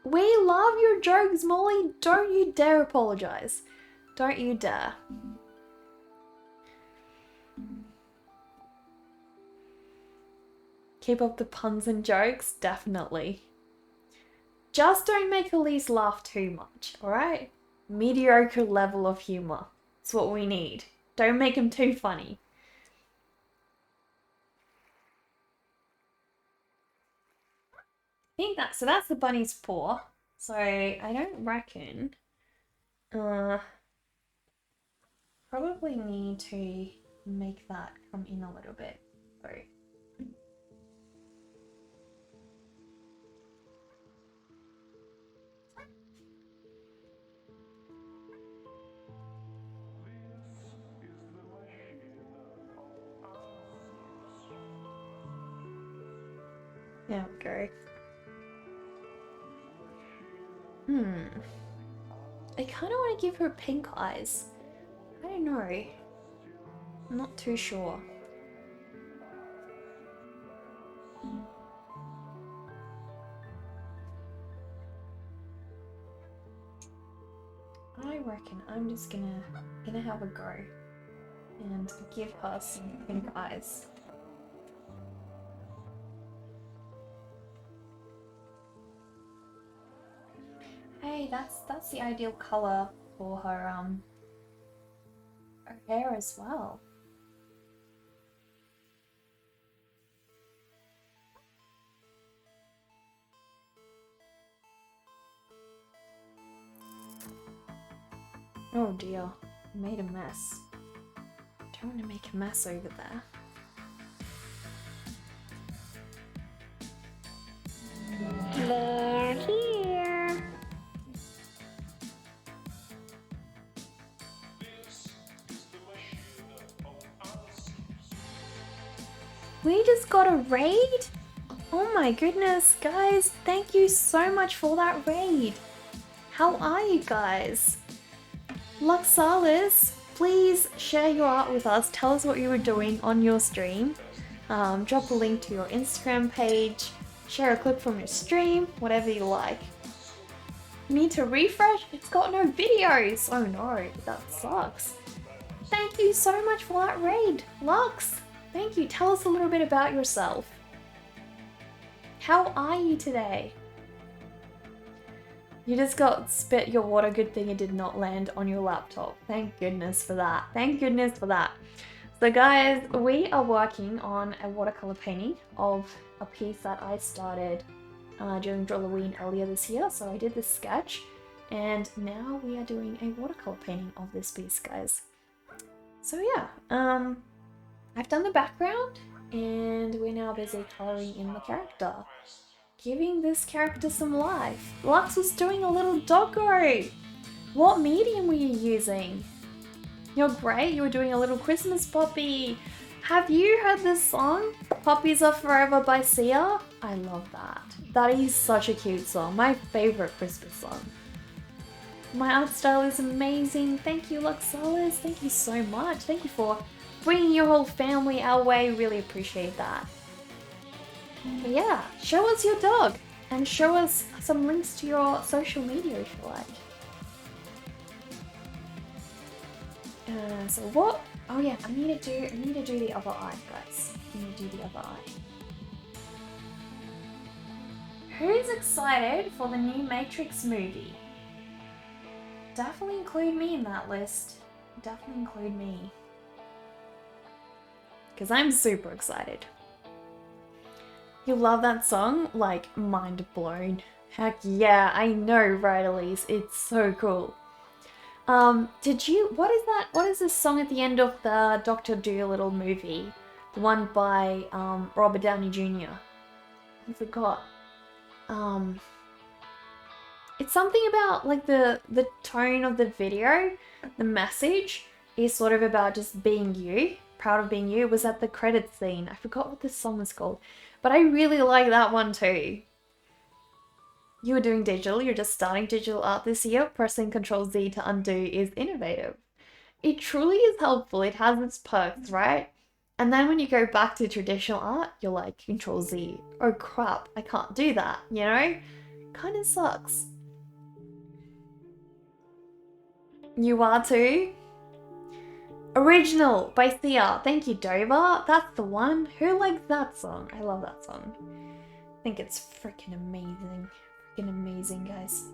We love your jokes, Molly. Don't you dare apologize. Don't you dare. Keep up the puns and jokes, definitely. Just don't make Elise laugh too much, alright? Mediocre level of humor. It's what we need. Don't make him too funny. I think so that's the bunny's paw. So I don't reckon probably need to make that come in a little bit. So there we go. I kind of want to give her pink eyes. I don't know. I'm not too sure. I reckon I'm just gonna have a go and give her some pink eyes. Hey, that's the ideal color for her hair as well. Oh dear, I made a mess. Don't want to make a mess over there.
They're here.
We just got a raid? Oh my goodness, guys, thank you so much for that raid. How are you guys? Luxalis, please share your art with us. Tell us what you were doing on your stream. Drop a link to your Instagram page. Share a clip from your stream, whatever you like. Need to refresh? It's got no videos. Oh no, that sucks. Thank you so much for that raid, Lux. Thank you. Tell us a little bit about yourself. How are you today? You just got spit your water. Good thing it did not land on your laptop. Thank goodness for that. Thank goodness for that. So guys, we are working on a watercolor painting of a piece that I started during Drawlloween earlier this year. So I did this sketch and now we are doing a watercolor painting of this piece, guys. So yeah, I've done the background and we're now busy coloring in the character. Giving this character some life. Lux was doing a little doggo. What medium were you using? You're great. You were doing a little Christmas puppy. Have you heard this song? Puppies Are Forever by Sia? I love that. That is such a cute song. My favorite Christmas song. My art style is amazing. Thank you, Luxalis. Thank you so much. Thank you for bringing your whole family our way. Really appreciate that. But yeah, show us your dog and show us some links to your social media if you like. So what? Oh yeah, I need to do the other eye, guys. I need to do the other eye. Who's excited for the new Matrix movie? Definitely include me in that list. Definitely include me. Because I'm super excited. You love that song? Like, mind blown. Heck yeah, I know, right, Elise? It's so cool. What is this song at the end of the Dr. Dolittle movie? The one by, Robert Downey Jr. I forgot. It's something about, like, the tone of the video, the message is sort of about just being you, proud of being you. It was at the credits scene. I forgot what this song was called. But I really like that one too. You were doing digital, you're just starting digital art this year. Pressing Ctrl Z to undo is innovative. It truly is helpful. It has its perks, right? And then when you go back to traditional art, you're like, Ctrl Z. Oh crap, I can't do that, you know? Kind of sucks. You are too? Original by Sia. Thank you, Dover. That's the one. Who likes that song? I love that song. I think it's freaking amazing. Freaking amazing, guys.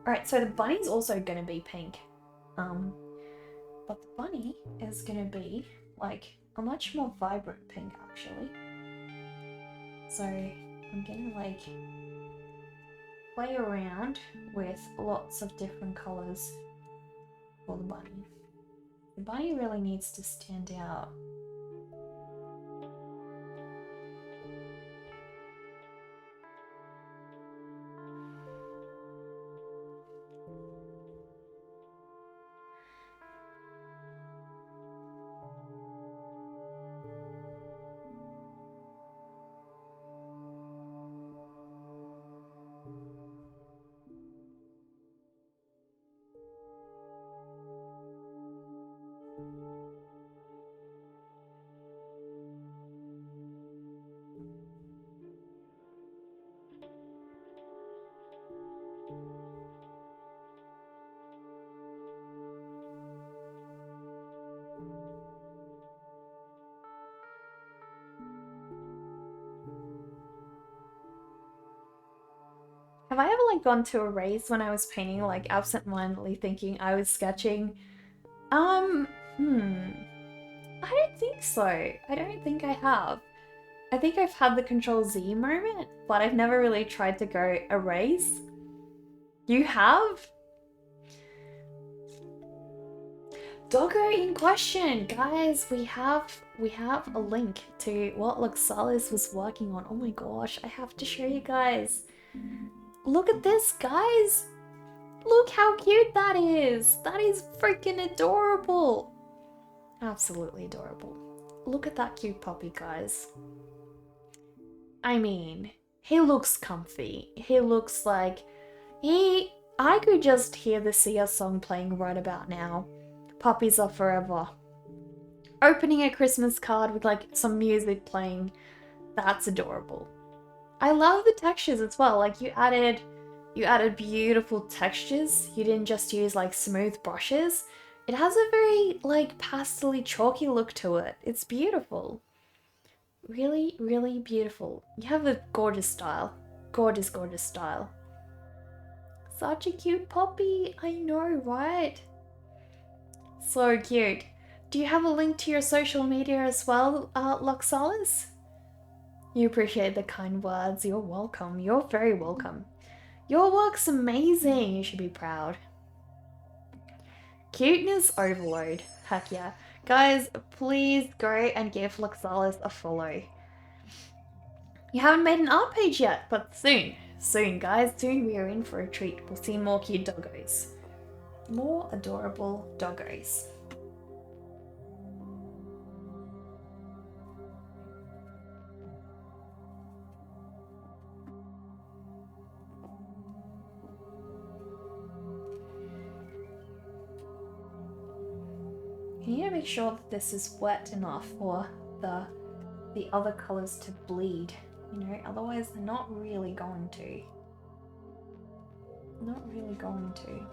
Alright, so the bunny's also gonna be pink. But the bunny is gonna be like a much more vibrant pink, actually. So I'm gonna like play around with lots of different colors for the bunny. The bunny really needs to stand out. Have I ever like gone to a race when I was painting, like absent-mindedly thinking I was sketching? I don't think so. I don't think I have. I think I've had the Control Z moment, but I've never really tried to go erase. You have? doggo in question, guys. We have a link to what Luxalis was working on. Oh my gosh, I have to show you guys. Look at this, guys. Look how cute that is. That is freaking adorable. Absolutely adorable. Look at that cute puppy, guys. I mean, he looks comfy. He looks like I could just hear the Sia song playing right about now. Puppies are forever. Opening a Christmas card with like some music playing. That's adorable. I love the textures as well. Like you added beautiful textures. You didn't just use like smooth brushes. It has a very like pastel-y chalky look to it. It's beautiful. Really, really beautiful. You have a gorgeous style. Gorgeous, gorgeous style. Such a cute puppy. I know, right? So cute. Do you have a link to your social media as well, Luxalis? You appreciate the kind words. You're welcome. You're very welcome. Your work's amazing. You should be proud. Cuteness overload. Heck yeah. Guys, please go and give Luxalis a follow. You haven't made an art page yet, but soon. Soon, guys. Soon we are in for a treat. We'll see more cute doggos. More adorable doggos. You need to make sure that this is wet enough for the other colours to bleed, you know, otherwise they're not really going to. Not really going to.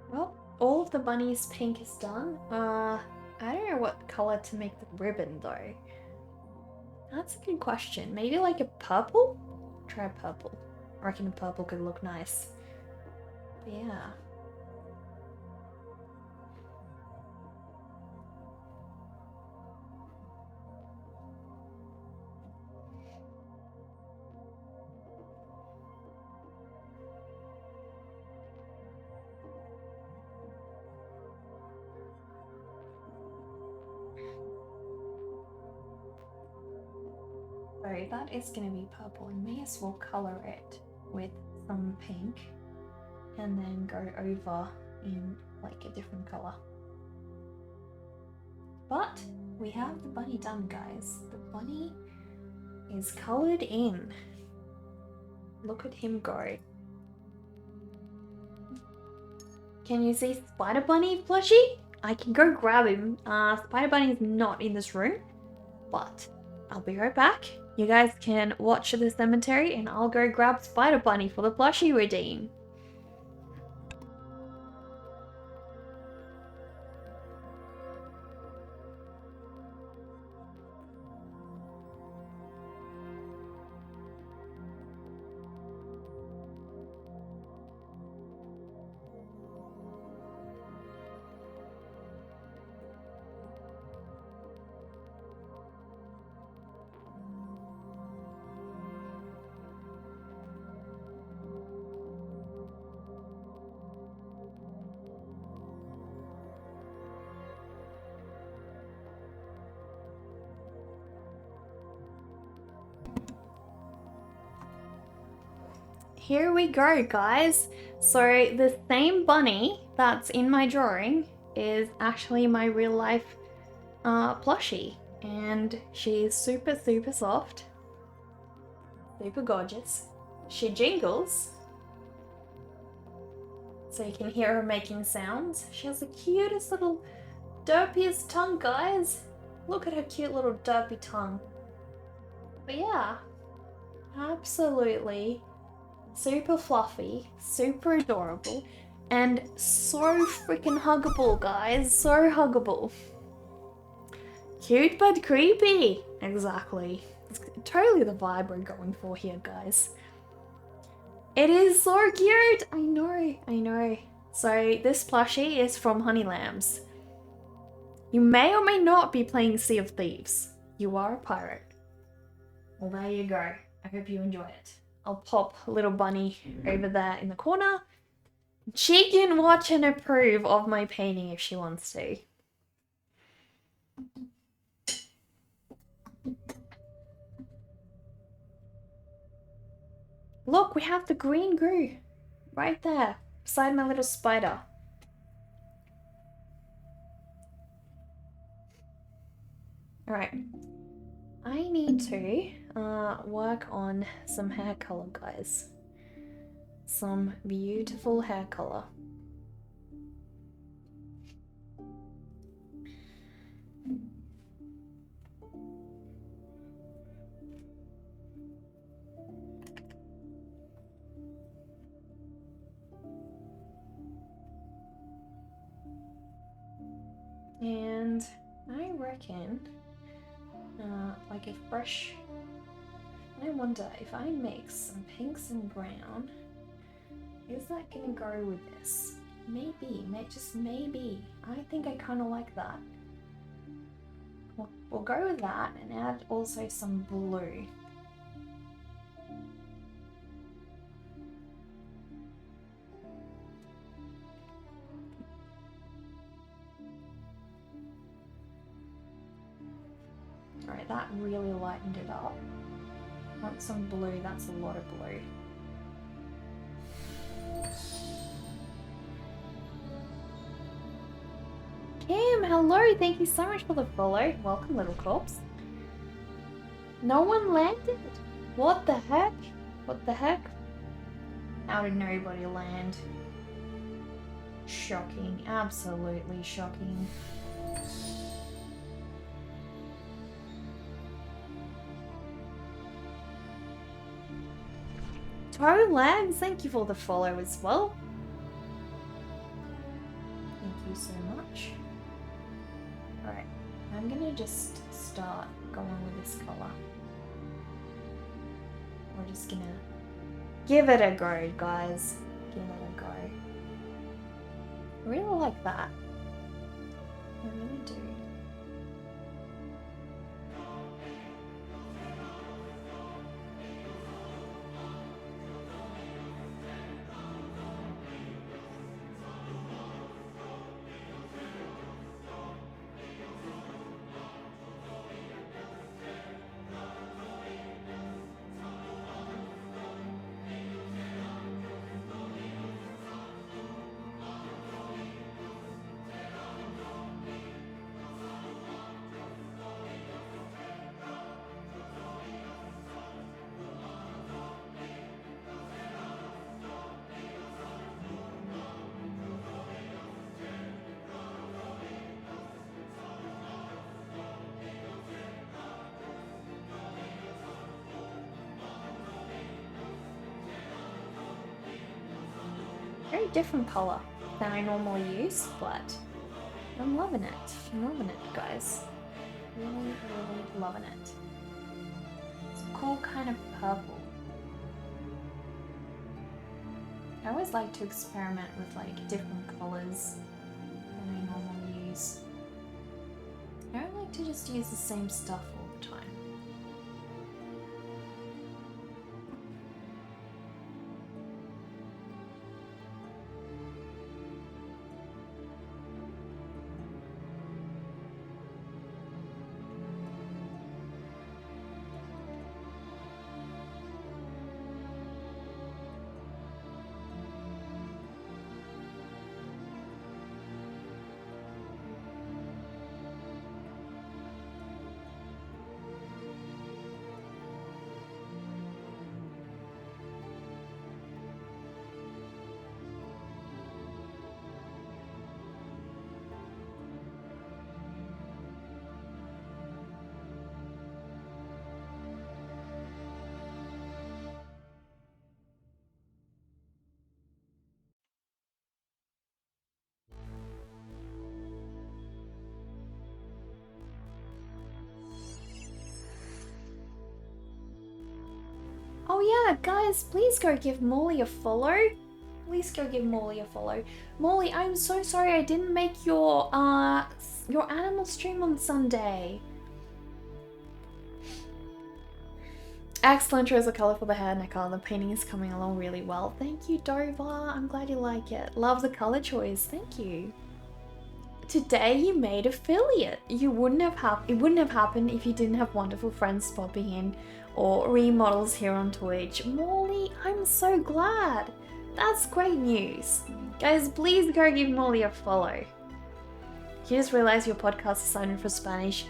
Well, all of the bunny's pink is done. I don't know what color to make the ribbon though. That's a good question. Maybe like a purple? Try purple. I reckon a purple could look nice. But yeah. So that is going to be purple, and may as well colour it with some pink and then go over in like a different colour. But we have the bunny done, guys. The bunny is coloured in. Look at him go. Can you see Spider Bunny plushie? I can go grab him. Spider Bunny is not in this room, but I'll be right back. You guys can watch the cemetery and I'll go grab Spider Bunny for the plushie redeem. Here we go, guys. So the same bunny that's in my drawing is actually my real life plushie, and she's super, super soft. Super gorgeous. She jingles, so you can hear her making sounds. She has the cutest little derpiest tongue, guys. Look at her cute little derpy tongue. But yeah, absolutely super fluffy, super adorable, and so freaking huggable, guys. So huggable. Cute but creepy. Exactly. It's totally the vibe we're going for here, guys. It is so cute. I know. So this plushie is from Honey Lambs. You may or may not be playing Sea of Thieves. You are a pirate. Well, there you go. I hope you enjoy it. I'll pop little bunny over there in the corner. She can watch and approve of my painting if she wants to. Look, we have the green goo right there beside my little spider. Alright. I need to work on some hair color, guys. Some beautiful hair color. And I reckon, like a fresh, I wonder if I mix some pinks and brown, is that gonna go with this? Maybe, just maybe. I think I kind of like that. We'll go with that and add also some blue. Alright, that really lightened it up. Want some blue, that's a lot of blue. Kim, hello, thank you so much for the follow. Welcome, little corpse. No one landed? What the heck? What the heck? How did nobody land? Shocking, absolutely shocking. Toe Lags, thank you for the follow as well. Thank you so much. Alright, I'm gonna just start going with this colour. We're just gonna give it a go, guys. Give it a go. I really like that. I really do. Very different colour than I normally use, but I'm loving it. I'm loving it, guys. Really, really loving it. It's a cool kind of purple. I always like to experiment with like different colours than I normally use. I don't like to just use the same stuff all the time. yeah, guys, please go give Morley a follow. Please go give Morley a follow. Morley, I'm so sorry I didn't make your animal stream on Sunday. Excellent choice of colour for the hair, Nicole. The painting is coming along really well. Thank you, Dover. I'm glad you like it. Love the colour choice. Thank you. Today you made affiliate. It wouldn't have happened if you didn't have wonderful friends popping in or remodels here on Twitch. Morley, I'm so glad. That's great news. Guys, please go give Morley a follow. You just realized your podcast assignment for Spanish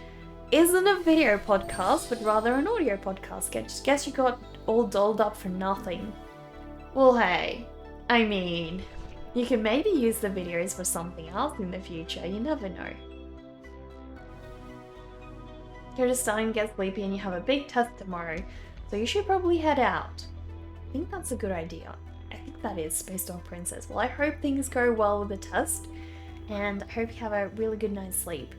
isn't a video podcast, but rather an audio podcast. Guess you got all dolled up for nothing. Well, hey, I mean, you can maybe use the videos for something else in the future. You never know. You're just starting to get sleepy and you have a big test tomorrow, so you should probably head out. I think that's a good idea. I think that is, based on Princess. Well, I hope things go well with the test, and I hope you have a really good night's sleep.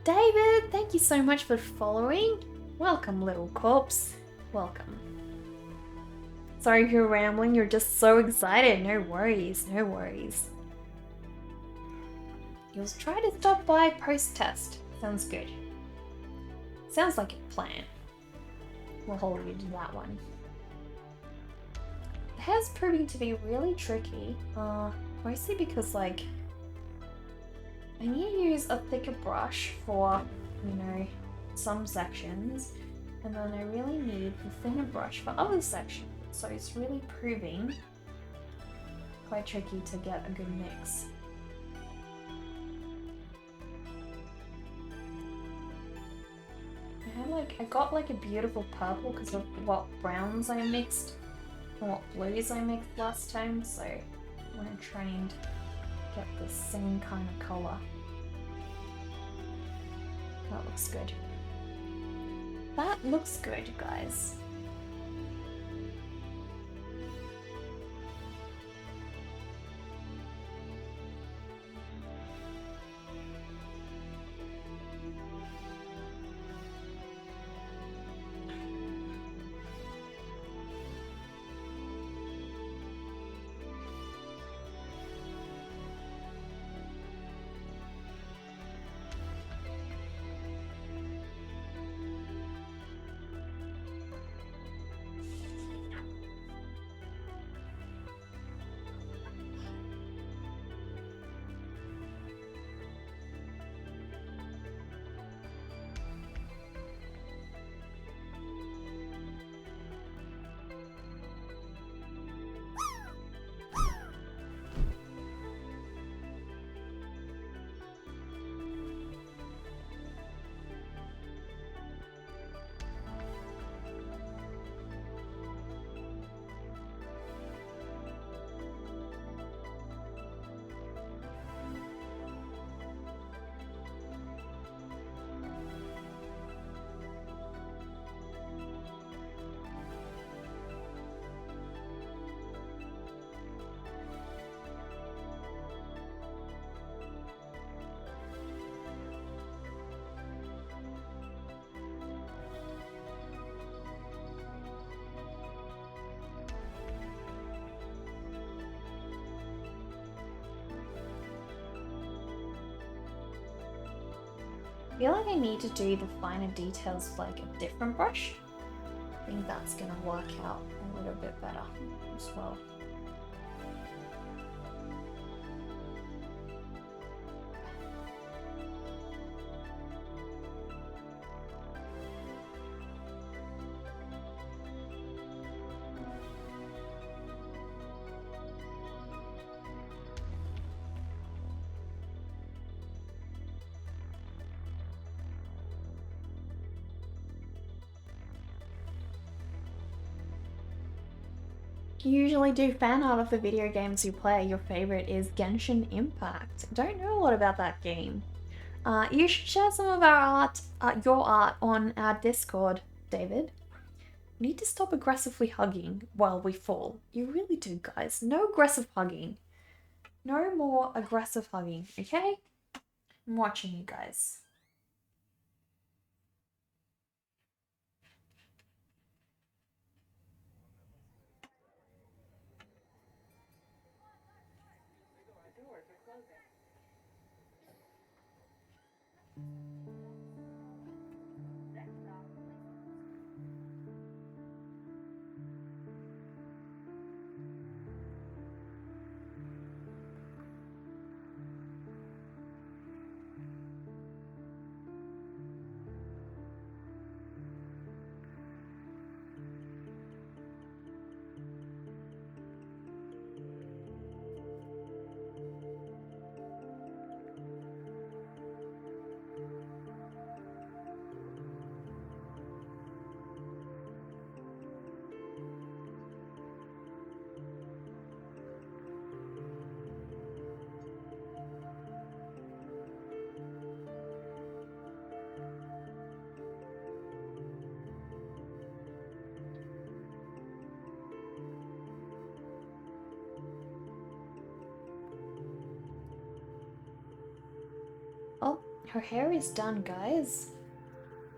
David, thank you so much for following. Welcome, little corpse. Welcome. Sorry if you're rambling, you're just so excited. No worries, no worries. You'll try to stop by post-test. Sounds good. Sounds like a plan. We'll hold you to that one. The hair's proving to be really tricky. Mostly because, like, I need to use a thicker brush for, you know, some sections, and then I really need a thinner brush for other sections. So it's really proving quite tricky to get a good mix. I got like a beautiful purple because of what browns I mixed and what blues I mixed last time, so I'm going to try and get the same kind of colour. That looks good. That looks good, guys. I feel like I need to do the finer details with like a different brush. I think that's gonna work out a little bit better as well. You usually do fan art of the video games you play. Your favorite is Genshin Impact. Don't know a lot about that game. You should share some of our art, your art, on our Discord, David. We need to stop aggressively hugging while we fall. You really do, guys. No aggressive hugging. No more aggressive hugging, okay? I'm watching you guys. her hair is done, guys.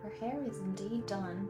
Her hair is indeed done.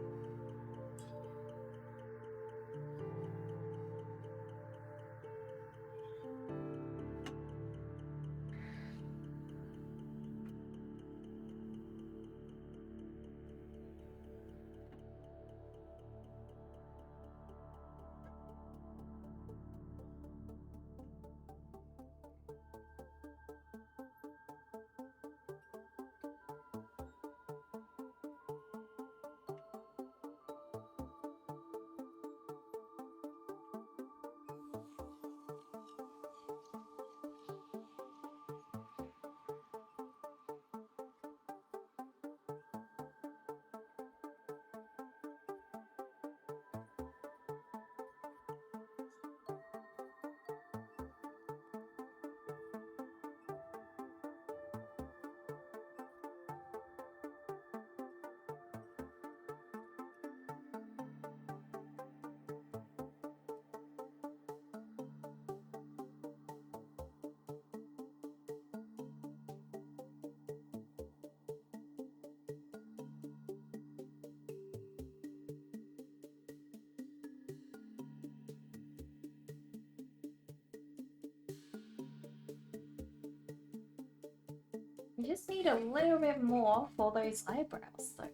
You just need a little bit more for those eyebrows though.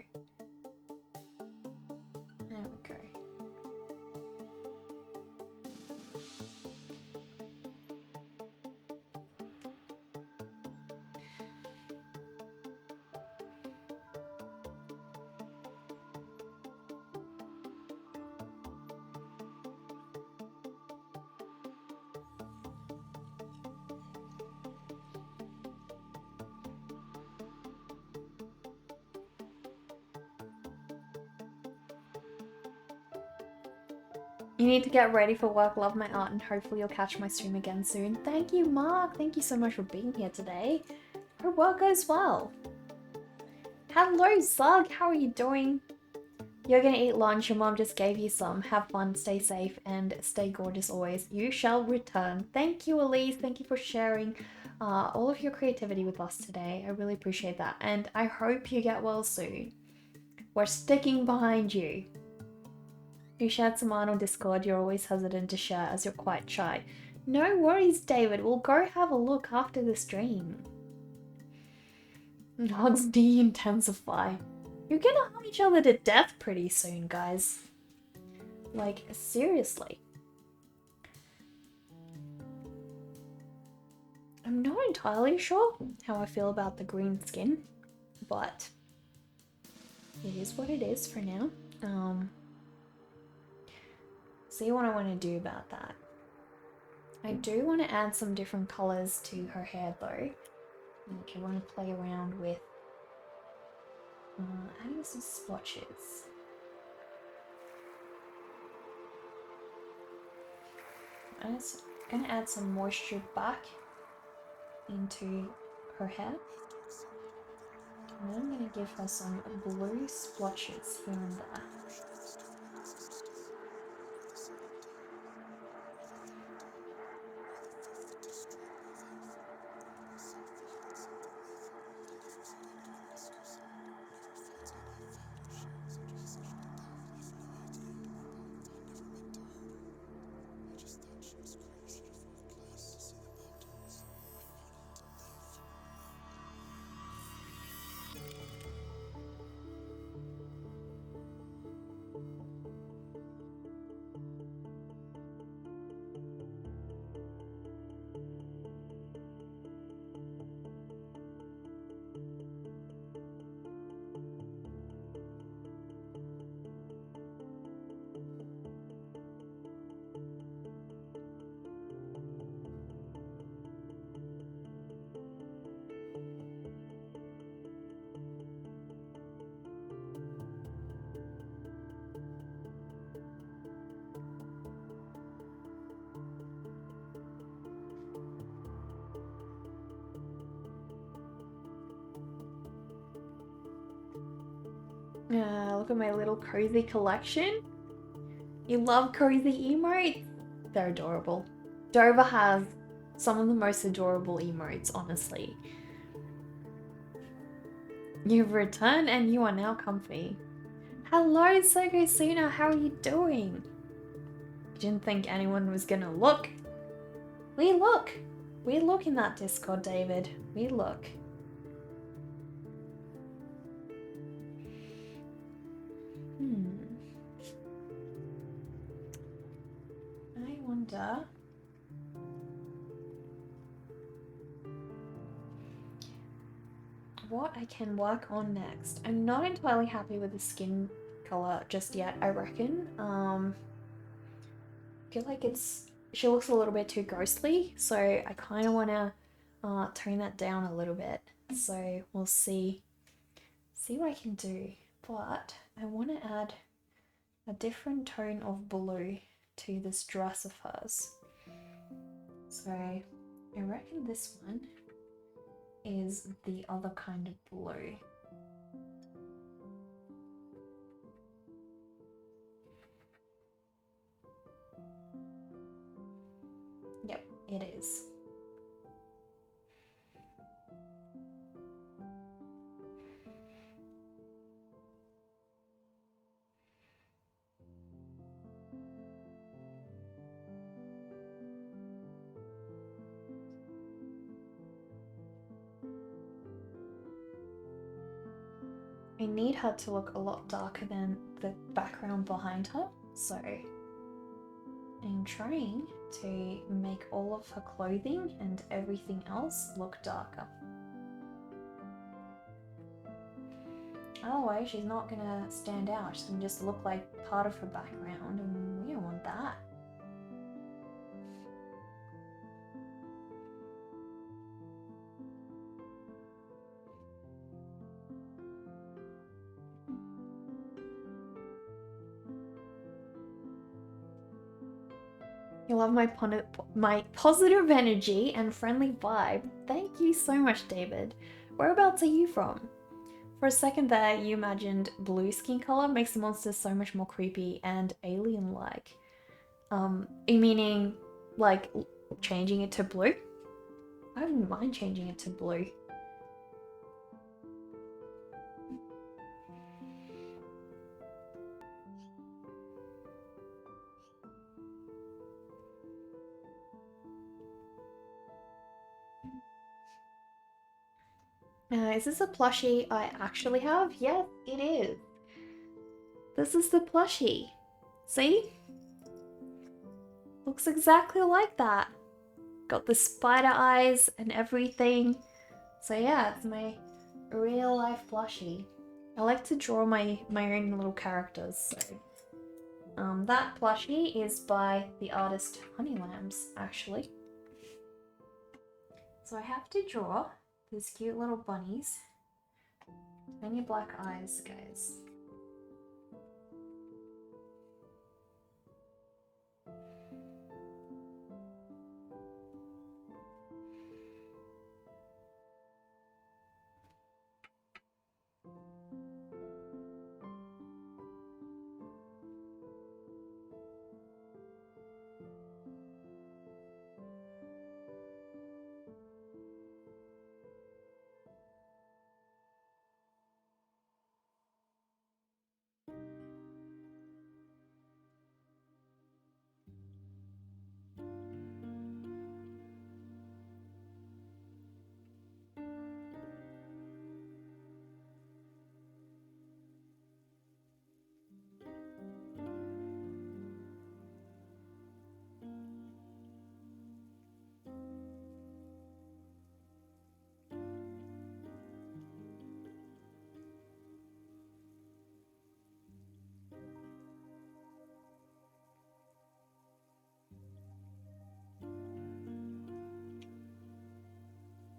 There we go. You need to get ready for work, love my art, and hopefully you'll catch my stream again soon. Thank you, Mark. Thank you so much for being here today. Hope work goes well. Hello, Zug. How are you doing? You're gonna eat lunch. Your mom just gave you some. Have fun, stay safe, and stay gorgeous always. You shall return. Thank you, Elise. Thank you for sharing all of your creativity with us today. I really appreciate that. And I hope you get well soon. We're sticking behind you. You shared some art on Discord. You're always hesitant to share as you're quite shy. No worries, David. We'll go have a look after the stream. Hugs de-intensify. You're gonna hug each other to death pretty soon, guys. Like, seriously. I'm not entirely sure how I feel about the green skin, but it is what it is for now. See what I want to do about that. I do want to add some different colors to her hair though. Like I want to play around with adding some splotches. I'm going to add some moisture back into her hair. And then I'm going to give her some blue splotches here and there. Look at my little cozy collection. You love cozy emotes? They're adorable. Dover has some of the most adorable emotes, honestly. You've returned and you are now comfy. Hello, Sogo Suna, how are you doing? You didn't think anyone was gonna look? We look! We look in that Discord, David. We look. I wonder... what I can work on next. I'm not entirely happy with the skin color just yet, I reckon. I feel like she looks a little bit too ghostly, so I kind of want to tone that down a little bit. So we'll see what I can do. But I want to add a different tone of blue to this dress of hers. So I reckon this one is the other kind of blue. Yep, it is. I need her to look a lot darker than the background behind her, so I'm trying to make all of her clothing and everything else look darker. Otherwise, she's not gonna stand out. She's gonna just look like part of her background, and we don't want that. You love my positive energy and friendly vibe. Thank you so much, David. Whereabouts are you from? For a second there, you imagined blue skin color makes the monster so much more creepy and alien-like. Meaning, like, changing it to blue? I wouldn't mind changing it to blue. Is this a plushie I actually have? Yes, it is. This is the plushie. See? Looks exactly like that. Got the spider eyes and everything. So yeah, it's my real life plushie. I like to draw my own little characters, so. That plushie is by the artist Honeylambs, actually. So I have to draw these cute little bunnies. Tiny black eyes, guys.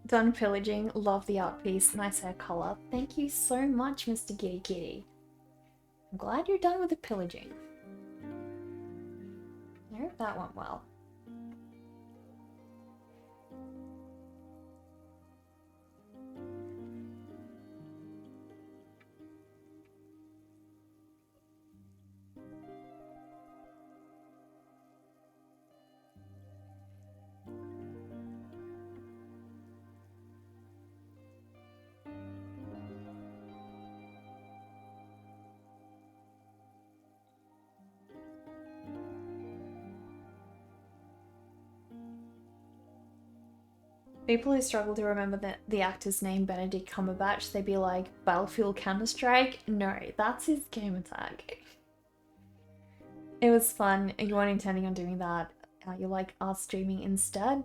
Done pillaging, love the art piece, nice hair color. Thank you so much, Mr. Giddy Kitty. I'm glad you're done with the pillaging. I hope that went well. People who struggle to remember the actor's name, Benedict Cumberbatch, they'd be like, Battlefield Counter-Strike? No, that's his game tag. It was fun. You weren't intending on doing that. You like art streaming instead?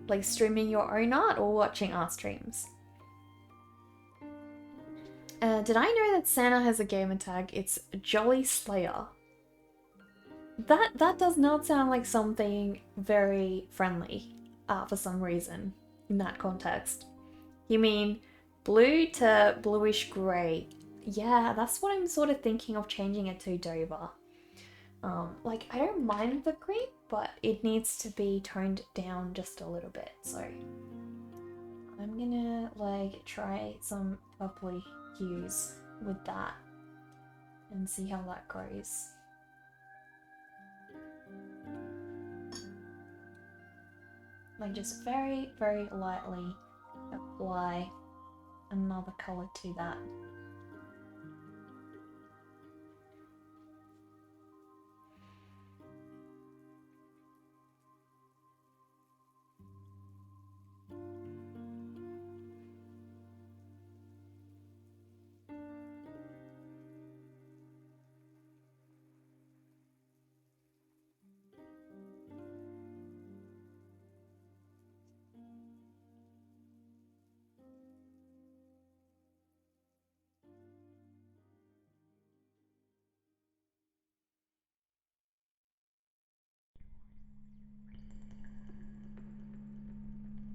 Like streaming your own art or watching art streams? Did I know that Santa has a gamer tag? It's Jolly Slayer. That does not sound like something very friendly for some reason in that context. You mean blue to bluish grey? Yeah, that's what I'm sort of thinking of changing it to, Dover. Like, I don't mind the green, but it needs to be toned down just a little bit. So I'm gonna like try some purpley hues with that and see how that goes. Like, just very, very lightly apply another colour to that.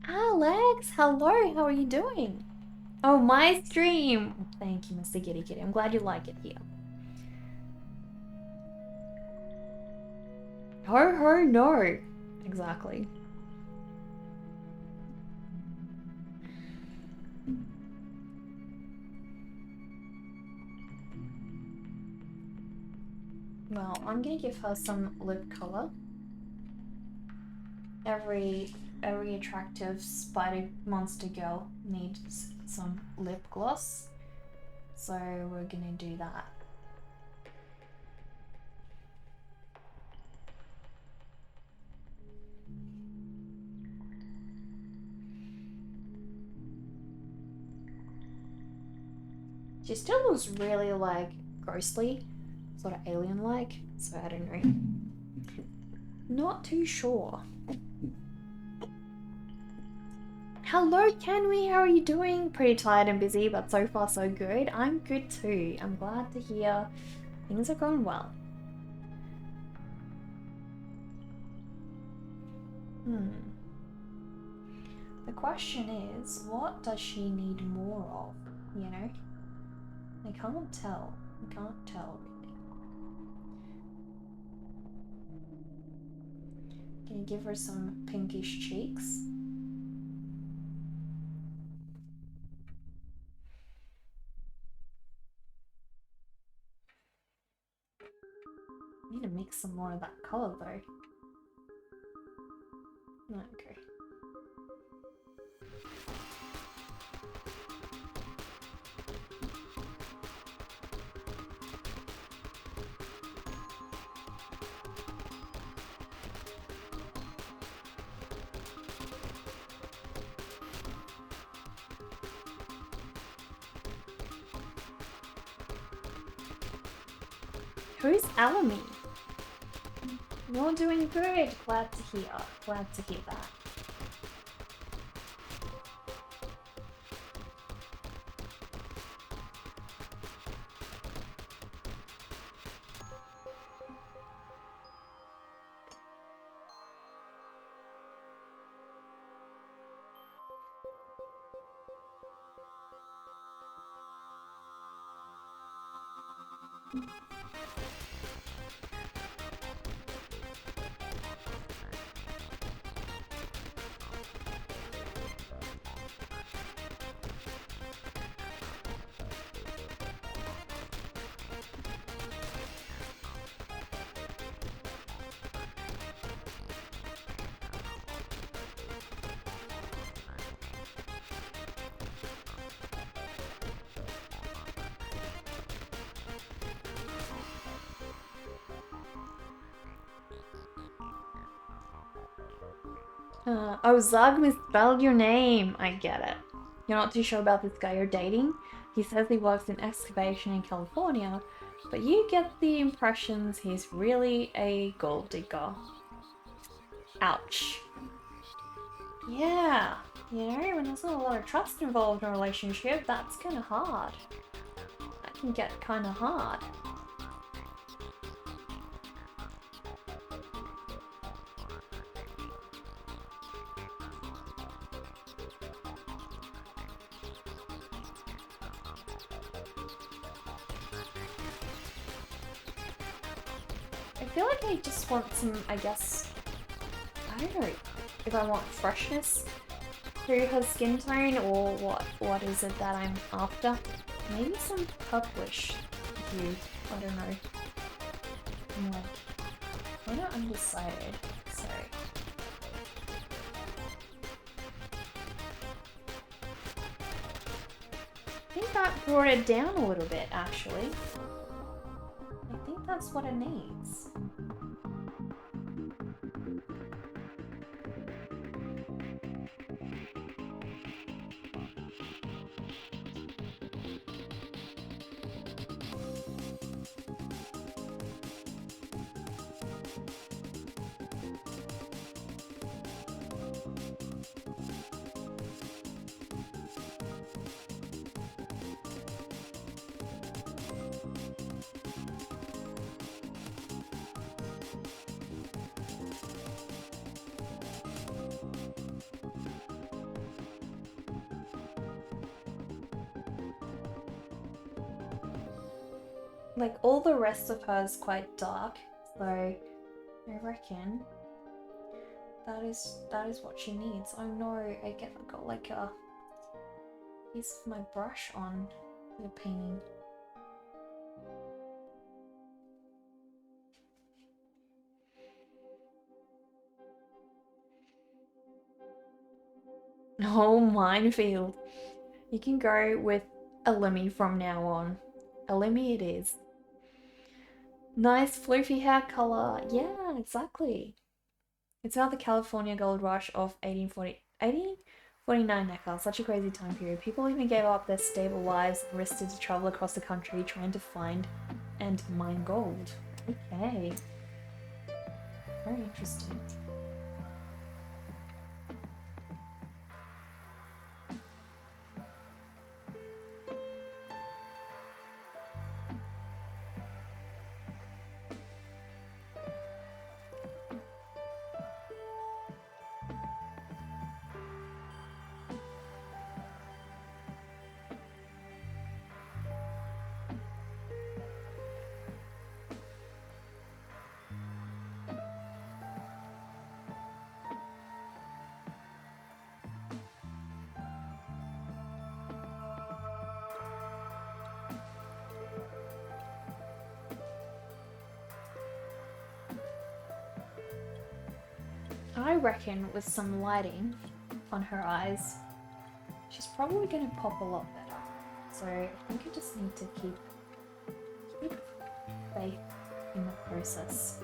Alex, hello, how are you doing? Oh, my stream! Thank you, Mr. Giddy Kitty. I'm glad you like it here. Ho ho no! Exactly. Well, I'm gonna give her some lip color. Every attractive spider monster girl needs some lip gloss, so we're gonna do that. She still looks really like ghostly, sort of alien-like, so I don't know. Not too sure. Hello, Kenwi, how are you doing? Pretty tired and busy, but so far so good. I'm good too. I'm glad to hear things are going well. The question is, what does she need more of, you know? I can't tell. I can't tell really. Can you give her some pinkish cheeks? I need to mix some more of that colour though. Okay. Who's Alamy? You're doing good. Glad to hear. Glad to hear that. Oh, Zug misspelled your name. I get it. You're not too sure about this guy you're dating? He says he works in excavation in California, but you get the impressions he's really a gold digger. Ouch. Yeah, you know, when there's not a lot of trust involved in a relationship, that's kind of hard. That can get kind of hard. I feel like I just want some, I guess, I don't know if I want freshness through her skin tone or what is it that I'm after. Maybe some purplish hue, I don't know. I'm like, I'm not undecided, so. I think that brought it down a little bit actually. I think that's what it needs. Like all the rest of her is quite dark, so I reckon that is what she needs. Oh no, I got like a piece of my brush on the painting. Oh, minefield. You can go with a Lemmy from now on. A Lemmy it is. Nice floofy hair color. Yeah, exactly. It's about the California gold rush of 1849 Neckar. Such a crazy time period. People even gave up their stable lives and risked to travel across the country trying to find and mine gold. Okay. Very interesting. I reckon with some lighting on her eyes, she's probably going to pop a lot better. So I think I just need to keep faith in the process.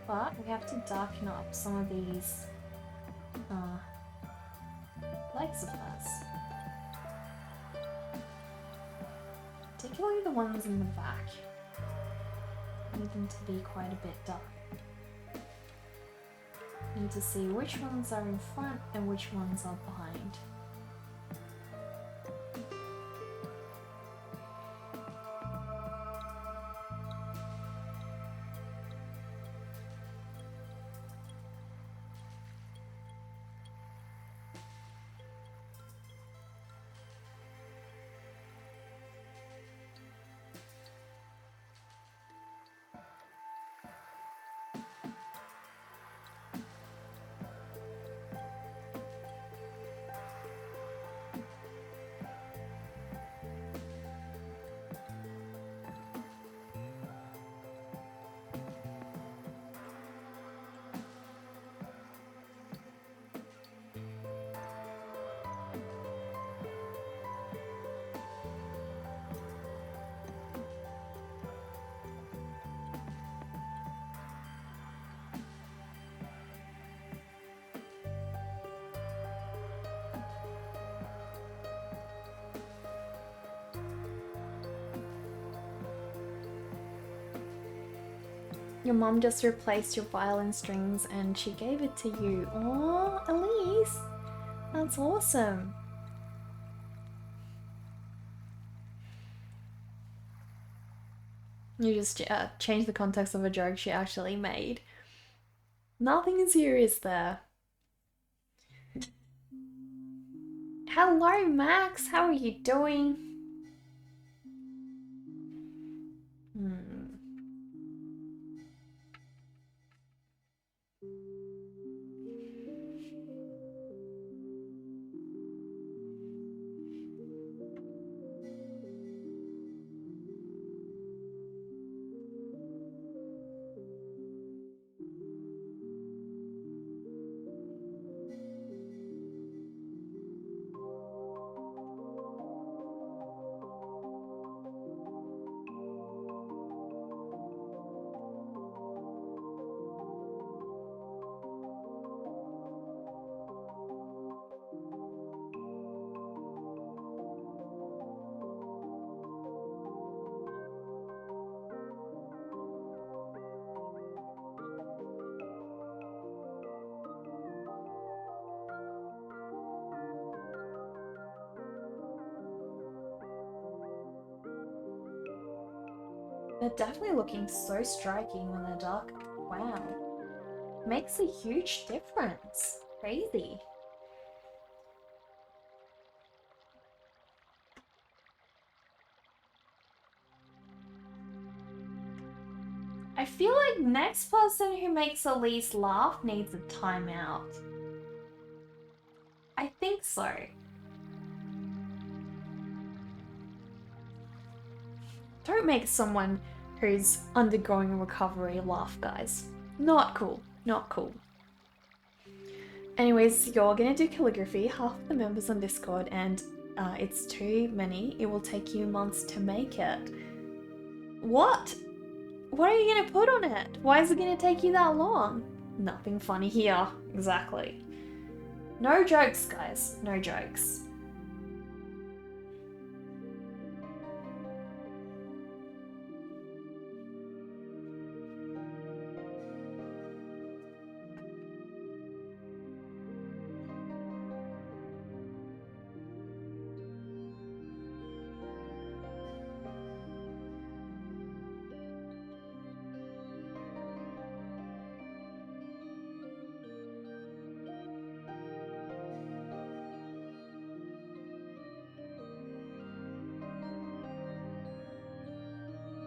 But we have to darken up some of these legs of hers. Particularly the ones in the back. I need them to be quite a bit dark. Need to see which ones are in front and which ones are behind. Your mom just replaced your violin strings and she gave it to you. Oh, Elise, that's awesome. You just changed the context of a joke she actually made. Nothing serious there. Hello, Max. How are you doing? They're definitely looking so striking when they're dark. Wow. Makes a huge difference. Crazy. I feel like next person who makes Elise laugh needs a timeout. I think so. Don't make someone who's undergoing recovery laugh, guys. Not cool. Not cool. Anyways, you're gonna do calligraphy, half the members on Discord, and it's too many. It will take you months to make it. What? What are you gonna put on it? Why is it gonna take you that long? Nothing funny here. Exactly. No jokes, guys. No jokes.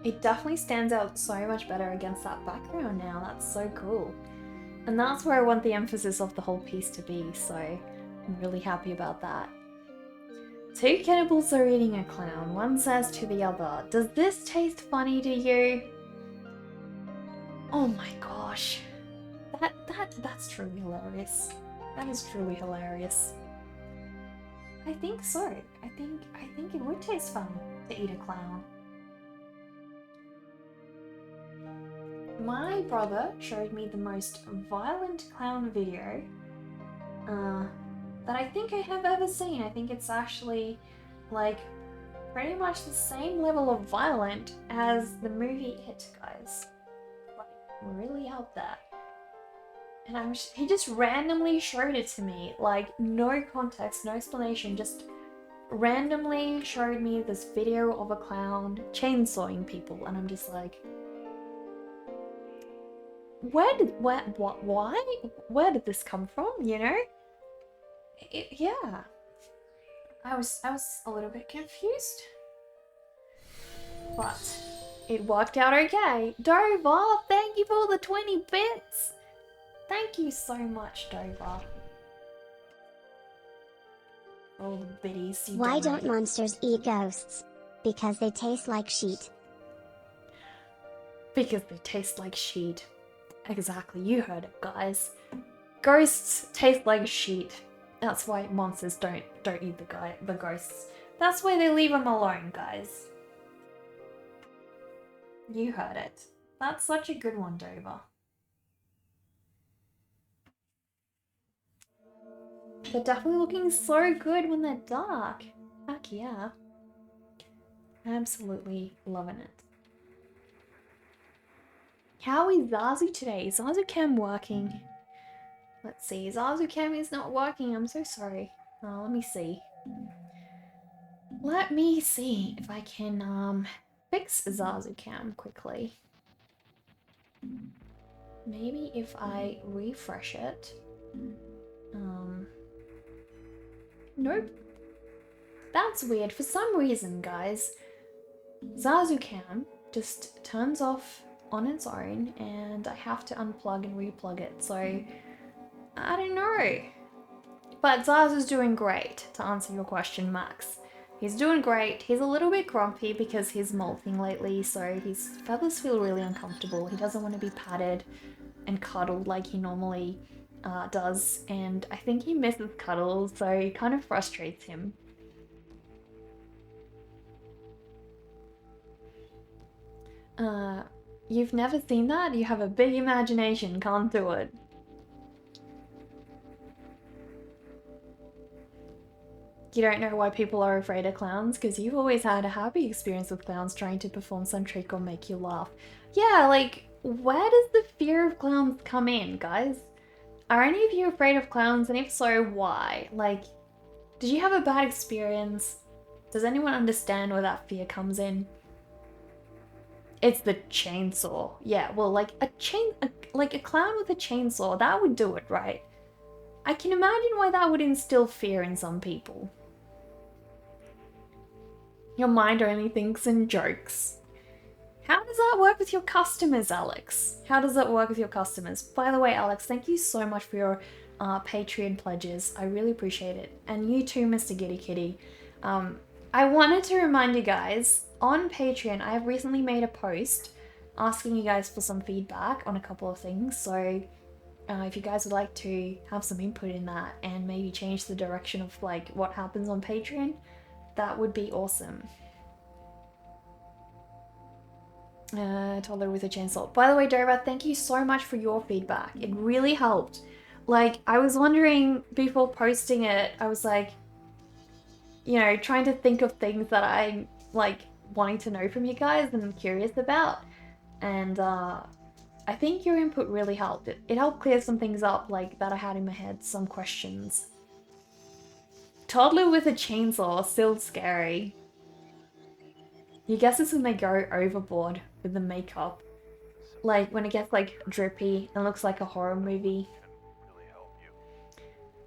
It definitely stands out so much better against that background now. That's so cool. And that's where I want the emphasis of the whole piece to be, so I'm really happy about that. Two cannibals are eating a clown. One says to the other, "Does this taste funny to you?" Oh my gosh. That's truly hilarious. That is truly hilarious. I think so. I think it would taste funny to eat a clown. My brother showed me the most violent clown video that I think I have ever seen. I think it's actually like pretty much the same level of violent as the movie It, guys. Like, really out there. And he just randomly showed it to me, like no context, no explanation, just randomly showed me this video of a clown chainsawing people, and I'm just like, why? Where did this come from, you know? Yeah. I was a little bit confused. But it worked out okay. Dover, thank you for the 20 bits! Thank you so much, Dover. All the biddies you
Why
donated.
don't monsters eat ghosts? Because they taste like sheet.
Because they taste like sheet. Exactly, you heard it, guys. Ghosts taste like sheet. That's why monsters don't eat the ghosts. That's why they leave them alone, guys. You heard it. That's such a good one, Dover. They're definitely looking so good when they're dark. Heck yeah. Absolutely loving it. How is Zazu today? Is Zazu Cam working? Let's see. Zazu Cam is not working. I'm so sorry. Let me see. Let me see if I can fix Zazu Cam quickly. Maybe if I refresh it. Nope. That's weird. For some reason, guys, Zazu Cam just turns off on its own and I have to unplug and replug it. So, I don't know. But Zazu's doing great, to answer your question, Max. He's doing great. He's a little bit grumpy because he's molting lately, so his feathers feel really uncomfortable. He doesn't want to be patted and cuddled like he normally does, and I think he misses cuddles, so it kind of frustrates him. You've never seen that? You have a big imagination, can't do it. You don't know why people are afraid of clowns? Because you've always had a happy experience with clowns trying to perform some trick or make you laugh. Yeah, like, where does the fear of clowns come in, guys? Are any of you afraid of clowns? And if so, why? Like, did you have a bad experience? Does anyone understand where that fear comes in? It's the chainsaw. Yeah, well, like a clown with a chainsaw, that would do it, right? I can imagine why that would instill fear in some people. Your mind only thinks in jokes. How does that work with your customers, Alex? How does that work with your customers? By the way, Alex, thank you so much for your Patreon pledges. I really appreciate it. And you too, Mr. Giddy Kitty. I wanted to remind you guys, on Patreon, I have recently made a post asking you guys for some feedback on a couple of things. So if you guys would like to have some input in that and maybe change the direction of like what happens on Patreon, that would be awesome. Toddler with a chainsaw. By the way, Dora, thank you so much for your feedback. It really helped. Like, I was wondering before posting it, I was like, you know, trying to think of things that I'm like wanting to know from you guys and I'm curious about. And I think your input really helped. It helped clear some things up like that I had in my head, some questions. Toddler with a chainsaw, still scary. You guess this when they go overboard with the makeup. Like when it gets like drippy and looks like a horror movie.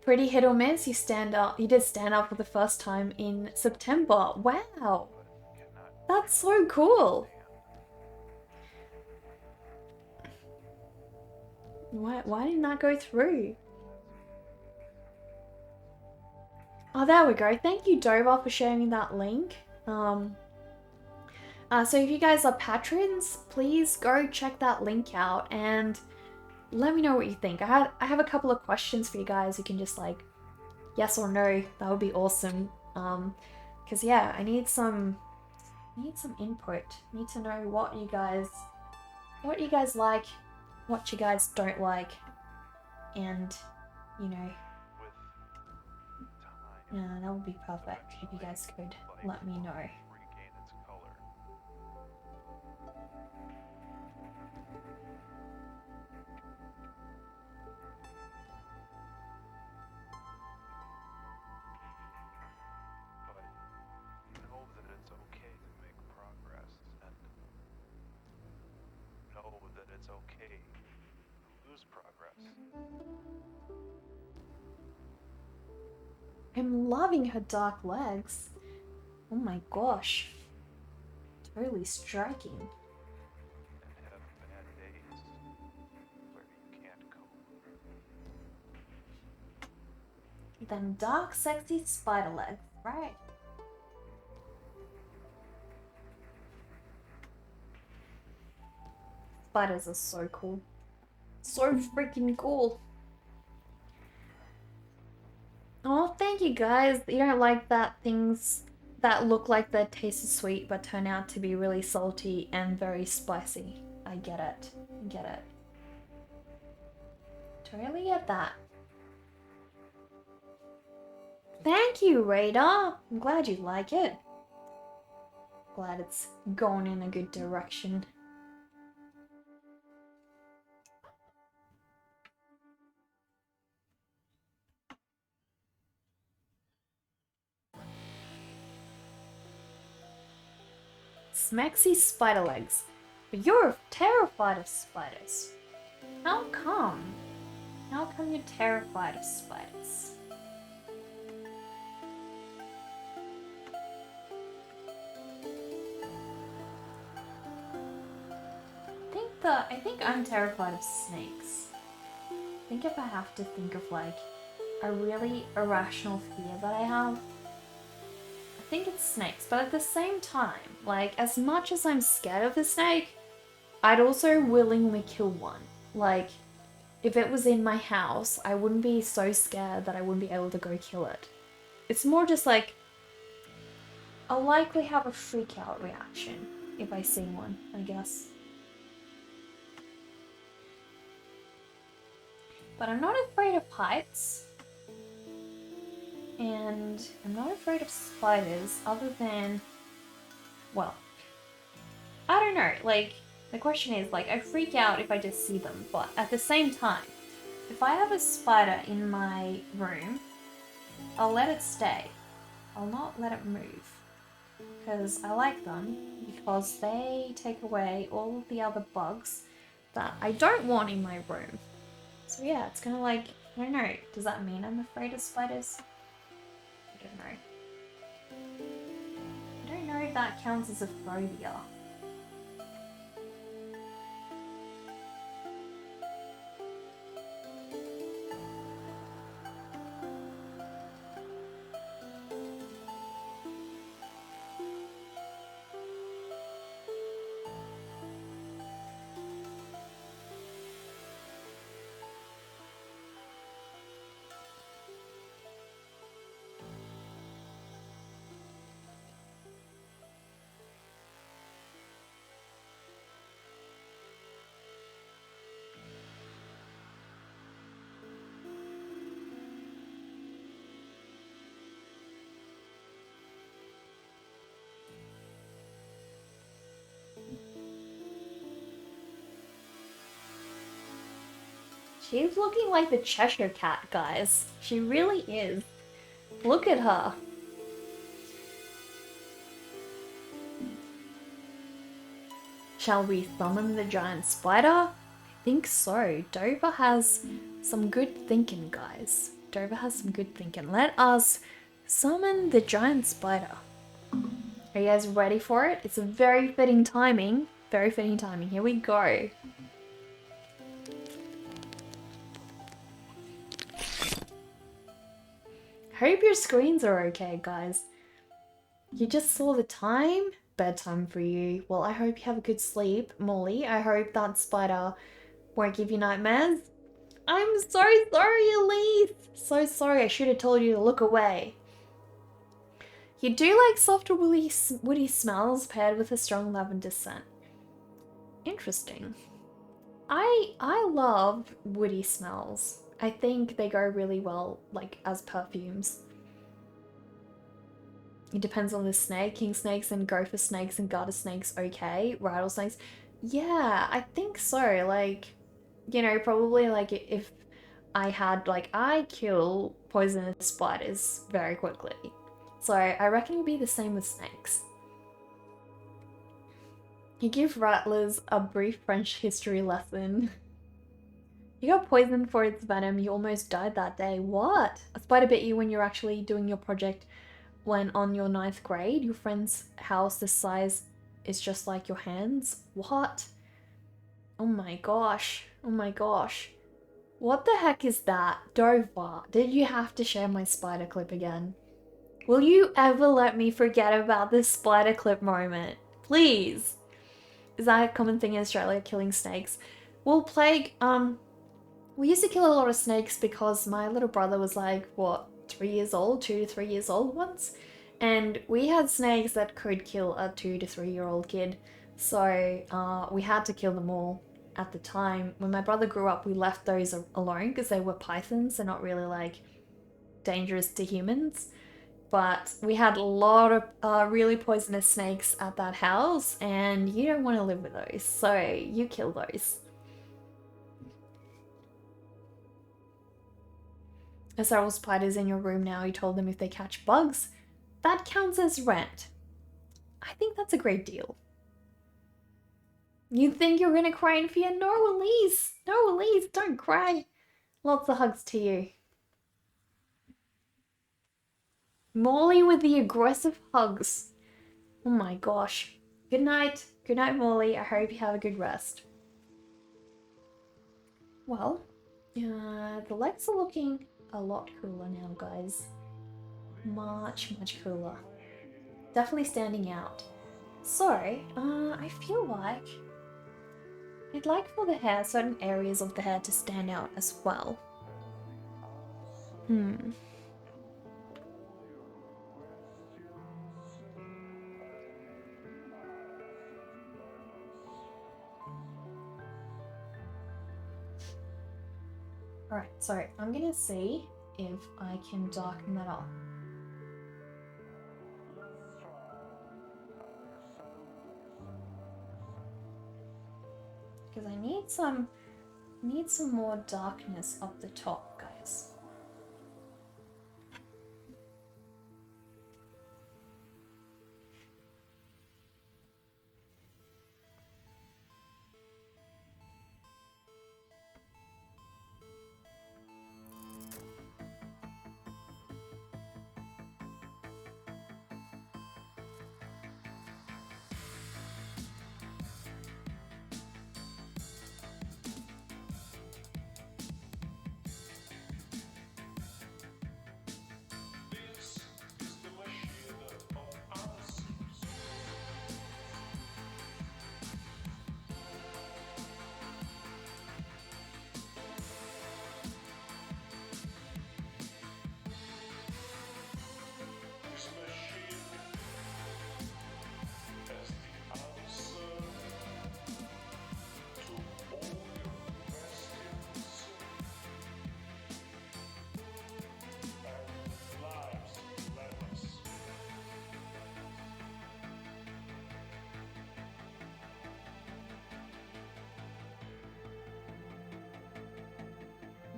Pretty hit or miss, you did stand up for the first time in September. Wow! That's so cool! Why didn't that go through? Oh, there we go. Thank you, Dover, for sharing that link. So if you guys are patrons, please go check that link out and let me know what you think. I have a couple of questions for you guys. You can just like yes or no. That would be awesome. Because yeah, I need some input. I need to know what you guys like, what you guys don't like, and you know, yeah, that would be perfect if you guys could let me know. I'm loving her dark legs. Oh my gosh. Totally striking. Them dark, sexy spider legs, right? Spiders are so cool. So freaking cool. Oh, thank you guys. You don't like that things that look like they taste sweet but turn out to be really salty and very spicy. I get it. I get it. Totally get that. Thank you, Radar. I'm glad you like it. Glad it's going in a good direction. Smexy spider legs. But you're terrified of spiders. How come? How come you're terrified of spiders? I think I'm terrified of snakes. I think if I have to think of like a really irrational fear that I have, I think it's snakes. But at the same time, like as much as I'm scared of the snake, I'd also willingly kill one. Like if it was in my house, I wouldn't be so scared that I wouldn't be able to go kill it. It's more just like I'll likely have a freak out reaction if I see one, I guess. But I'm not afraid of heights. And I'm not afraid of spiders other than, well, I don't know, like, the question is, like, I freak out if I just see them, but at the same time, if I have a spider in my room, I'll let it stay. I'll not let it move. Because I like them, because they take away all of the other bugs that I don't want in my room. So yeah, it's kind of like, I don't know, does that mean I'm afraid of spiders? I don't know. I don't know if that counts as a phobia. She's looking like the Cheshire Cat, guys. She really is. Look at her. Shall we summon the giant spider? I think so. Dover has some good thinking, guys. Dover has some good thinking. Let us summon the giant spider. Are you guys ready for it? It's a very fitting timing. Very fitting timing. Here we go. Hope your screens are okay, guys. You just saw the time? Bedtime for you. Well, I hope you have a good sleep, Molly. I hope that spider won't give you nightmares. I'm so sorry, Elise. So sorry. I should have told you to look away. You do like softer woody smells paired with a strong lavender scent. Interesting. I love woody smells. I think they go really well, like, as perfumes. It depends on the snake. King snakes and gopher snakes and garter snakes, okay. Rattlesnakes, yeah, I think so. Like, you know, probably, like, if I had, like, I kill poisonous spiders very quickly. So I reckon it'd be the same with snakes. You give rattlers a brief French history lesson. You got poisoned for its venom. You almost died that day. What? A spider bit you when you're actually doing your project when on your 9th grade. Your friend's house this size is just like your hands. What? Oh my gosh. Oh my gosh. What the heck is that? Dover, did you have to share my spider clip again? Will you ever let me forget about this spider clip moment? Please. Is that a common thing in Australia, killing snakes? Well, Plague, we used to kill a lot of snakes because my little brother was like, what, 3 years old, 2 to 3 years old once? And we had snakes that could kill a 2 to 3 year old kid. So we had to kill them all at the time. When my brother grew up, we left those alone because they were pythons. They're not really like dangerous to humans. But we had a lot of really poisonous snakes at that house, and you don't want to live with those. So you kill those. There's several spiders in your room now. You told them if they catch bugs, that counts as rent. I think that's a great deal. You think you're gonna cry in fear? No, Elise! No, Elise, don't cry. Lots of hugs to you. Molly with the aggressive hugs. Oh my gosh. Good night. Good night, Molly. I hope you have a good rest. Well, the legs are looking a lot cooler now, guys. Much cooler. Definitely standing out. So, I feel like I'd like for the hair, certain areas of the hair to stand out as well. Alright, so I'm gonna see if I can darken that up. Because I need some more darkness up the top, guys.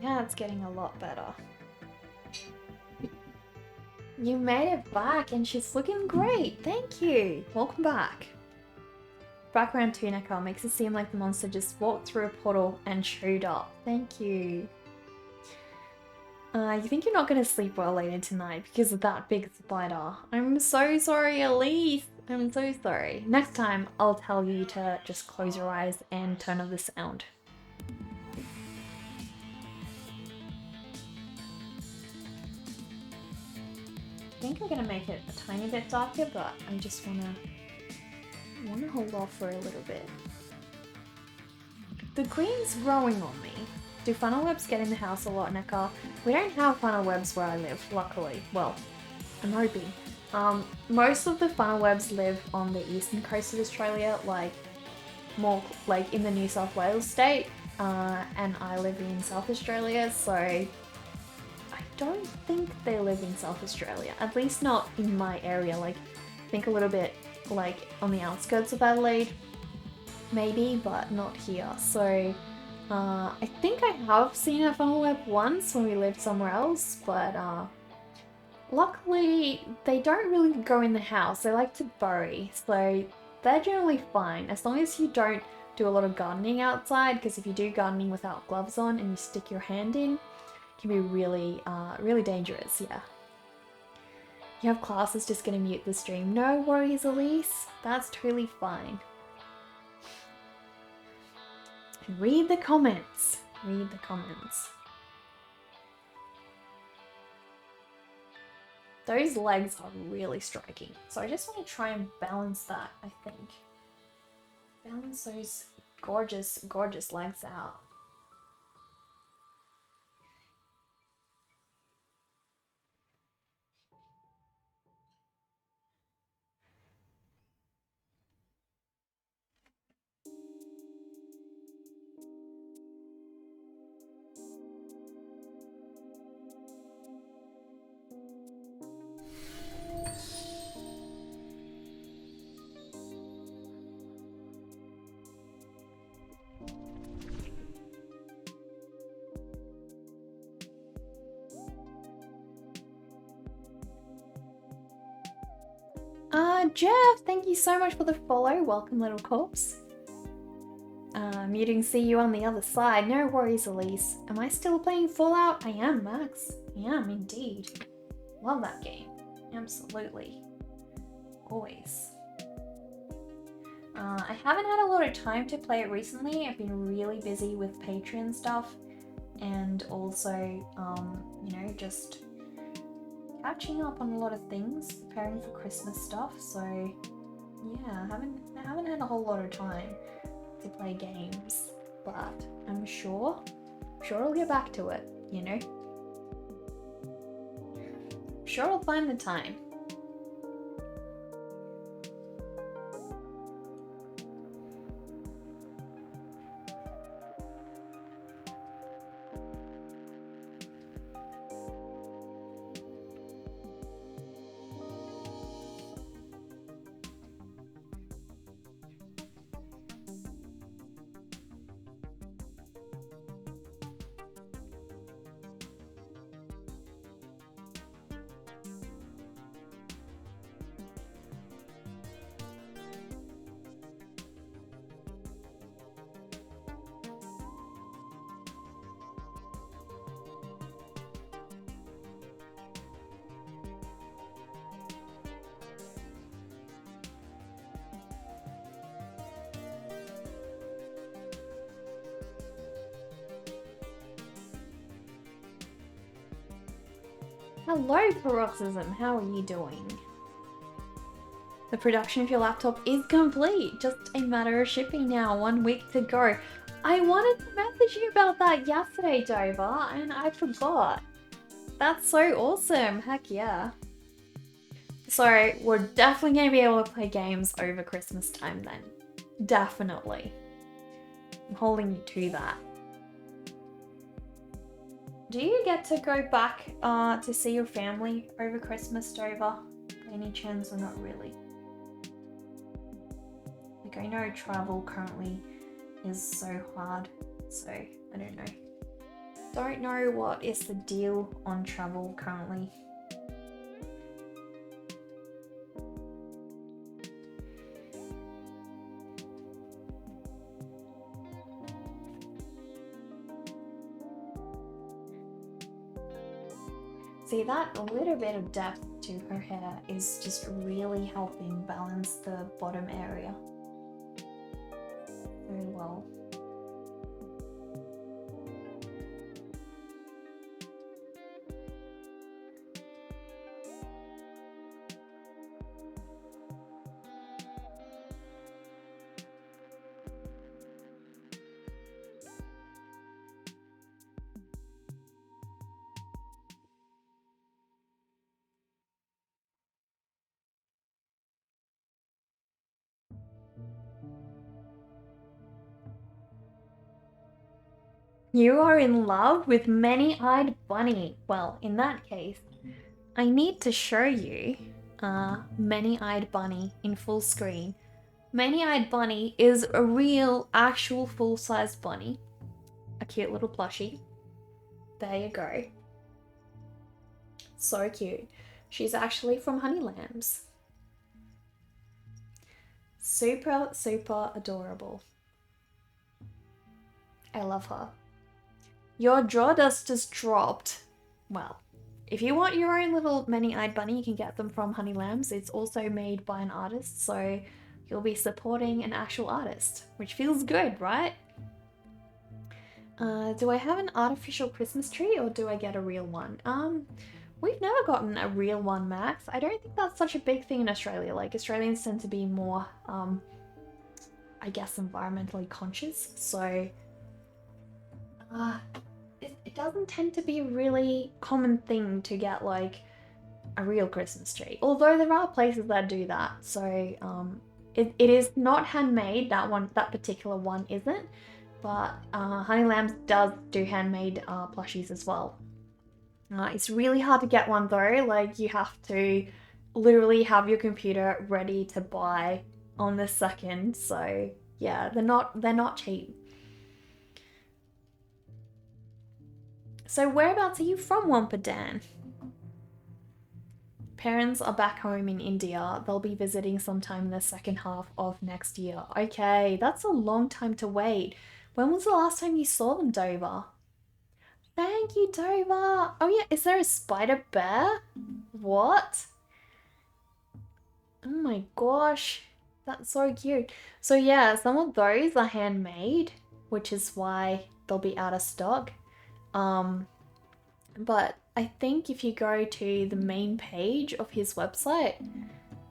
Yeah, it's getting a lot better. You made it back and she's looking great. Thank you. Welcome back. Background tunica makes it seem like the monster just walked through a portal and showed up. Thank you. You think you're not going to sleep well later tonight because of that big spider. I'm so sorry, Elise. I'm so sorry. Next time, I'll tell you to just close your eyes and turn off the sound. I think I'm gonna make it a tiny bit darker, but I just wanna hold off for a little bit. The green's growing on me. Do funnel webs get in the house a lot, Nekka? We don't have funnel webs where I live, luckily. Well, I'm hoping. Most of the funnel webs live on the eastern coast of Australia, like more like in the New South Wales state, and I live in South Australia, so I don't think they live in South Australia, at least not in my area. Like, I think a little bit like on the outskirts of Adelaide, maybe, but not here. So I think I have seen a funnel web once when we lived somewhere else, but luckily they don't really go in the house. They like to bury, so they're generally fine as long as you don't do a lot of gardening outside, because if you do gardening without gloves on and you stick your hand in, can be really, really dangerous, yeah. You have classes, just gonna mute the stream. No worries, Elise. That's totally fine. Read the comments. Read the comments. Those legs are really striking. So I just want to try and balance that, I think. Balance those gorgeous, gorgeous legs out. Jeff, thank you so much for the follow. Welcome, little corpse. Muting, see you on the other side. No worries, Elise. Am I still playing Fallout? I am, Max. I am, indeed. Love that game. Absolutely. Always. I haven't had a lot of time to play it recently. I've been really busy with Patreon stuff and also, you know, just catching up on a lot of things, preparing for Christmas stuff. So yeah, I haven't had a whole lot of time to play games, but I'm sure I'll get back to it, you know? Sure I'll find the time. Hello, Paroxysm. How are you doing? The production of your laptop is complete. Just a matter of shipping now. 1 week to go. I wanted to message you about that yesterday, Dover, and I forgot. That's so awesome. Heck yeah. So we're definitely going to be able to play games over Christmas time then. Definitely. I'm holding you to that. Do you get to go back to see your family over Christmas, Dover? By any chance, or not really? Like, I know travel currently is so hard, so I don't know. Don't know what is the deal on travel currently. See, that little bit of depth to her hair is just really helping balance the bottom area very well. You are in love with Many-Eyed Bunny. Well, in that case, I need to show you Many-Eyed Bunny in full screen. Many-Eyed Bunny is a real, actual full-sized bunny. A cute little plushie. There you go. So cute. She's actually from Honey Lambs. Super, super adorable. I love her. Your draw dust just dropped. Well, if you want your own little Many-Eyed Bunny, you can get them from Honey Lambs. It's also made by an artist, so you'll be supporting an actual artist, which feels good, right? Do I have an artificial Christmas tree or do I get a real one? We've never gotten a real one, Max. I don't think that's such a big thing in Australia. Like, Australians tend to be more, I guess, environmentally conscious, so it doesn't tend to be a really common thing to get like a real Christmas tree. Although there are places that do that. So it is not handmade. That particular one isn't. But Honey Lambs does do handmade plushies as well. It's really hard to get one though. Like, you have to literally have your computer ready to buy on the second. So yeah, they're not cheap. So whereabouts are you from, Wampa Dan? parents are back home in India. They'll be visiting sometime in the second half of next year. Okay, that's a long time to wait. When was the last time you saw them, Dover? Thank you, Dover. Oh yeah, is there a spider bear? What? Oh my gosh, that's so cute. So yeah, some of those are handmade, which is why they'll be out of stock. But I think if you go to the main page of his website,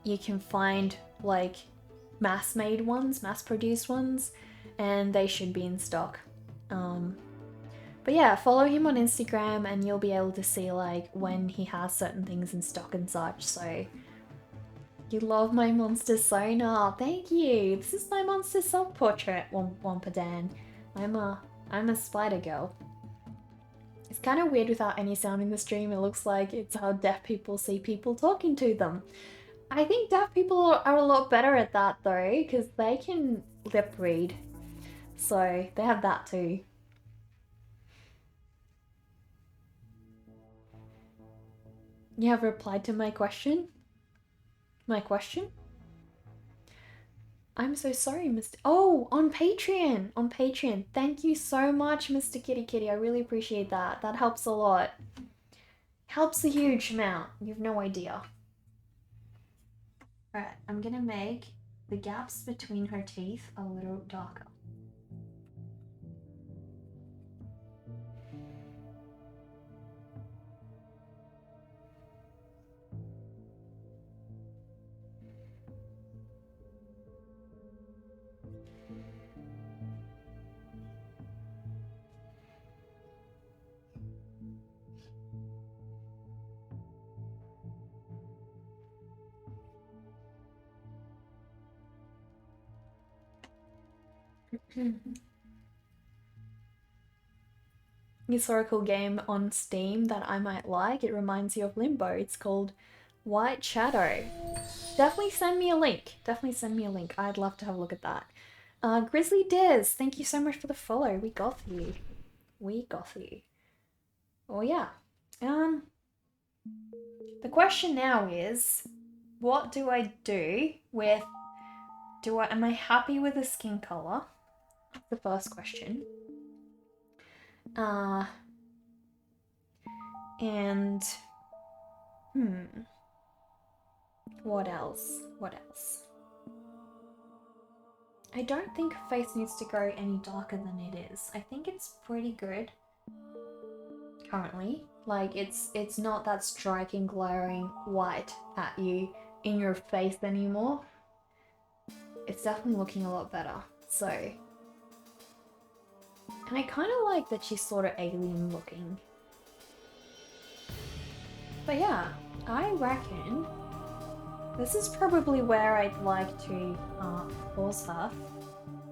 you can find like mass-made ones, mass-produced ones, and they should be in stock. But yeah, follow him on Instagram and you'll be able to see like when he has certain things in stock and such. So you love my monster sonar. Thank you. This is my monster self-portrait, Wampa I'm a spider girl. It's kind of weird without any sound in the stream. It looks like it's how deaf people see people talking to them. I think deaf people are a lot better at that though, because they can lip read. So they have that too. You have replied to my question? My question? I'm so sorry, Mr. Oh, on Patreon! On Patreon. Thank you so much, Mr. Kitty Kitty. I really appreciate that. That helps a lot. Helps a huge amount. You have no idea. Alright, I'm gonna make the gaps between her teeth a little darker. Historical game on Steam that I might like. It reminds you of Limbo. It's called White Shadow. Definitely send me a link. Definitely send me a link. I'd love to have a look at that. Grizzly Diz, thank you so much for the follow. We got you. We got you. Oh yeah. The question now is, what do I do with? Am I happy with the skin color? That's the first question. And what else? What else? I don't think her face needs to go any darker than it is. I think it's pretty good currently. Like it's not that striking, glaring white at you in your face anymore. It's definitely looking a lot better. So, and I kind of like that she's sort of alien looking. But yeah, I reckon this is probably where I'd like to pause her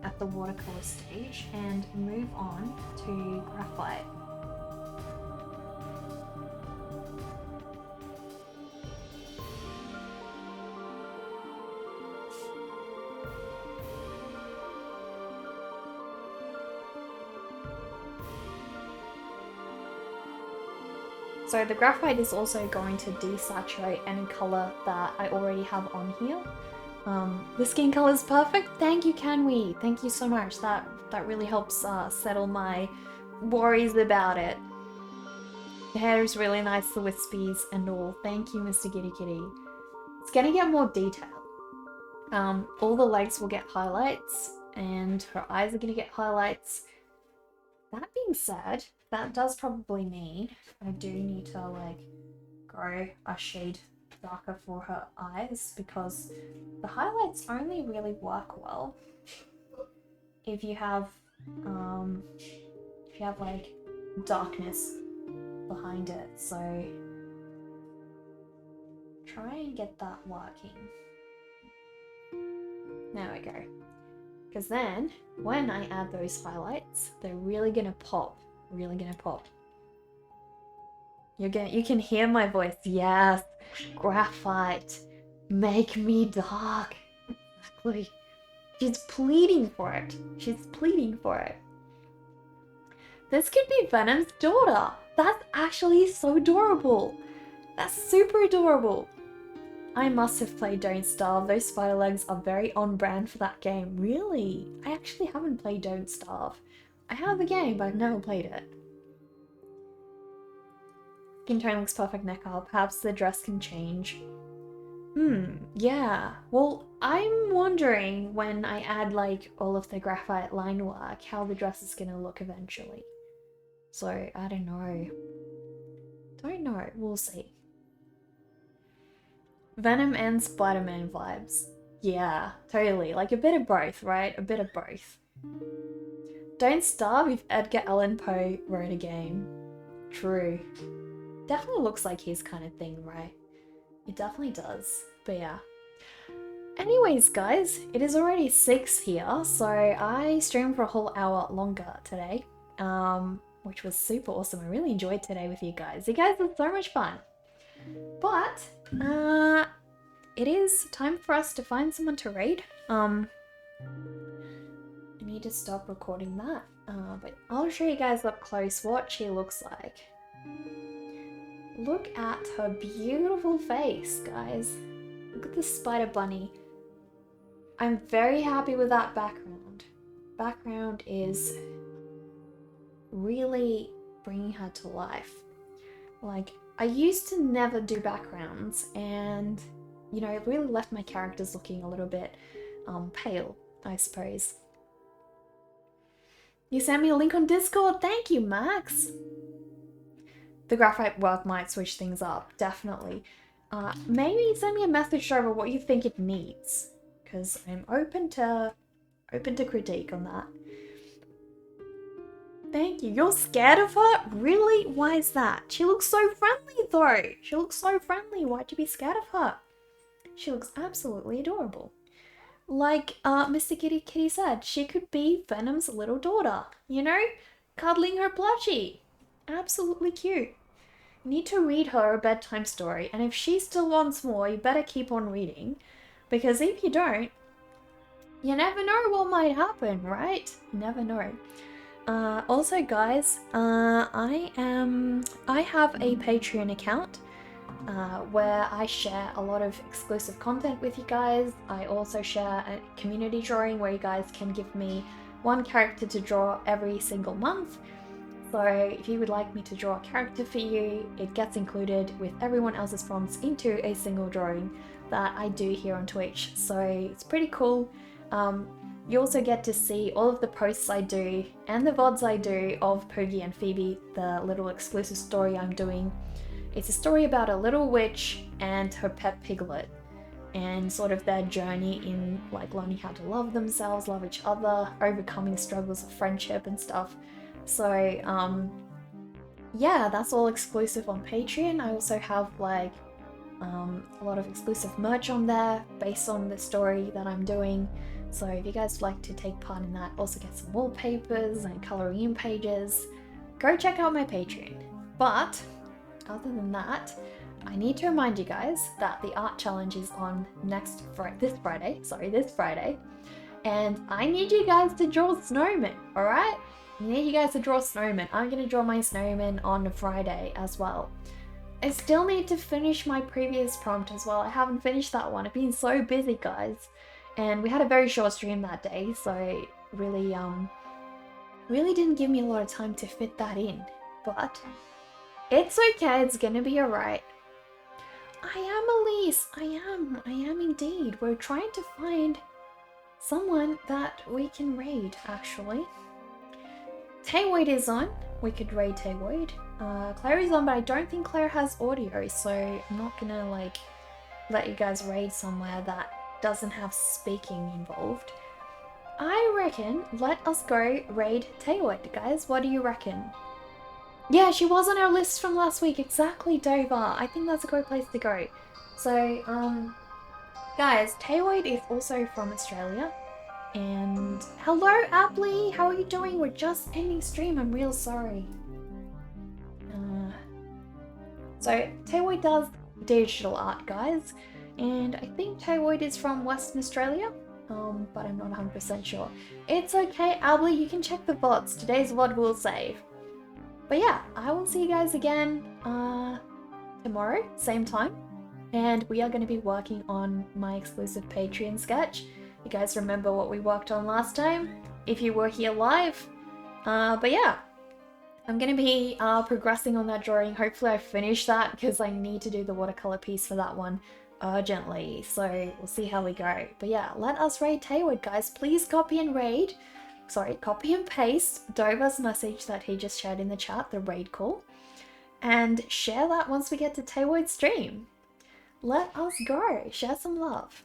at the watercolor stage and move on to graphite. So the graphite is also going to desaturate any color that I already have on here. The skin color is perfect. Thank you, Canwee. Thank you so much. That really helps settle my worries about it. The hair is really nice, the wispies and all. Thank you, Mr. Kitty Kitty. It's gonna get more detailed. All the legs will get highlights and her eyes are gonna get highlights. That being said, that does probably mean I do need to like go a shade darker for her eyes, because the highlights only really work well if you have like darkness behind it. So try and get that working. There we go. Because then when I add those highlights, they're really gonna pop. Really gonna pop. You can hear my voice. Yes, graphite, make me dark. Exactly. She's pleading for it. She's pleading for it. This could be Venom's daughter. That's actually so adorable. That's super adorable. I must have played Don't Starve. Those spider legs are very on brand for that game. Really? I actually haven't played Don't Starve. I have the game, but I've never played it. Skin tone looks perfect neck up. Perhaps the dress can change. Yeah. Well, I'm wondering when I add like all of the graphite line work, how the dress is gonna look eventually. So, I don't know. Don't know. We'll see. Venom and Spider-Man vibes. Yeah, totally. Like a bit of both, right? A bit of both. Don't Starve if Edgar Allan Poe wrote a game. True. Definitely looks like his kind of thing, right? It definitely does. But yeah. Anyways, guys, it is already 6 here, so I streamed for a whole hour longer today, which was super awesome. I really enjoyed today with you guys. You guys had so much fun. But it is time for us to find someone to raid. I need to stop recording that, but I'll show you guys up close what she looks like. Look at her beautiful face, guys. Look at the spider bunny. I'm very happy with that background. Background is really bringing her to life. Like, I used to never do backgrounds, and you know, it really left my characters looking a little bit pale, I suppose. You sent me a link on Discord. Thank you, Max. The graphite work might switch things up, definitely. Maybe send me a message over what you think it needs, because I'm open to critique on that. Thank you. You're scared of her? Really? Why is that? She looks so friendly though. She looks so friendly. Why'd you be scared of her? She looks absolutely adorable. Like Mr. Kitty said, she could be Venom's little daughter, you know? Cuddling her plushie. Absolutely cute. You need to read her a bedtime story, and if she still wants more, you better keep on reading. Because if you don't, you never know what might happen, right? You never know. Also, guys, I have a Patreon account where I share a lot of exclusive content with you guys. I also share a community drawing where you guys can give me one character to draw every single month. So if you would like me to draw a character for you, it gets included with everyone else's prompts into a single drawing that I do here on Twitch. So it's pretty cool. You also get to see all of the posts I do and the VODs I do of Poogie and Phoebe, the little exclusive story I'm doing. It's a story about a little witch and her pet piglet, and sort of their journey in like learning how to love themselves, love each other, overcoming struggles of friendship and stuff. So yeah, that's all exclusive on Patreon. I also have like a lot of exclusive merch on there based on the story that I'm doing. So if you guys would like to take part in that, also get some wallpapers and coloring in pages, go check out my Patreon. But other than that, I need to remind you guys that the art challenge is on this Friday, and I need you guys to draw snowmen, alright? I need you guys to draw snowmen. I'm gonna draw my snowman on Friday as well. I still need to finish my previous prompt as well. I haven't finished that one. I've been so busy, guys. And we had a very short stream that day, so it really didn't give me a lot of time to fit that in. But it's okay, it's gonna be alright. I am, Elise. I am indeed. We're trying to find someone that we can raid, actually. Taywood is on. We could raid Taywood. Claire is on, but I don't think Claire has audio, so I'm not gonna like let you guys raid somewhere that doesn't have speaking involved. I reckon let us go raid Taywood, guys. What do you reckon? Yeah, she was on our list from last week. Exactly, Dover. I think that's a great place to go. So, guys, Taywood is also from Australia. And hello, Apply. How are you doing? We're just ending stream. I'm real sorry. So Taywood does digital art, guys. And I think Taywood is from Western Australia. But I'm not 100% sure. It's okay, Ably, you can check the VODs. Today's VOD will save. But yeah, I will see you guys again tomorrow, same time. and we are going to be working on my exclusive Patreon sketch. You guys remember what we worked on last time? If you were here live. But yeah, I'm going to be progressing on that drawing. Hopefully I finish that because I need to do the watercolor piece for that one urgently. So we'll see how we go. But yeah, let us raid Taywood, guys. Please copy and paste Dova's message that he just shared in the chat, the raid call, and share that once we get to Taywood's stream. Let us go. Share some love.